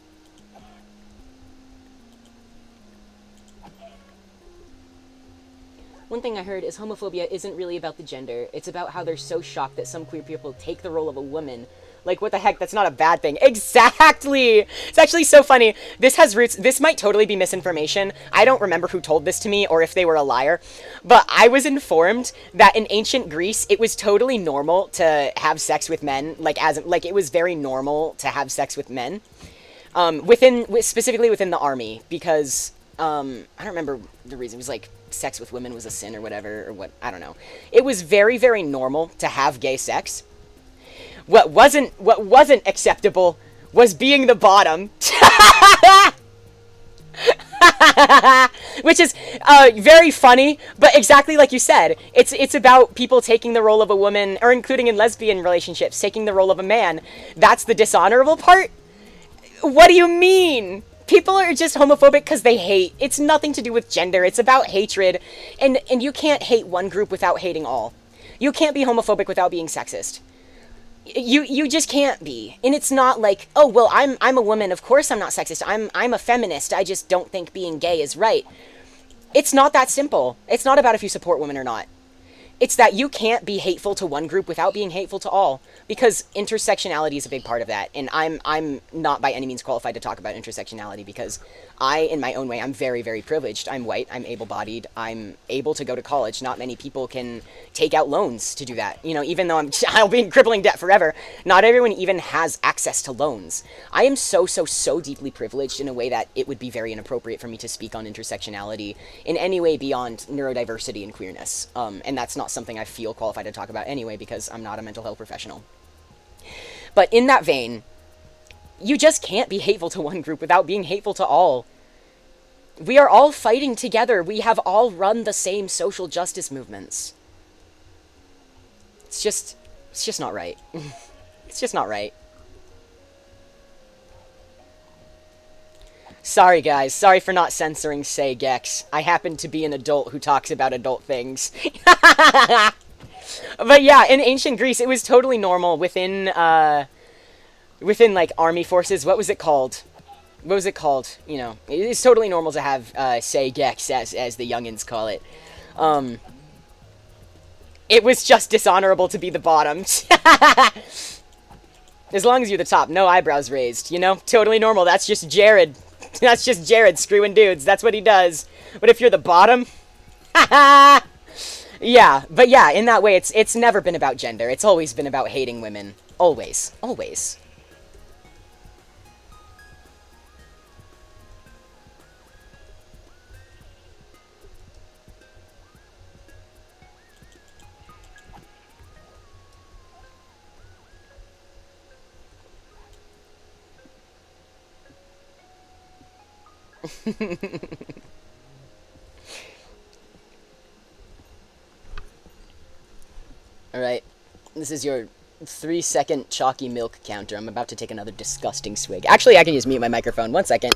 One thing I heard is homophobia isn't really about the gender. It's about how they're so shocked that some queer people take the role of a woman. Like, what the heck? That's not a bad thing. Exactly! It's actually so funny. This has roots. This might totally be misinformation. I don't remember who told this to me or if they were a liar. But I was informed that in ancient Greece, it was totally normal to have sex with men. Like, it was very normal to have sex with men. Specifically within the army. Because, I don't remember the reason. It was like, sex with women was a sin or whatever, or what, I don't know. It was very, very normal to have gay sex. What wasn't acceptable was being the bottom. Which is very funny, but exactly like you said, it's about people taking the role of a woman, or including in lesbian relationships, taking the role of a man. That's the dishonorable part? What do you mean? People are just homophobic because they hate. It's nothing to do with gender. It's about hatred. And you can't hate one group without hating all. You can't be homophobic without being sexist. You just can't be. And it's not like, oh, well, I'm a woman. Of course I'm not sexist. I'm a feminist. I just don't think being gay is right. It's not that simple. It's not about if you support women or not. It's that you can't be hateful to one group without being hateful to all, because intersectionality is a big part of that. And I'm not by any means qualified to talk about intersectionality, because I, in my own way, I'm very, very privileged. I'm white, I'm able-bodied, I'm able to go to college. Not many people can take out loans to do that. You know, even though I'll be in crippling debt forever, not everyone even has access to loans. I am so deeply privileged in a way that it would be very inappropriate for me to speak on intersectionality in any way beyond neurodiversity and queerness. And that's not something I feel qualified to talk about anyway, because I'm not a mental health professional. But in that vein, you just can't be hateful to one group without being hateful to all. We are all fighting together. We have all run the same social justice movements. It's just not right. It's just not right. Sorry, guys. Sorry for not censoring Say Gex. I happen to be an adult who talks about adult things. But yeah, in ancient Greece, it was totally normal within, like, army forces. What was it called? What was it called? You know, it's totally normal to have, Say Gex, as the youngins call it. It was just dishonorable to be the bottom. As long as you're the top, no eyebrows raised, you know? Totally normal. That's just Jared. That's just Jared screwing dudes. That's what he does. But if you're the bottom... Yeah, but yeah, in that way, it's never been about gender. It's always been about hating women. Always. Always. Alright, this is your 3-second chalky milk counter. I'm about to take another disgusting swig. Actually, I can just mute my microphone. 1 second.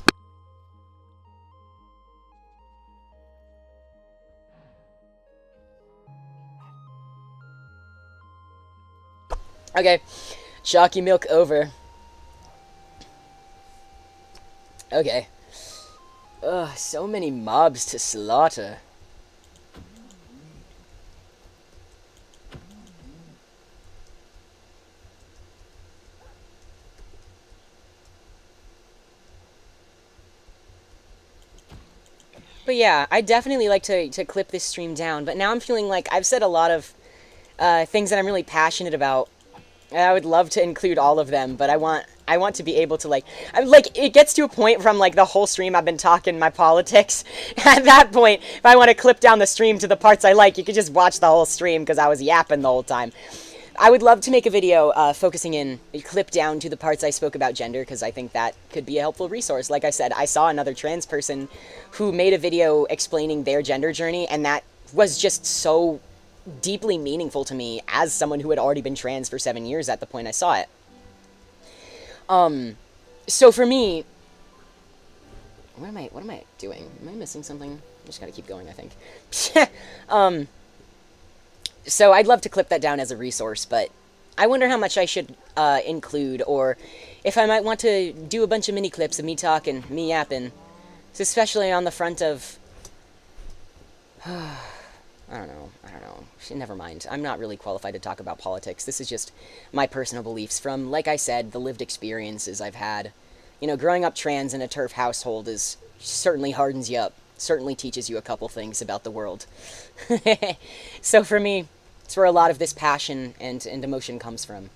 Okay, chalky milk over. Okay. Ugh, so many mobs to slaughter. But yeah, I definitely like to clip this stream down, but now I'm feeling like I've said a lot of things that I'm really passionate about. And I would love to include all of them, but I want to be able to like it gets to a point from like the whole stream I've been talking my politics. At that point, if I want to clip down the stream to the parts I like, you could just watch the whole stream because I was yapping the whole time. I would love to make a video focusing in, clip down to the parts I spoke about gender, because I think that could be a helpful resource. Like I said, I saw another trans person who made a video explaining their gender journey, and that was just so deeply meaningful to me as someone who had already been trans for 7 years at the point I saw it. So for me, what am I doing? Am I missing something? I just gotta keep going, I think. So I'd love to clip that down as a resource, but I wonder how much I should include, or if I might want to do a bunch of mini clips of me talking, me yapping, especially on the front of. I don't know. Never mind. I'm not really qualified to talk about politics. This is just my personal beliefs from, like I said, the lived experiences I've had. You know, growing up trans in a TERF household certainly hardens you up. Certainly teaches you a couple things about the world. So for me, it's where a lot of this passion and emotion comes from.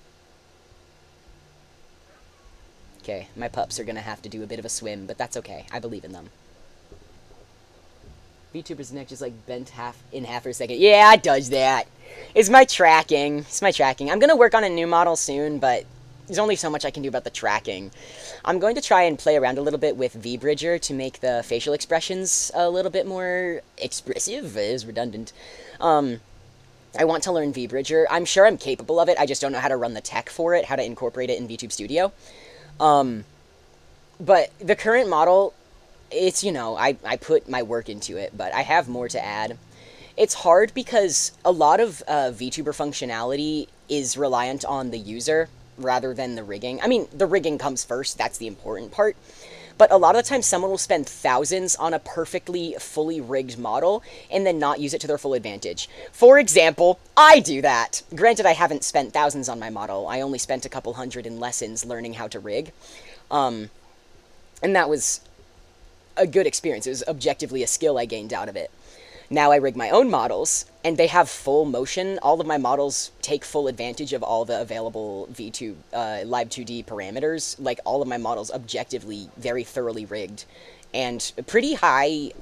Okay, my pups are gonna have to do a bit of a swim, but that's okay. I believe in them. VTuber's neck just like bent in half for a second. Yeah, it does that. It's my tracking. I'm gonna work on a new model soon, but there's only so much I can do about the tracking. I'm going to try and play around a little bit with VBridger to make the facial expressions a little bit more expressive. It is redundant. I want to learn VBridger. I'm sure I'm capable of it. I just don't know how to run the tech for it, how to incorporate it in VTube Studio. But the current model, it's, you know, I put my work into it, but I have more to add. It's hard because a lot of VTuber functionality is reliant on the user rather than the rigging. I mean, the rigging comes first, that's the important part. But a lot of the time, someone will spend thousands on a perfectly fully rigged model and then not use it to their full advantage. For example, I do that. Granted, I haven't spent thousands on my model. I only spent a couple hundred in lessons learning how to rig. And that was a good experience. It was objectively a skill I gained out of it. Now I rig my own models, and they have full motion. All of my models take full advantage of all the available VTube Live 2D parameters. Like, all of my models objectively very thoroughly rigged, and a pretty high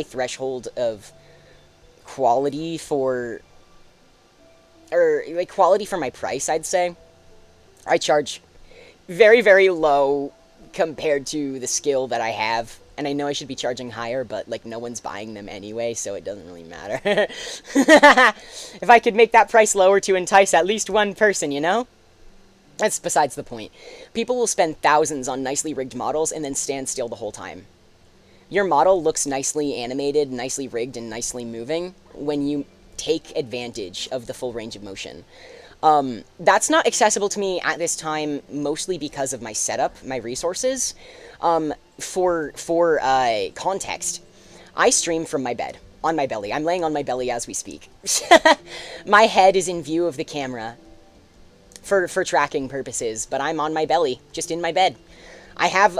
threshold of quality for, quality for my price, I'd say. I charge very, very low compared to the skill that I have. And I know I should be charging higher, but, like, no one's buying them anyway, so it doesn't really matter. If I could make that price lower to entice at least one person, you know? That's besides the point. People will spend thousands on nicely rigged models and then stand still the whole time. Your model looks nicely animated, nicely rigged, and nicely moving when you take advantage of the full range of motion. That's not accessible to me at this time, mostly because of my setup, my resources. For context, I stream from my bed, on my belly. I'm laying on my belly as we speak. My head is in view of the camera for tracking purposes, but I'm on my belly, just in my bed. I have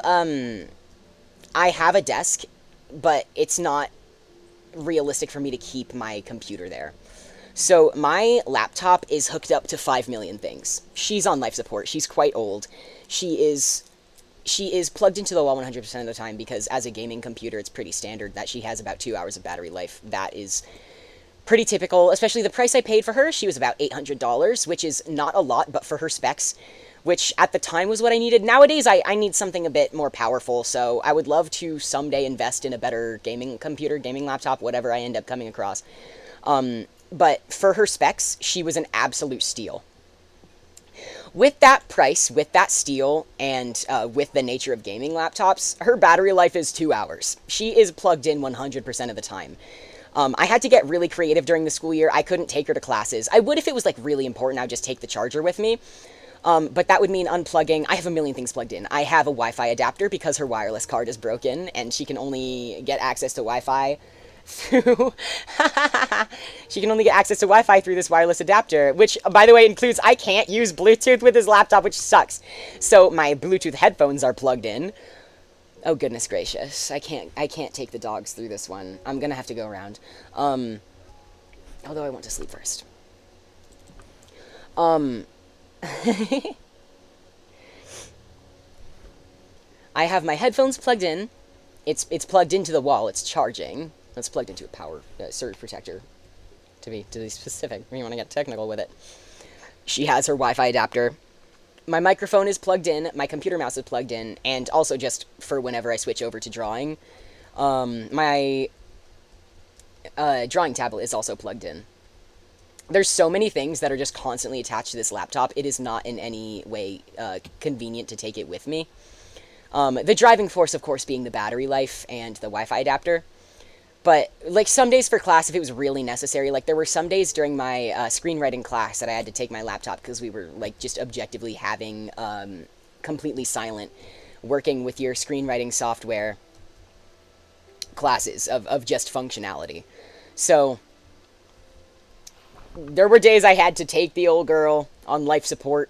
a desk, but it's not realistic for me to keep my computer there. So my laptop is hooked up to 5 million things. She's on life support. She's quite old. She is plugged into the wall 100% of the time because as a gaming computer, it's pretty standard that she has about 2 hours of battery life. That is pretty typical, especially the price I paid for her. She was about $800, which is not a lot, but for her specs, which at the time was what I needed. Nowadays, I need something a bit more powerful, so I would love to someday invest in a better gaming computer, gaming laptop, whatever I end up coming across. But for her specs, she was an absolute steal. With that price, with that steal, and with the nature of gaming laptops, her battery life is 2 hours. She is plugged in 100% of the time. I had to get really creative during the school year. I couldn't take her to classes. I would if it was like really important. I would just take the charger with me. But that would mean unplugging. I have a million things plugged in. I have a Wi-Fi adapter because her wireless card is broken and she can only get access to Wi-Fi through she can only get access to Wi-Fi through this wireless adapter, which by the way includes I can't use Bluetooth with this laptop, which sucks. So my Bluetooth headphones are plugged in. Oh goodness gracious. I can't take the dogs through this one. I'm going to have to go around. Although I want to sleep first. I have my headphones plugged in. It's plugged into the wall. It's charging. It's plugged into a power surge protector. To be specific, we want to get technical with it. She has her Wi-Fi adapter. My microphone is plugged in. My computer mouse is plugged in, and also just for whenever I switch over to drawing, my drawing tablet is also plugged in. There's so many things that are just constantly attached to this laptop. It is not in any way convenient to take it with me. The driving force, of course, being the battery life and the Wi-Fi adapter. But, like, some days for class, if it was really necessary, like, there were some days during my screenwriting class that I had to take my laptop because we were, like, just objectively having completely silent, working with your screenwriting software classes of just functionality. So there were days I had to take the old girl on life support,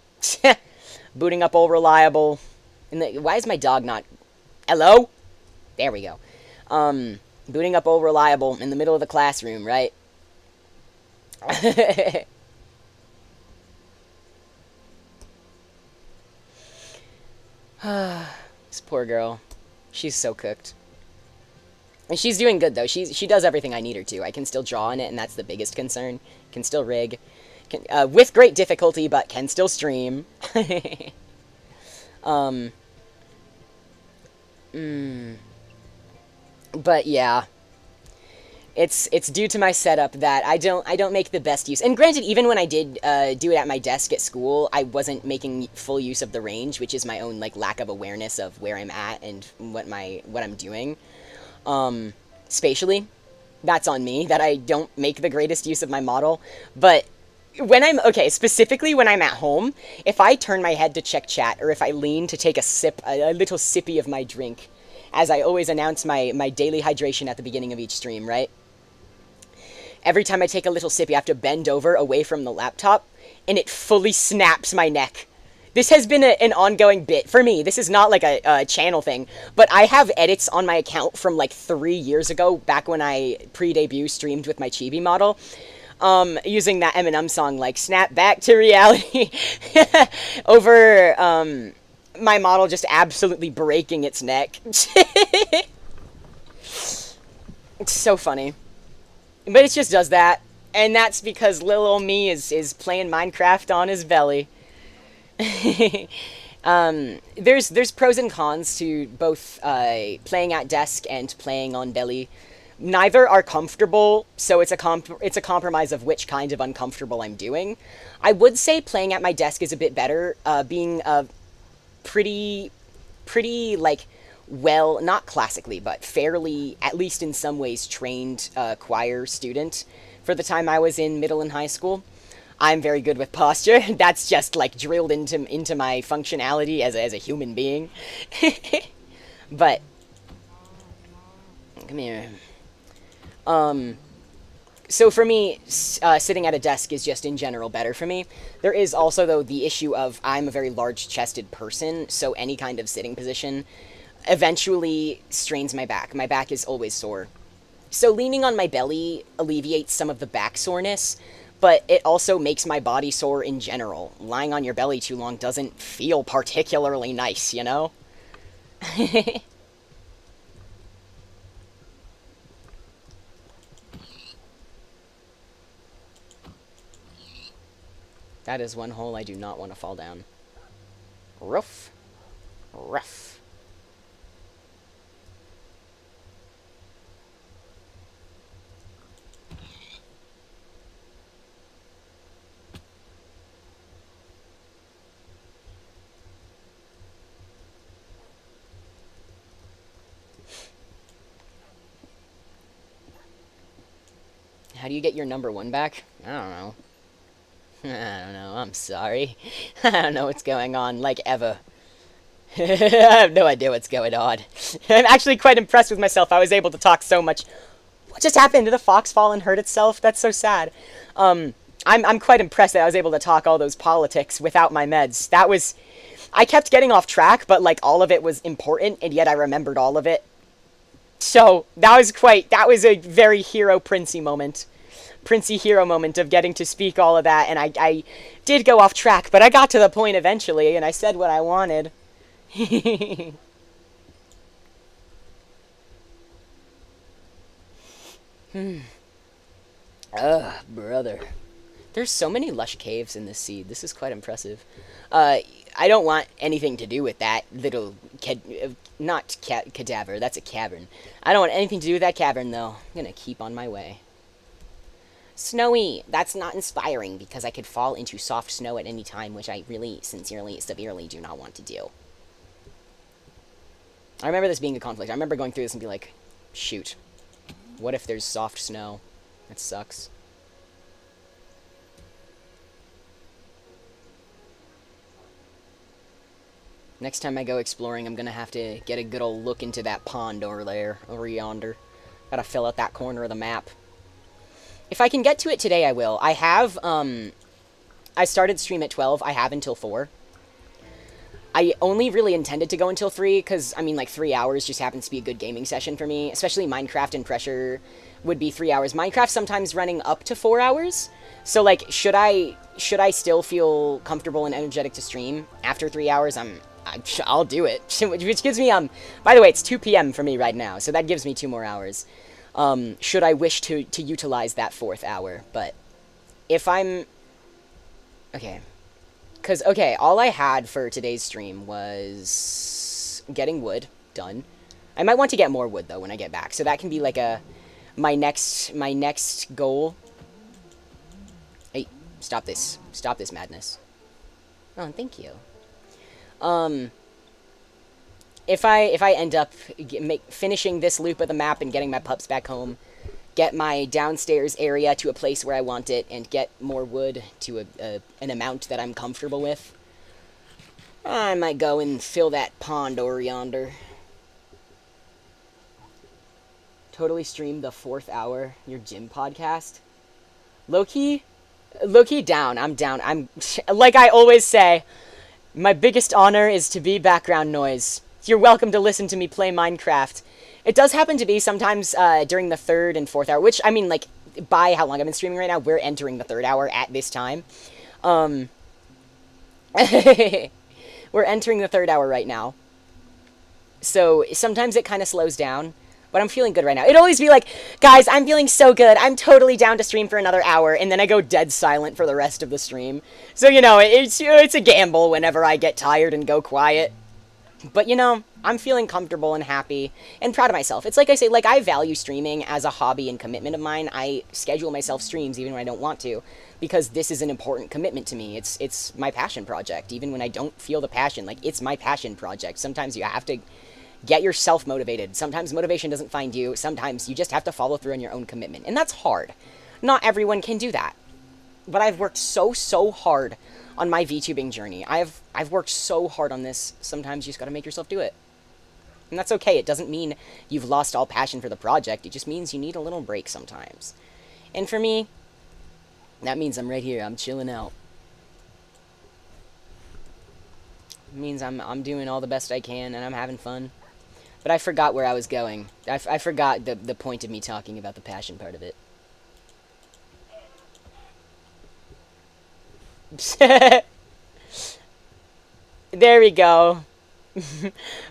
booting up old reliable. And why is my dog not... Hello? There we go. Booting up old reliable in the middle of the classroom, right? This poor girl. She's so cooked. And she's doing good, though. She does everything I need her to. I can still draw on it, and that's the biggest concern. Can still rig. With great difficulty, but can still stream. But yeah, it's due to my setup that I don't make the best use. And granted, even when I did do it at my desk at school, I wasn't making full use of the range, which is my own like lack of awareness of where I'm at and what I'm doing. Spatially, that's on me that I don't make the greatest use of my model. But when specifically when I'm at home, if I turn my head to check chat or if I lean to take a little sippy of my drink, as I always announce my daily hydration at the beginning of each stream, right? Every time I take a little sip, you have to bend over away from the laptop, and it fully snaps my neck. This has been an ongoing bit for me. This is not like a channel thing, but I have edits on my account from like 3 years ago, back when I pre-debut streamed with my chibi model, using that Eminem song like "Snap Back to Reality" over my model just absolutely breaking its neck. It's so funny. But it just does that. And that's because little old me is playing Minecraft on his belly. There's pros and cons to both playing at desk and playing on belly. Neither are comfortable, so it's a compromise of which kind of uncomfortable I'm doing. I would say playing at my desk is a bit better, being a pretty like, well, not classically, but fairly, at least in some ways, trained choir student for the time I was in middle and high school. I'm very good with posture. That's just like drilled into my functionality as a human being. But come here. So for me, sitting at a desk is just in general better for me. There is also, though, the issue of I'm a very large-chested person, so any kind of sitting position eventually strains my back. My back is always sore. So leaning on my belly alleviates some of the back soreness, but it also makes my body sore in general. Lying on your belly too long doesn't feel particularly nice, you know? That is one hole I do not want to fall down. Rough. Rough. How do you get your number one back? I don't know. I don't know. I'm sorry. I don't know what's going on, like, ever. I have no idea what's going on. I'm actually quite impressed with myself. I was able to talk so much. What just happened? Did a fox fall and hurt itself? That's so sad. I'm quite impressed that I was able to talk all those politics without my meds. That was... I kept getting off track, but, like, all of it was important, and yet I remembered all of it. So, that was a very hero Princey moment. Princey hero moment of getting to speak all of that, and I did go off track, but I got to the point eventually, and I said what I wanted. Ugh, brother. There's so many lush caves in this seed. This is quite impressive. I don't want anything to do with that little cadaver. That's a cavern. I don't want anything to do with that cavern, though. I'm gonna keep on my way. Snowy. That's not inspiring, because I could fall into soft snow at any time, which I really, sincerely, severely do not want to do. I remember this being a conflict. I remember going through this and be like, shoot. What if there's soft snow? That sucks. Next time I go exploring, I'm gonna have to get a good old look into that pond over there, over yonder. Gotta fill out that corner of the map. If I can get to it today, I will. I have, I started stream at 12. I have until 4. I only really intended to go until 3, because, I mean, like, 3 hours just happens to be a good gaming session for me. Especially Minecraft and Pressure would be 3 hours. Minecraft sometimes running up to 4 hours. So, like, should I still feel comfortable and energetic to stream after 3 hours? I'll do it. Which gives me, by the way, it's 2 p.m. for me right now, so that gives me 2 more hours. Should I wish to utilize that 4th hour, but if I'm... Okay. Because, okay, all I had for today's stream was getting wood done. I might want to get more wood, though, when I get back, so that can be, like, my next goal. Hey, stop this. Stop this madness. Oh, thank you. If I end up finishing this loop of the map and getting my pups back home, get my downstairs area to a place where I want it, and get more wood to an amount that I'm comfortable with, I might go and fill that pond over yonder. Totally stream the 4th hour, your gym podcast. Low-key down. I'm down. I'm, like I always say, my biggest honor is to be background noise. You're welcome to listen to me play Minecraft. It does happen to be sometimes during the 3rd and 4th hour, which, I mean, like, by how long I've been streaming right now, we're entering the 3rd hour at this time. We're entering the 3rd hour right now. So, sometimes it kind of slows down, but I'm feeling good right now. It'd always be like, guys, I'm feeling so good, I'm totally down to stream for another hour, and then I go dead silent for the rest of the stream. So, you know, it's a gamble whenever I get tired and go quiet. But, you know, I'm feeling comfortable and happy and proud of myself. It's like I say, like, I value streaming as a hobby and commitment of mine. I schedule myself streams even when I don't want to, because this is an important commitment to me. It's my passion project. Even when I don't feel the passion, like, it's my passion project. Sometimes you have to get yourself motivated. Sometimes motivation doesn't find you. Sometimes you just have to follow through on your own commitment. And that's hard. Not everyone can do that. But I've worked so hard on my VTubing journey. I've worked so hard on this. Sometimes you just gotta make yourself do it. And that's okay. It doesn't mean you've lost all passion for the project. It just means you need a little break sometimes. And for me, that means I'm right here. I'm chilling out. It means I'm doing all the best I can, and I'm having fun. But I forgot where I was going. I forgot the point of me talking about the passion part of it. There we go.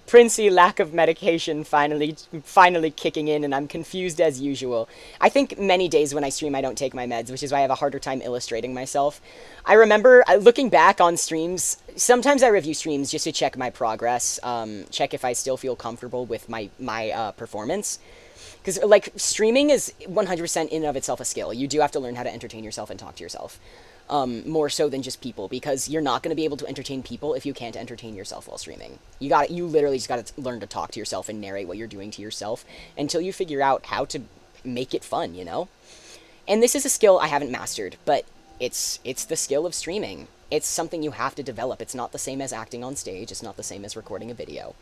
Princey lack of medication finally kicking in, and I'm confused as usual. I think many days when I stream I don't take my meds, which is why I have a harder time illustrating myself. I remember looking back on streams, sometimes I review streams just to check my progress, check if I still feel comfortable with my performance. Because, like, streaming is 100% in and of itself a skill. You do have to learn how to entertain yourself and talk to yourself. More so than just people, because you're not going to be able to entertain people if you can't entertain yourself while streaming. You literally just got to learn to talk to yourself and narrate what you're doing to yourself until you figure out how to make it fun, you know? And this is a skill I haven't mastered, but it's the skill of streaming. It's something you have to develop. It's not the same as acting on stage. It's not the same as recording a video.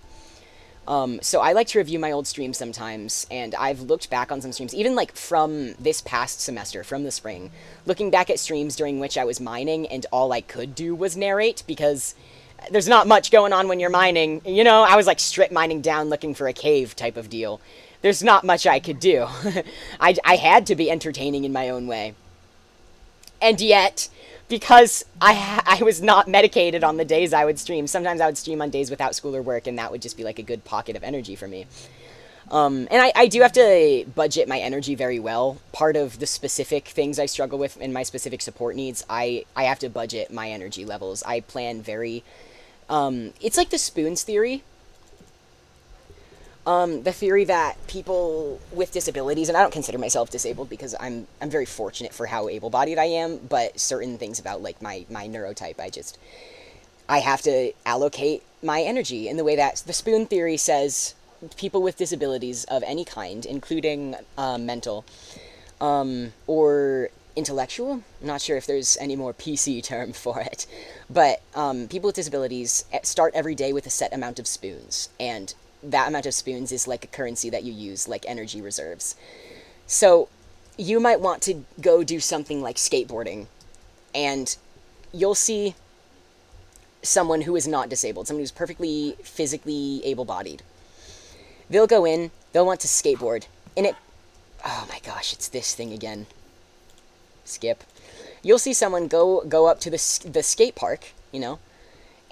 So I like to review my old streams sometimes, and I've looked back on some streams, even like from this past semester, from the spring, looking back at streams during which I was mining, and all I could do was narrate, because there's not much going on when you're mining. You know, I was like strip mining down looking for a cave type of deal. There's not much I could do. I had to be entertaining in my own way. And yet, because I was not medicated on the days I would stream, sometimes I would stream on days without school or work, and that would just be like a good pocket of energy for me. And I do have to budget my energy very well. Part of the specific things I struggle with and my specific support needs, I have to budget my energy levels. I plan very... it's like the spoons theory. The theory that people with disabilities, and I don't consider myself disabled because I'm very fortunate for how able-bodied I am, but certain things about like my neurotype, I have to allocate my energy in the way that the spoon theory says people with disabilities of any kind, including mental or intellectual. I'm not sure if there's any more PC term for it, but people with disabilities start every day with a set amount of spoons, and that amount of spoons is like a currency that you use, like energy reserves. So you might want to go do something like skateboarding, and you'll see someone who is not disabled, someone who's perfectly physically able-bodied. They'll go in, they'll want to skateboard, and oh my gosh, it's this thing again. Skip. You'll see someone go up to the skate park, you know,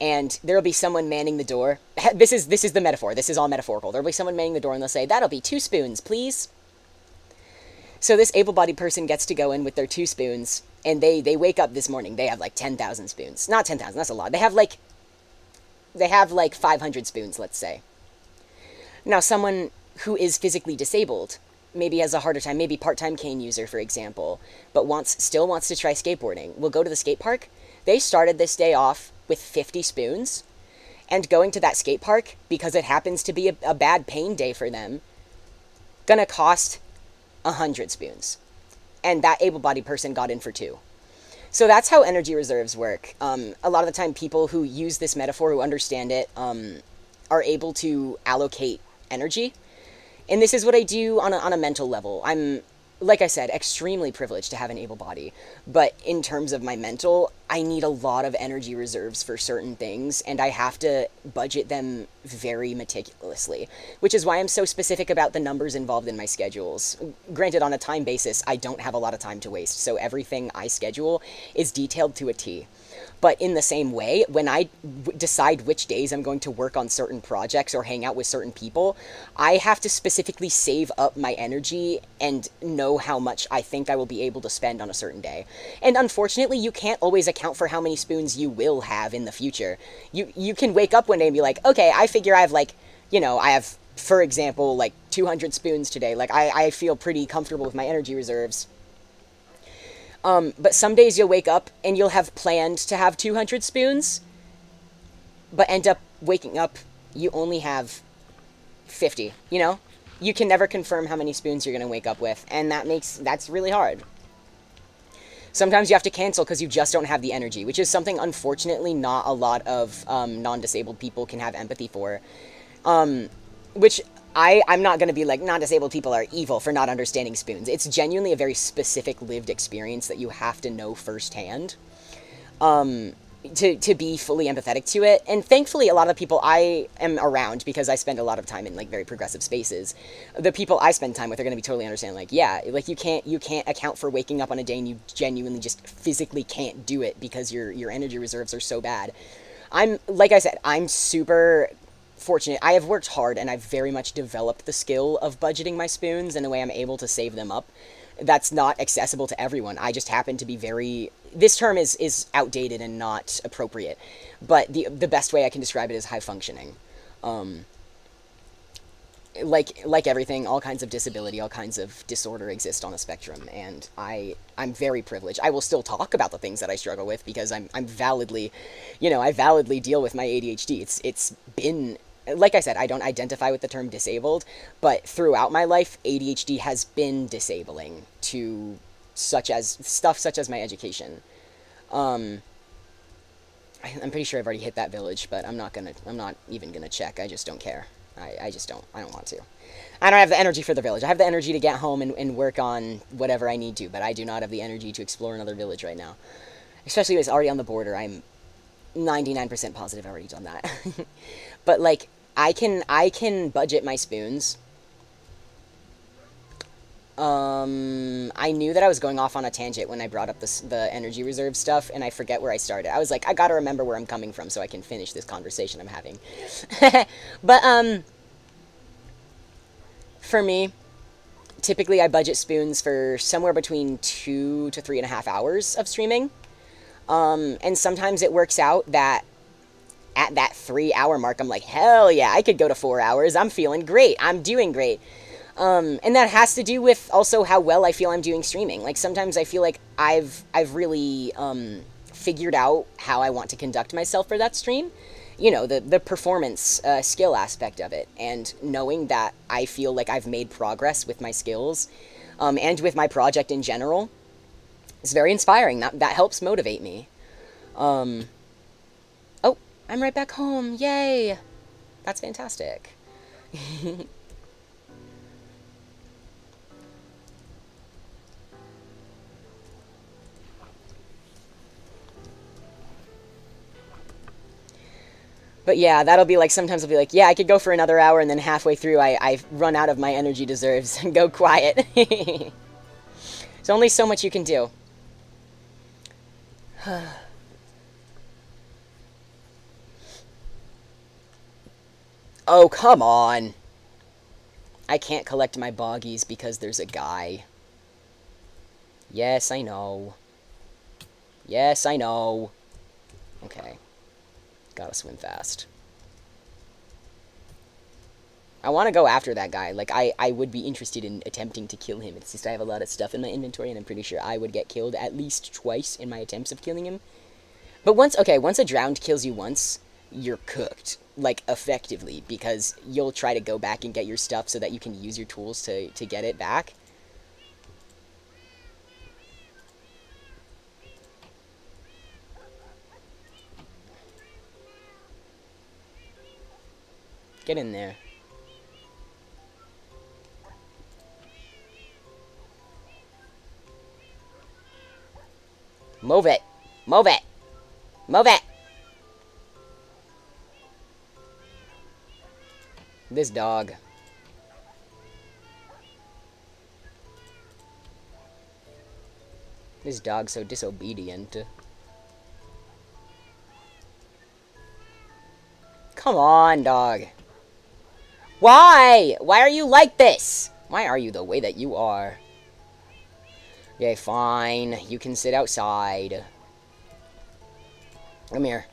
and there'll be someone manning the door. This is the metaphor. This is all metaphorical. There'll be someone manning the door, and they'll say, "That'll be 2 spoons, please." So this able-bodied person gets to go in with their 2 spoons, and they wake up this morning. They have like 10,000 spoons. Not 10,000. That's a lot. They have like 500 spoons, let's say. Now, someone who is physically disabled maybe has a harder time, maybe part-time cane user, for example, but still wants to try skateboarding, will go to the skate park. They started this day off with 50 spoons, and going to that skate park, because it happens to be a bad pain day for them, gonna cost 100 spoons. And that able-bodied person got in for 2. So that's how energy reserves work. A lot of the time, people who use this metaphor, who understand it, are able to allocate energy. And this is what I do on a mental level. I'm, like I said, extremely privileged to have an able body. But in terms of my mental, I need a lot of energy reserves for certain things, and I have to budget them very meticulously, which is why I'm so specific about the numbers involved in my schedules. Granted, on a time basis, I don't have a lot of time to waste, so everything I schedule is detailed to a T. But in the same way, when I decide which days I'm going to work on certain projects or hang out with certain people, I have to specifically save up my energy and know how much I think I will be able to spend on a certain day. And unfortunately, you can't always account for how many spoons you will have in the future. You can wake up one day and be like, okay, I figure I have like, you know, I have, for example, like 200 spoons today. Like, I feel pretty comfortable with my energy reserves. But some days you'll wake up and you'll have planned to have 200 spoons, but end up waking up, you only have 50, you know? You can never confirm how many spoons you're going to wake up with, and that's really hard. Sometimes you have to cancel because you just don't have the energy, which is something, unfortunately, not a lot of non-disabled people can have empathy for. Which I'm not going to be like, non-disabled people are evil for not understanding spoons. It's genuinely a very specific lived experience that you have to know firsthand to be fully empathetic to it. And thankfully, a lot of the people I am around, because I spend a lot of time in like very progressive spaces, the people I spend time with are going to be totally understanding. Like, yeah, like you can't account for waking up on a day and you genuinely just physically can't do it because your energy reserves are so bad. Like I said, I'm super fortunate. I have worked hard, and I've very much developed the skill of budgeting my spoons in a way I'm able to save them up. That's not accessible to everyone. I just happen to be very... This term is outdated and not appropriate, but the best way I can describe it is high functioning. Like everything, all kinds of disability, all kinds of disorder exist on a spectrum, and I'm very privileged. I will still talk about the things that I struggle with because I'm validly, I validly deal with my ADHD. It's been, like I said, I don't identify with the term disabled, but throughout my life, ADHD has been disabling to stuff such as my education. Um, I'm pretty sure I've already hit that village, but I'm not even gonna check. I just don't care. I just don't. I don't want to. I don't have the energy for the village. I have the energy to get home and work on whatever I need to, but I do not have the energy to explore another village right now. Especially when it's already on the border. I'm 99% positive I've already done that. But like, I can budget my spoons. I knew that I was going off on a tangent when I brought up the energy reserve stuff, and I forget where I started. I was like, I gotta remember where I'm coming from so I can finish this conversation I'm having. But, for me, typically I budget spoons for somewhere between 2 to 3.5 hours of streaming. And sometimes it works out that at that 3 hour mark, I'm like, hell yeah, I could go to 4 hours. I'm feeling great. I'm doing great. And that has to do with also how well I feel I'm doing streaming. Like, sometimes I feel like I've really, figured out how I want to conduct myself for that stream. You know, the performance, skill aspect of it. And knowing that I feel like I've made progress with my skills, and with my project in general, is very inspiring. That helps motivate me. Oh, I'm right back home. Yay! That's fantastic. But yeah, that'll be like, sometimes I'll be like, yeah, I could go for another hour, and then halfway through I run out of my energy deserves and go quiet. There's only so much you can do. Oh, come on. I can't collect my boggies because there's a guy. Yes, I know. Yes, I know. Okay. Gotta swim fast. I want to go after that guy. Like, I would be interested in attempting to kill him. It's just I have a lot of stuff in my inventory, and I'm pretty sure I would get killed at least twice in my attempts of killing him. But once a drowned kills you once, you're cooked. Like, effectively, because you'll try to go back and get your stuff so that you can use your tools to get it back. Get in there. Move it! Move it! Move it! This dog. This dog's so disobedient. Come on, dog. Why? Why are you like this? Why are you the way that you are? Okay, fine. You can sit outside. Come here.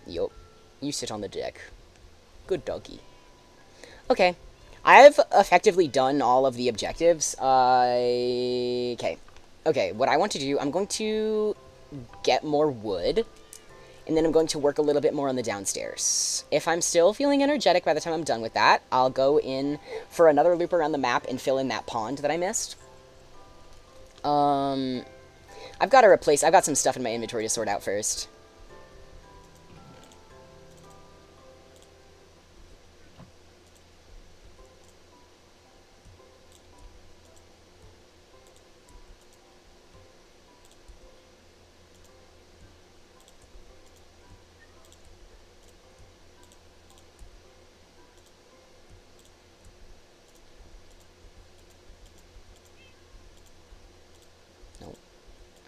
Yup. You sit on the deck. Good doggy. Okay. I've effectively done all of the objectives. Okay. Okay, what I want to do, I'm going to get more wood, and then I'm going to work a little bit more on the downstairs. If I'm still feeling energetic by the time I'm done with that, I'll go in for another loop around the map and fill in that pond that I missed. I've got some stuff in my inventory to sort out first.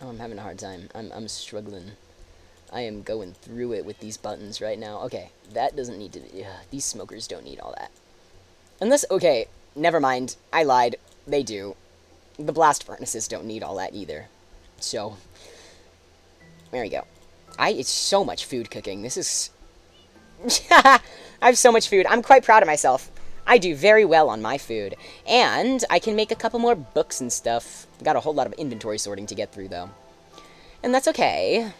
Oh, I'm having a hard time. I'm struggling. I am going through it with these buttons right now. Okay, that doesn't need to be... these smokers don't need all that. Unless... Okay, never mind. I lied. They do. The blast furnaces don't need all that either. So... There we go. It's so much food cooking. This is... I have so much food. I'm quite proud of myself. I do very well on my food. And I can make a couple more books and stuff. Got a whole lot of inventory sorting to get through, though. And that's okay.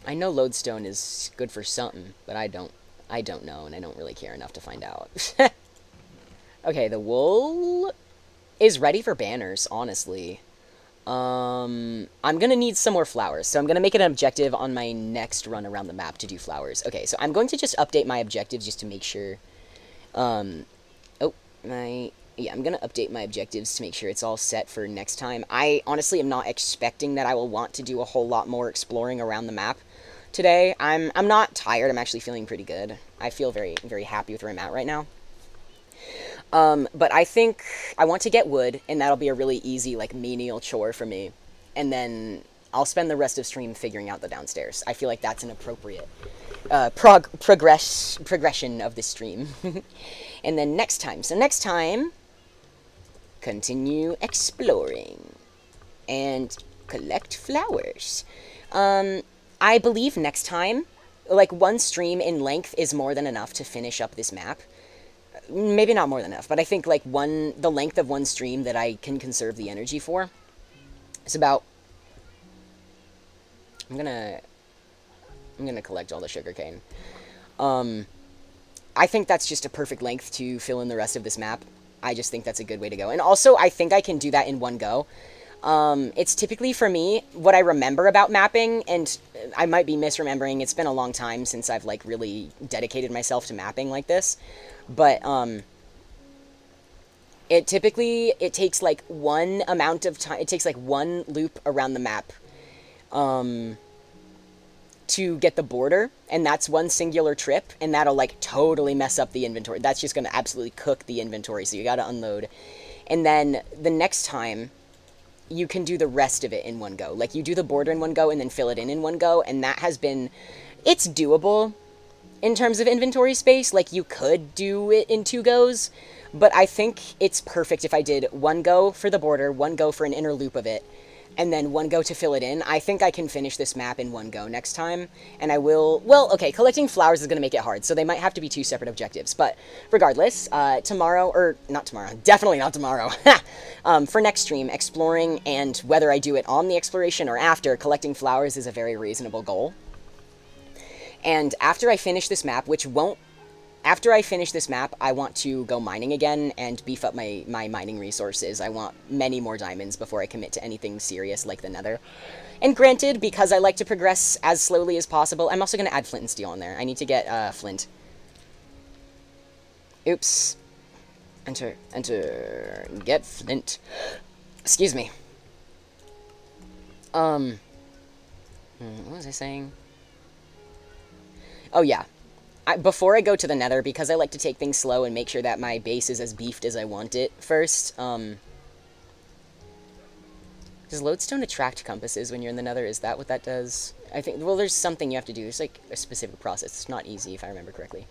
I know lodestone is good for something, but I don't know, and I don't really care enough to find out. Okay, the wool is ready for banners, honestly. I'm gonna need some more flowers, so I'm gonna make it an objective on my next run around the map to do flowers. Okay, so I'm going to just update my objectives just to make sure, oh, yeah, I'm gonna update my objectives to make sure it's all set for next time. I honestly am not expecting that I will want to do a whole lot more exploring around the map today. I'm not tired, I'm actually feeling pretty good. I feel very, very happy with where I'm at right now. But I think I want to get wood, and that'll be a really easy, like, menial chore for me. And then I'll spend the rest of stream figuring out the downstairs. I feel like that's an appropriate progression of this stream. And then next time, continue exploring and collect flowers. I believe next time, like, one stream in length is more than enough to finish up this map. Maybe not more than enough, but I think, like, the length of one stream that I can conserve the energy for is about... I'm gonna collect all the sugarcane. I think that's just a perfect length to fill in the rest of this map. I just think that's a good way to go. And also, I think I can do that in one go. It's typically, for me, what I remember about mapping, and I might be misremembering, it's been a long time since I've, like, really dedicated myself to mapping like this, but, it takes, like, one amount of time, it takes, like, one loop around the map, to get the border, and that's one singular trip, and that'll, like, totally mess up the inventory. That's just gonna absolutely cook the inventory, so you gotta unload. And then, the next time, you can do the rest of it in one go. Like, you do the border in one go, and then fill it in one go, and that has been... It's doable in terms of inventory space. Like, you could do it in 2 goes, but I think it's perfect if I did 1 go for the border, 1 go for an inner loop of it, and then 1 go to fill it in. I think I can finish this map in 1 go next time, and I will... Well, okay, collecting flowers is going to make it hard, so they might have to be 2 separate objectives, but regardless, tomorrow, or not tomorrow, definitely not tomorrow, for next stream, exploring, and whether I do it on the exploration or after, collecting flowers is a very reasonable goal. And after I finish this map, after I finish this map, I want to go mining again and beef up my mining resources. I want many more diamonds before I commit to anything serious like the nether. And granted, because I like to progress as slowly as possible, I'm also going to add flint and steel in there. I need to get flint. Oops. Enter, get flint. Excuse me. What was I saying? Oh, yeah. Before I go to the nether, because I like to take things slow and make sure that my base is as beefed as I want it first, does lodestone attract compasses when you're in the nether? Is that what that does? I think, well, there's something you have to do. There's, like, a specific process. It's not easy, if I remember correctly.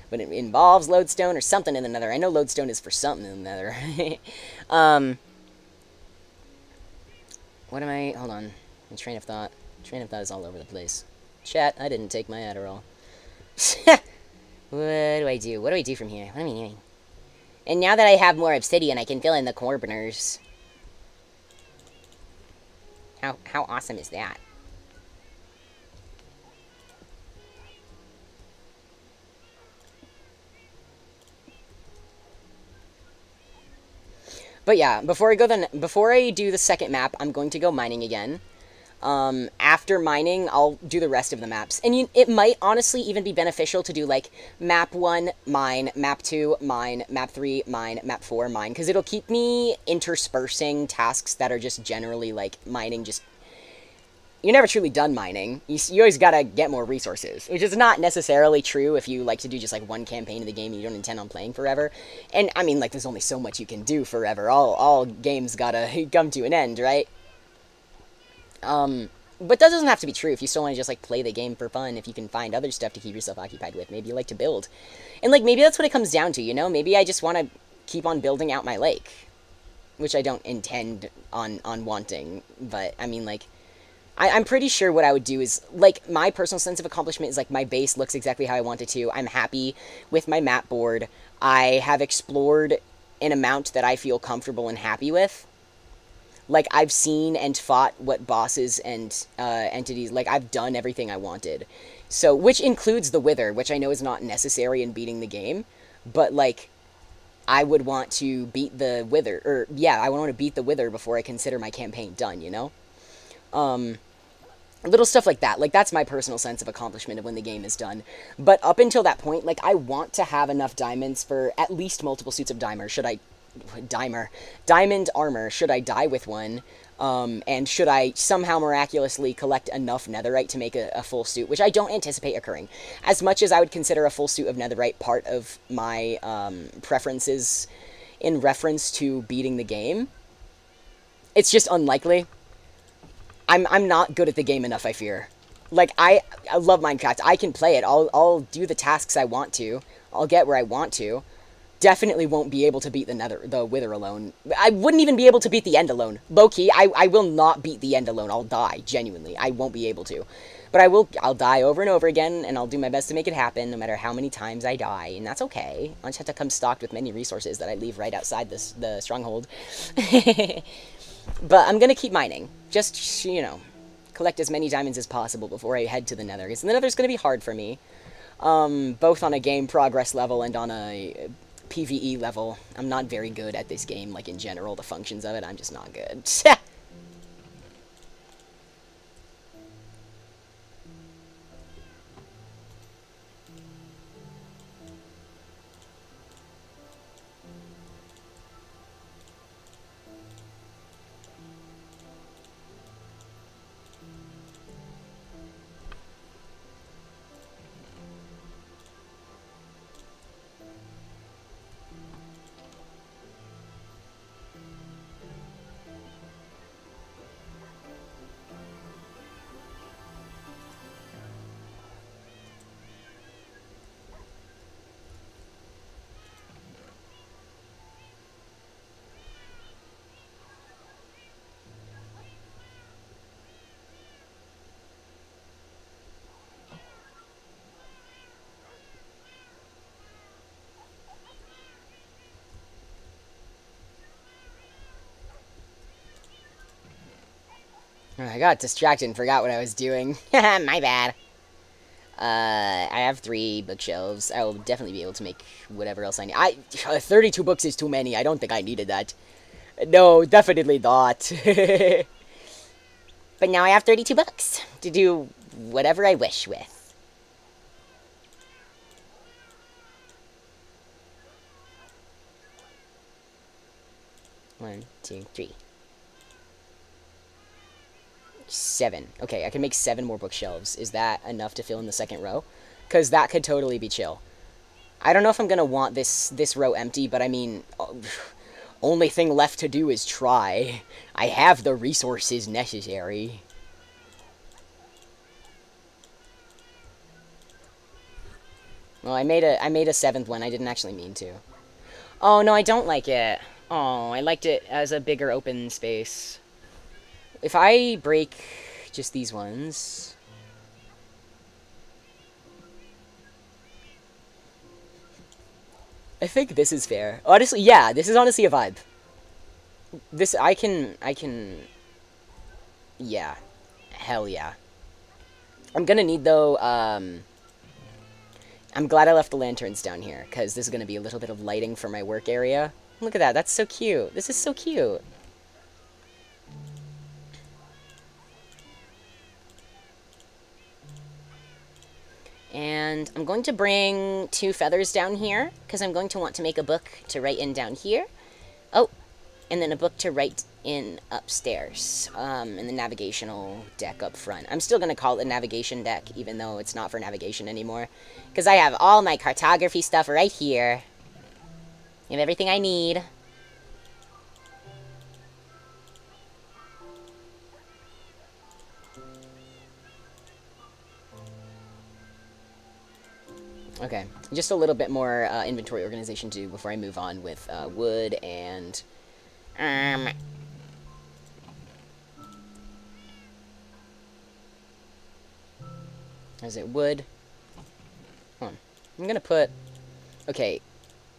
But it involves lodestone or something in the nether. I know lodestone is for something in the nether. What am I... Hold on. My train of thought. Train of thought is all over the place. Chat, I didn't take my Adderall. What do I do? What do I do from here? What am I doing? And now that I have more obsidian, I can fill in the corners. How awesome is that? But yeah, before I do the second map, I'm going to go mining again. After mining, I'll do the rest of the maps. And it might honestly even be beneficial to do, like, map 1, mine, map 2, mine, map 3, mine, map 4, mine. Because it'll keep me interspersing tasks that are just generally, like, mining just... You're never truly done mining. You always gotta get more resources. Which is not necessarily true if you like to do just, like, one campaign of the game and you don't intend on playing forever. And, I mean, like, there's only so much you can do forever. All games gotta come to an end, right? But that doesn't have to be true if you still want to just, like, play the game for fun, if you can find other stuff to keep yourself occupied with. Maybe you like to build. And, like, maybe that's what it comes down to, you know? Maybe I just want to keep on building out my lake. Which I don't intend on wanting, but, I mean, like, I'm pretty sure what I would do is, like, my personal sense of accomplishment is, like, my base looks exactly how I want it to. I'm happy with my map board. I have explored an amount that I feel comfortable and happy with. Like, I've seen and fought what bosses and entities, like, I've done everything I wanted. So, which includes the Wither, which I know is not necessary in beating the game, but, like, I would want to beat the Wither, or, yeah, I would want to beat the Wither before I consider my campaign done, you know? Little stuff like that. Like, that's my personal sense of accomplishment of when the game is done. But up until that point, like, I want to have enough diamonds for at least multiple suits of diamond armor, should I die with one, and should I somehow miraculously collect enough netherite to make a full suit, which I don't anticipate occurring. As much as I would consider a full suit of netherite part of my preferences in reference to beating the game, it's just unlikely. I'm not good at the game enough, I fear. Like, I love Minecraft. I can play it. I'll do the tasks I want to. I'll get where I want to. Definitely won't be able to beat the Wither alone. I wouldn't even be able to beat the End alone. Low-key, I will not beat the End alone. I'll die, genuinely. I won't be able to. But I'll die over and over again, and I'll do my best to make it happen, no matter how many times I die, and that's okay. I just have to come stocked with many resources that I leave right outside the stronghold. But I'm gonna keep mining. Just, you know, collect as many diamonds as possible before I head to the nether. Because the nether's gonna be hard for me. Both on a game progress level and on a PvE level. I'm not very good at this game, like, in general, the functions of it. I'm just not good. I got distracted and forgot what I was doing. My bad. I have 3 bookshelves. I will definitely be able to make whatever else I need. 32 books is too many. I don't think I needed that. No, definitely not. But now I have 32 books to do whatever I wish with. One, two, three. 7. Okay, I can make 7 more bookshelves. Is that enough to fill in the second row? Because that could totally be chill. I don't know if I'm going to want this row empty, but I mean, only thing left to do is try. I have the resources necessary. Well, I made a 7th one. I didn't actually mean to. Oh, no, I don't like it. Oh, I liked it as a bigger open space. If I break just these ones... I think this is fair. Honestly, yeah, this is honestly a vibe. This, I can... Yeah. Hell yeah. I'm gonna need, though, I'm glad I left the lanterns down here, because this is gonna be a little bit of lighting for my work area. Look at that, that's so cute. This is so cute. And I'm going to bring 2 feathers down here, because I'm going to want to make a book to write in down here. Oh, and then a book to write in upstairs, in the navigational deck up front. I'm still going to call it a navigation deck, even though it's not for navigation anymore, because I have all my cartography stuff right here. I have everything I need. Okay, just a little bit more inventory organization to do before I move on with wood and... Is it wood? Hold on. I'm gonna put... Okay,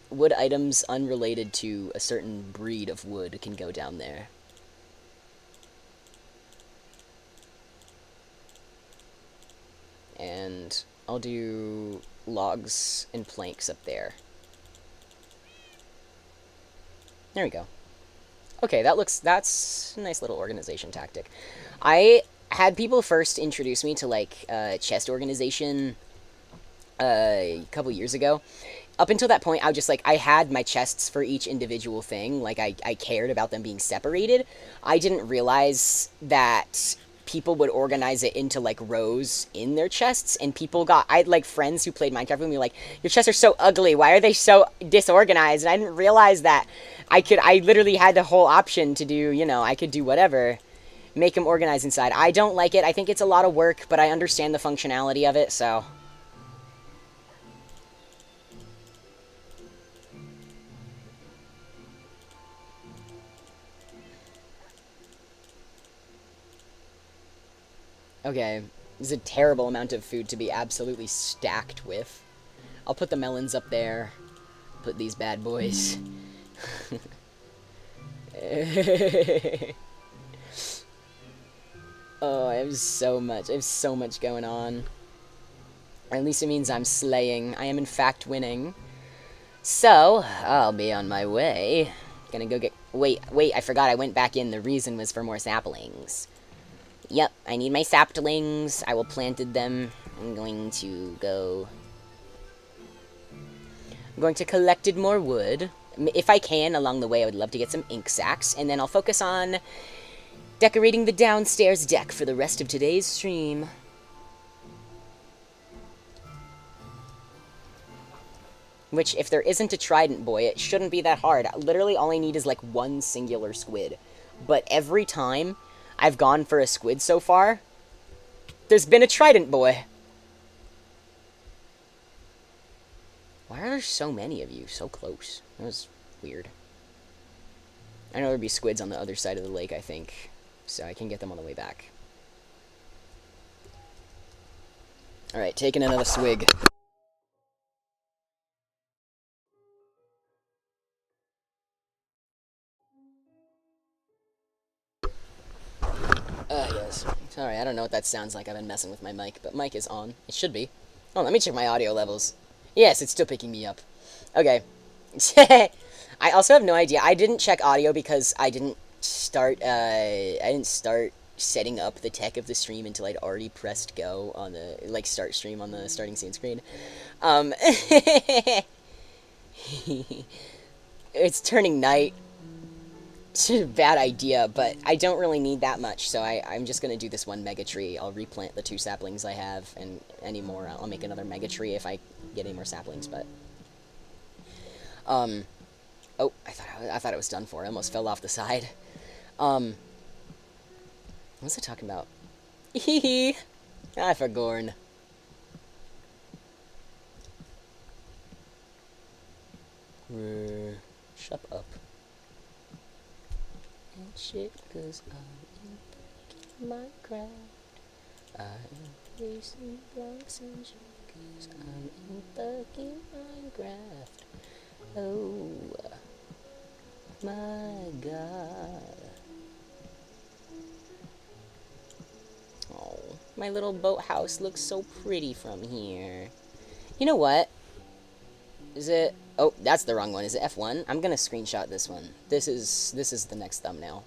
wood items unrelated to a certain breed of wood can go down there. And I'll do logs and planks up there. There we go. Okay, that's a nice little organization tactic. I had people first introduce me to, like, chest organization a couple years ago. Up until that point, I was just like, I had my chests for each individual thing. Like, I cared about them being separated. I didn't realize that people would organize it into, like, rows in their chests, and I had, like, friends who played Minecraft with me, like, your chests are so ugly, why are they so disorganized? And I didn't realize that I literally had the whole option to do, I could do whatever, make them organized inside. I don't like it, I think it's a lot of work, but I understand the functionality of it, so... Okay, this is a terrible amount of food to be absolutely stacked with. I'll put the melons up there. Put these bad boys. Oh, I have so much. I have so much going on. Or at least it means I'm slaying. I am in fact winning. So, I'll be on my way. Gonna go get... Wait, I forgot I went back in. The reason was for more saplings. Yep, I need my saplings. I will planted them. I'm going to go... I'm going to collected more wood. If I can, along the way, I would love to get some ink sacks. And then I'll focus on decorating the downstairs deck for the rest of today's stream. Which, if there isn't a trident boy, it shouldn't be that hard. Literally, all I need is, like, one singular squid. But every time I've gone for a squid so far, there's been a trident boy. Why are there so many of you so close? That was weird. I know there'd be squids on the other side of the lake, I think. So I can get them on the way back. Alright, taking another swig. Yes. Sorry, I don't know what that sounds like. I've been messing with my mic, but mic is on. It should be. Oh, let me check my audio levels. Yes, it's still picking me up. Okay. I also have no idea. I didn't check audio because I didn't start setting up the tech of the stream until I'd already pressed go on the, like, start stream on the starting scene screen. It's turning night. It's a bad idea, but I don't really need that much, so I'm just going to do this one mega tree. I'll replant the 2 saplings I have, and any more, I'll make another mega tree if I get any more saplings, but... Oh, I thought it was done for. I almost fell off the side. What was I talking about? Hee I forgorn. Shut up. And shit, cause I'm in Minecraft. I am placing blocks and shit, cause I'm in fucking Minecraft. Oh my god. Oh, my little boathouse looks so pretty from here. You know what? Is it... Oh, that's the wrong one. Is it F1? I'm gonna screenshot this one. This is the next thumbnail.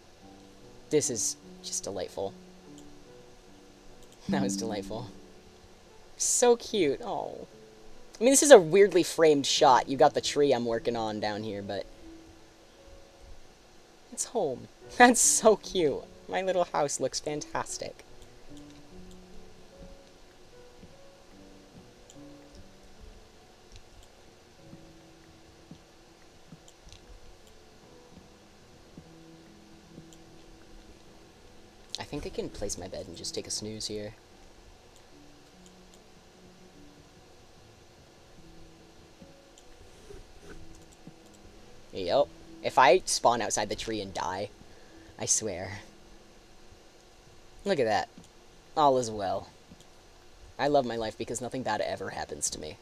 This is just delightful. That was delightful. So cute. Oh. I mean, this is a weirdly framed shot. You got the tree I'm working on down here, but... It's home. That's so cute. My little house looks fantastic. I think I can place my bed and just take a snooze here. Yep. If I spawn outside the tree and die, I swear. Look at that. All is well. I love my life because nothing bad ever happens to me.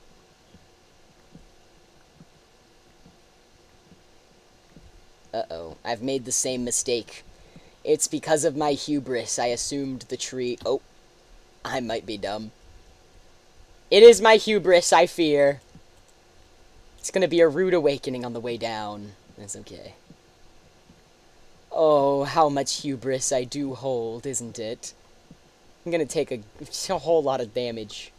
Uh-oh. I've made the same mistake. It's because of my hubris. I assumed the tree... Oh. I might be dumb. It is my hubris, I fear. It's gonna be a rude awakening on the way down. That's okay. Oh, how much hubris I do hold, isn't it? I'm gonna take a whole lot of damage.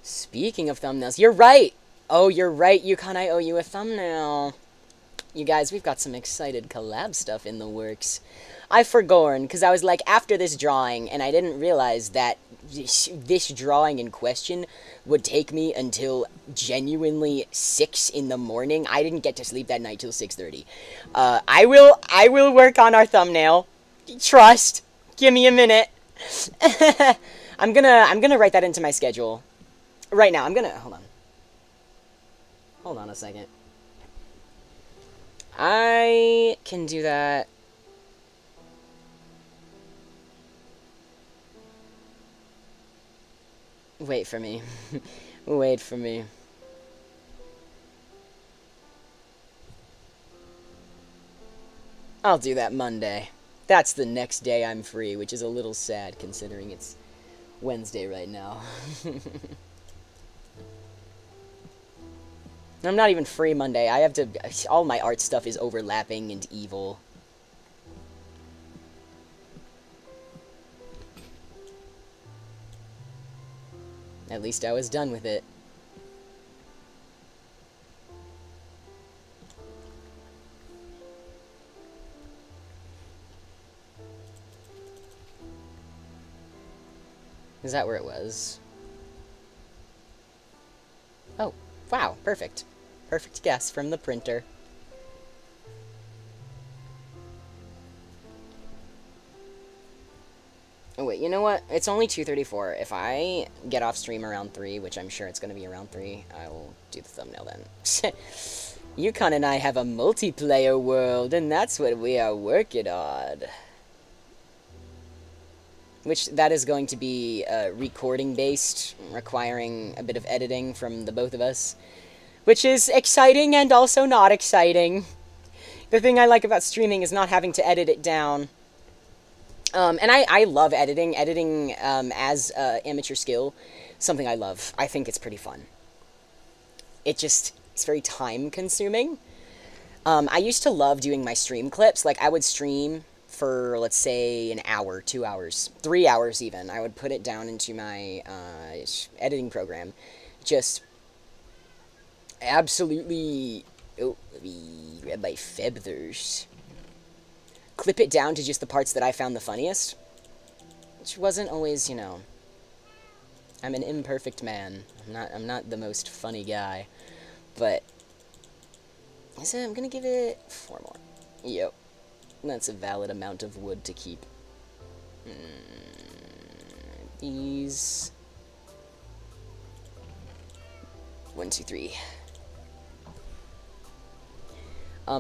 Speaking of thumbnails, you're right! Oh, you're right, Yukon, I owe you a thumbnail. You guys, we've got some excited collab stuff in the works. I forgorn, because I was like, after this drawing, and I didn't realize that this drawing in question would take me until genuinely 6 in the morning. I didn't get to sleep that night till 6:30. I will work on our thumbnail. Trust. Give me a minute. I'm gonna write that into my schedule. Right now, hold on. Hold on a second. I can do that. Wait for me. Wait for me. I'll do that Monday. That's the next day I'm free, which is a little sad considering it's Wednesday right now. I'm not even free Monday. I have to... All my art stuff is overlapping and evil. At least I was done with it. Is that where it was? Oh, wow, perfect. Perfect guess from the printer. Oh wait, you know what? It's only 2:34. If I get off stream around 3, which I'm sure it's going to be around 3, I will do the thumbnail then. Yukon and I have a multiplayer world, and that's what we are working on. Which, that is going to be recording-based, requiring a bit of editing from the both of us. Which is exciting and also not exciting. The thing I like about streaming is not having to edit it down. And I love editing. Editing as amateur skill, something I love. I think it's pretty fun. It's very time-consuming. I used to love doing my stream clips. Like, I would stream for, let's say, an hour, 2 hours, 3 hours even. I would put it down into my editing program. Just absolutely... Oh, let me grab my feathers. Clip it down to just the parts that I found the funniest. Which wasn't always, you know... I'm an imperfect man. I'm not the most funny guy. But... I'm gonna give it 4 more. Yep. That's a valid amount of wood to keep. These... 1, 2, 3.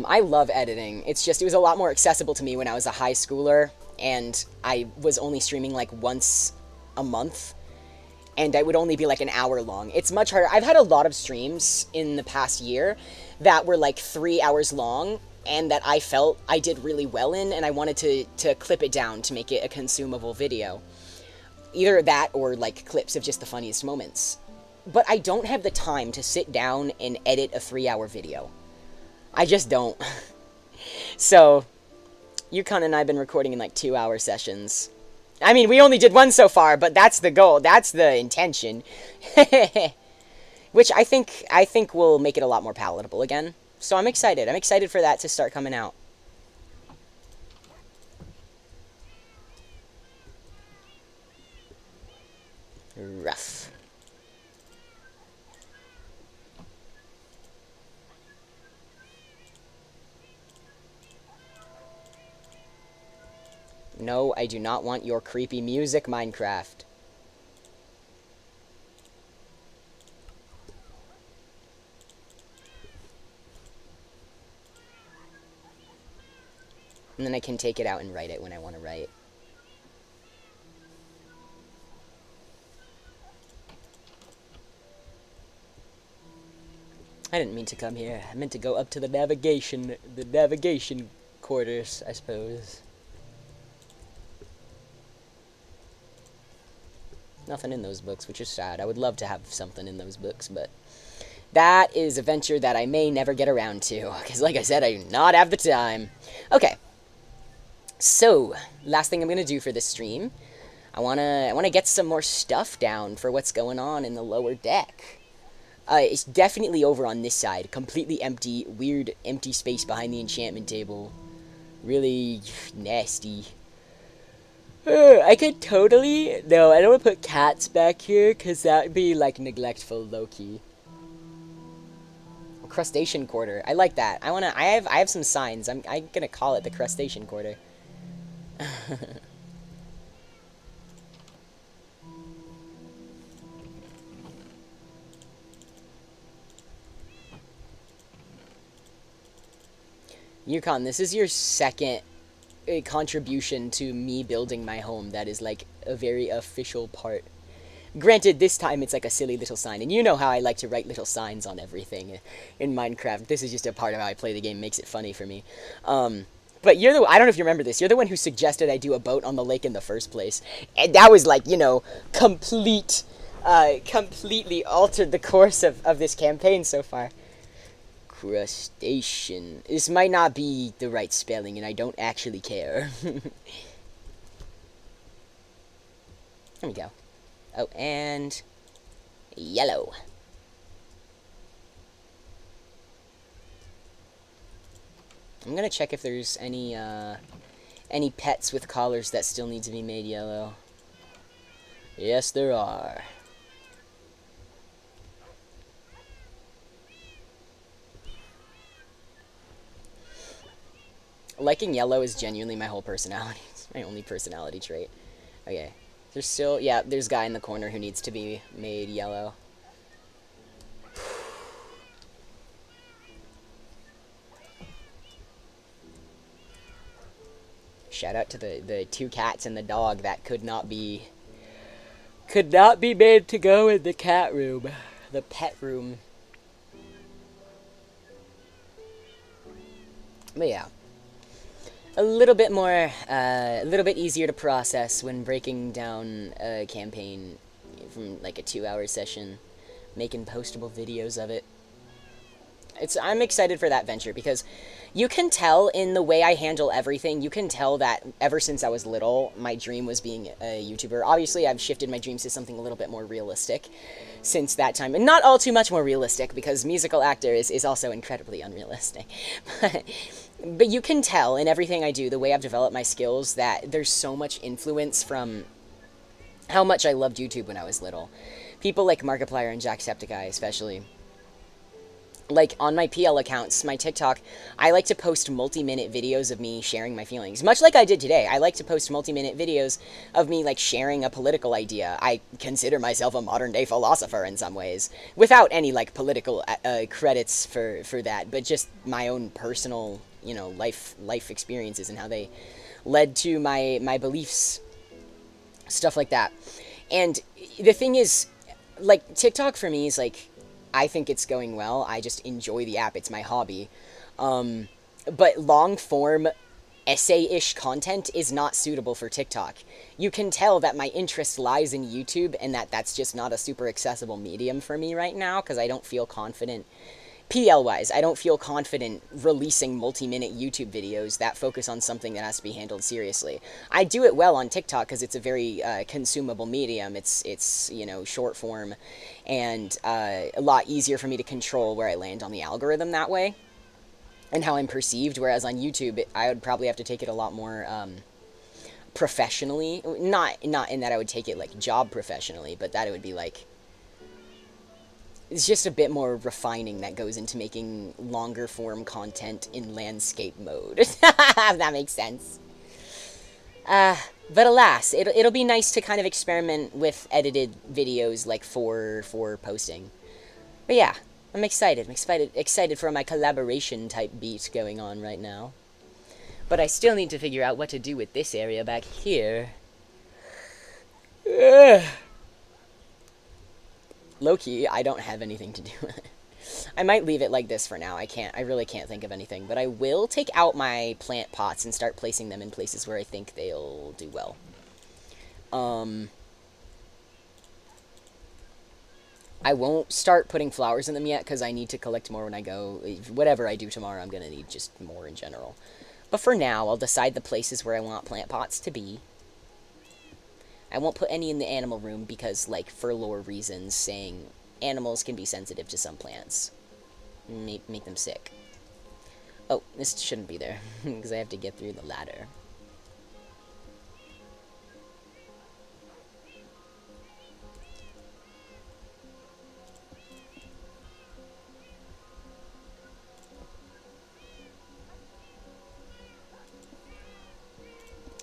I love editing. It's just, it was a lot more accessible to me when I was a high schooler, and I was only streaming like once a month, and I would only be like an hour long. It's much harder. I've had a lot of streams in the past year that were like 3 hours long, and that I felt I did really well in, and I wanted to clip it down to make it a consumable video. Either that or like clips of just the funniest moments. But I don't have the time to sit down and edit a 3-hour video. I just don't. So, Yukon and I have been recording in like 2-hour sessions. I mean, we only did one so far, but that's the goal. That's the intention. Which I think will make it a lot more palatable again. So I'm excited. I'm excited for that to start coming out. Rough. No, I do not want your creepy music, Minecraft. And then I can take it out and write it when I want to write. I didn't mean to come here. I meant to go up to the navigation quarters, I suppose. Nothing in those books, which is sad. I would love to have something in those books, but that is a venture that I may never get around to, because like I said, I do not have the time. Okay. So, last thing I'm going to do for this stream, I wanna get some more stuff down for what's going on in the lower deck. It's definitely over on this side. Completely empty, weird empty space behind the enchantment table. Really nasty. I could totally... No, I don't want to put cats back here, because that would be, like, neglectful, low-key. Crustacean quarter. I like that. I have some signs. I'm gonna call it the crustacean quarter. Yukon, this is your second contribution to me building my home that is like a very official part. Granted, this time it's like a silly little sign, and you know how I like to write little signs on everything in Minecraft. This is just a part of how I play the game, makes it funny for me. But you're the I don't know if you remember this. You're the one who suggested I do a boat on the lake in the first place, and that was like, you know, completely altered the course of this campaign so far. Crustacean. This might not be the right spelling, and I don't actually care. There we go. Oh, and yellow. I'm gonna check if there's any pets with collars that still need to be made yellow. Yes, there are. Liking yellow is genuinely my whole personality. It's my only personality trait. Okay. There's still... Yeah, there's a guy in the corner who needs to be made yellow. Shout out to the two cats and the dog that could not be made to go in the cat room. The pet room. But yeah. A little bit easier to process when breaking down a campaign from like a 2-hour session, making postable videos of it. I'm excited for that venture because you can tell in the way I handle everything, you can tell that ever since I was little, my dream was being a YouTuber. Obviously, I've shifted my dreams to something a little bit more realistic since that time. And not all too much more realistic, because musical actor is also incredibly unrealistic. But you can tell in everything I do, the way I've developed my skills, that there's so much influence from how much I loved YouTube when I was little. People like Markiplier and Jacksepticeye especially. Like, on my PL accounts, my TikTok, I like to post multi-minute videos of me sharing my feelings. Much like I did today, I like to post multi-minute videos of me, like, sharing a political idea. I consider myself a modern-day philosopher in some ways, without any, like, political credits for that, but just my own personal, you know, life experiences and how they led to my beliefs, stuff like that. And the thing is, like, TikTok for me is, like, I think it's going well. I just enjoy the app. It's my hobby. But long-form, essay-ish content is not suitable for TikTok. You can tell that my interest lies in YouTube, and that's just not a super accessible medium for me right now, because I don't feel confident. PL-wise, I don't feel confident releasing multi-minute YouTube videos that focus on something that has to be handled seriously. I do it well on TikTok because it's a very consumable medium. It's you know, short form, and a lot easier for me to control where I land on the algorithm that way, and how I'm perceived. Whereas on YouTube, I would probably have to take it a lot more professionally. Not in that I would take it like job professionally, but that it would be like, it's just a bit more refining that goes into making longer form content in landscape mode. If that makes sense. But alas, it'll be nice to kind of experiment with edited videos like for posting. But yeah, I'm excited. I'm excited for my collaboration type beat going on right now. But I still need to figure out what to do with this area back here. Low-key, I don't have anything to do with it. I might leave it like this for now. I really can't think of anything. But I will take out my plant pots and start placing them in places where I think they'll do well. I won't start putting flowers in them yet because I need to collect more when I go. Whatever I do tomorrow, I'm going to need just more in general. But for now, I'll decide the places where I want plant pots to be. I won't put any in the animal room because, like, for lore reasons, saying animals can be sensitive to some plants. Make them sick. Oh, this shouldn't be there because I have to get through the ladder.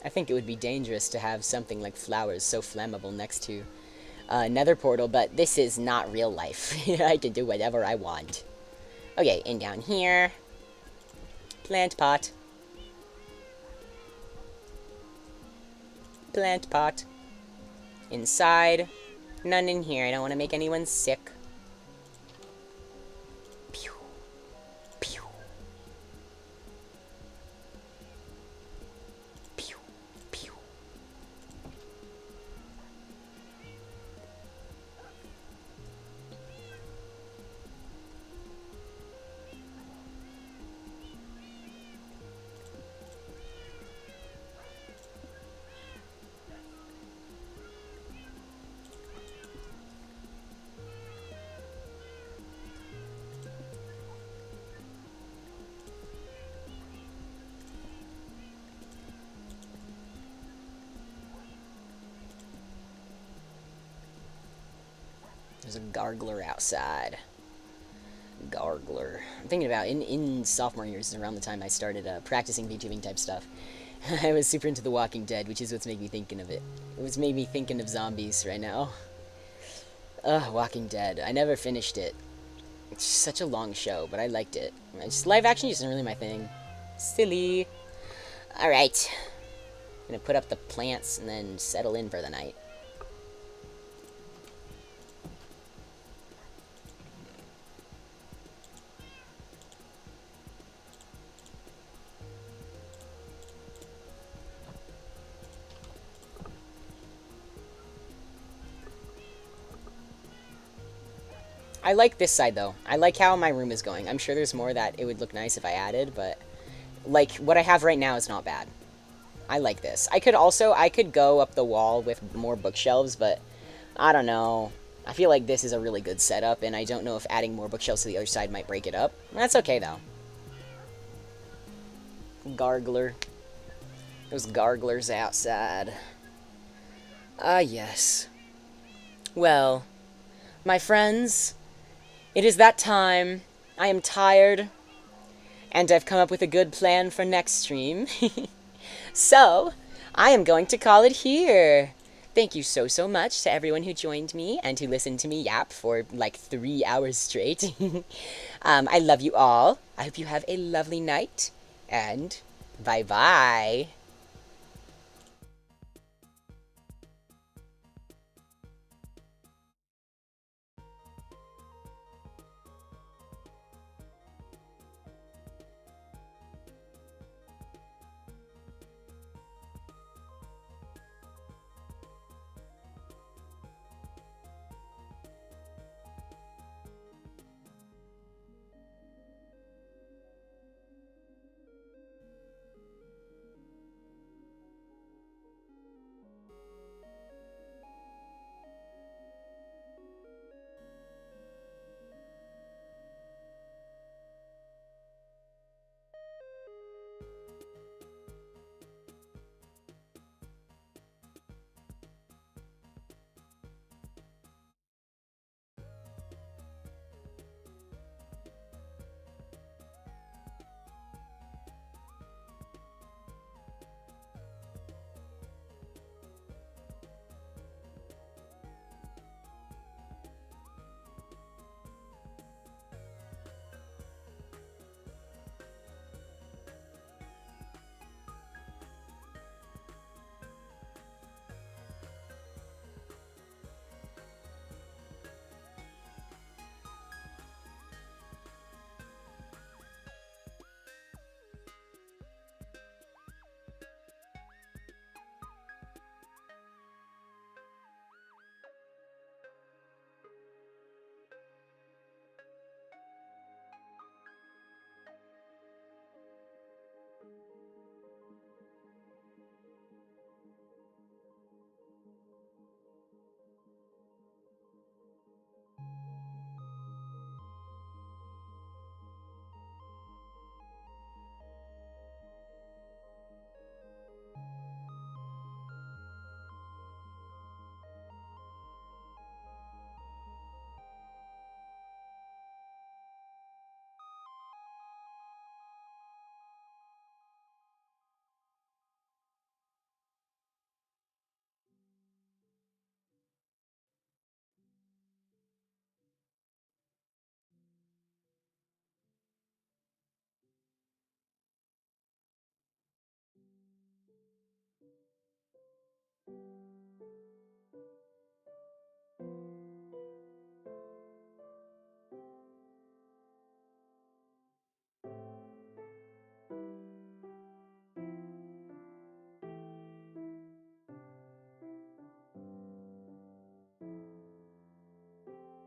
I think it would be dangerous to have something like flowers so flammable next to Nether portal, but this is not real life. I can do whatever I want. Okay, and down here, plant pot. Plant pot. Inside, none in here. I don't want to make anyone sick. Pew. Pew. Pew. Pew. There's a gargler outside. Gargler. I'm thinking about, in sophomore years, around the time I started practicing VTubing type stuff, I was super into The Walking Dead, which is what's made me thinking of it. It was made me thinking of zombies right now. Ugh, Walking Dead. I never finished it. It's such a long show, but I liked it. Live action isn't really my thing. Silly. Alright. I'm gonna put up the plants and then settle in for the night. I like this side, though. I like how my room is going. I'm sure there's more that it would look nice if I added, but, like, what I have right now is not bad. I like this. I could go up the wall with more bookshelves, but I don't know. I feel like this is a really good setup, and I don't know if adding more bookshelves to the other side might break it up. That's okay, though. Gargler. There's garglers outside. Ah, yes. Well, my friends, it is that time. I am tired, and I've come up with a good plan for next stream. So, I am going to call it here. Thank you so much to everyone who joined me and who listened to me yap for like 3 hours straight. I love you all. I hope you have a lovely night, and bye-bye.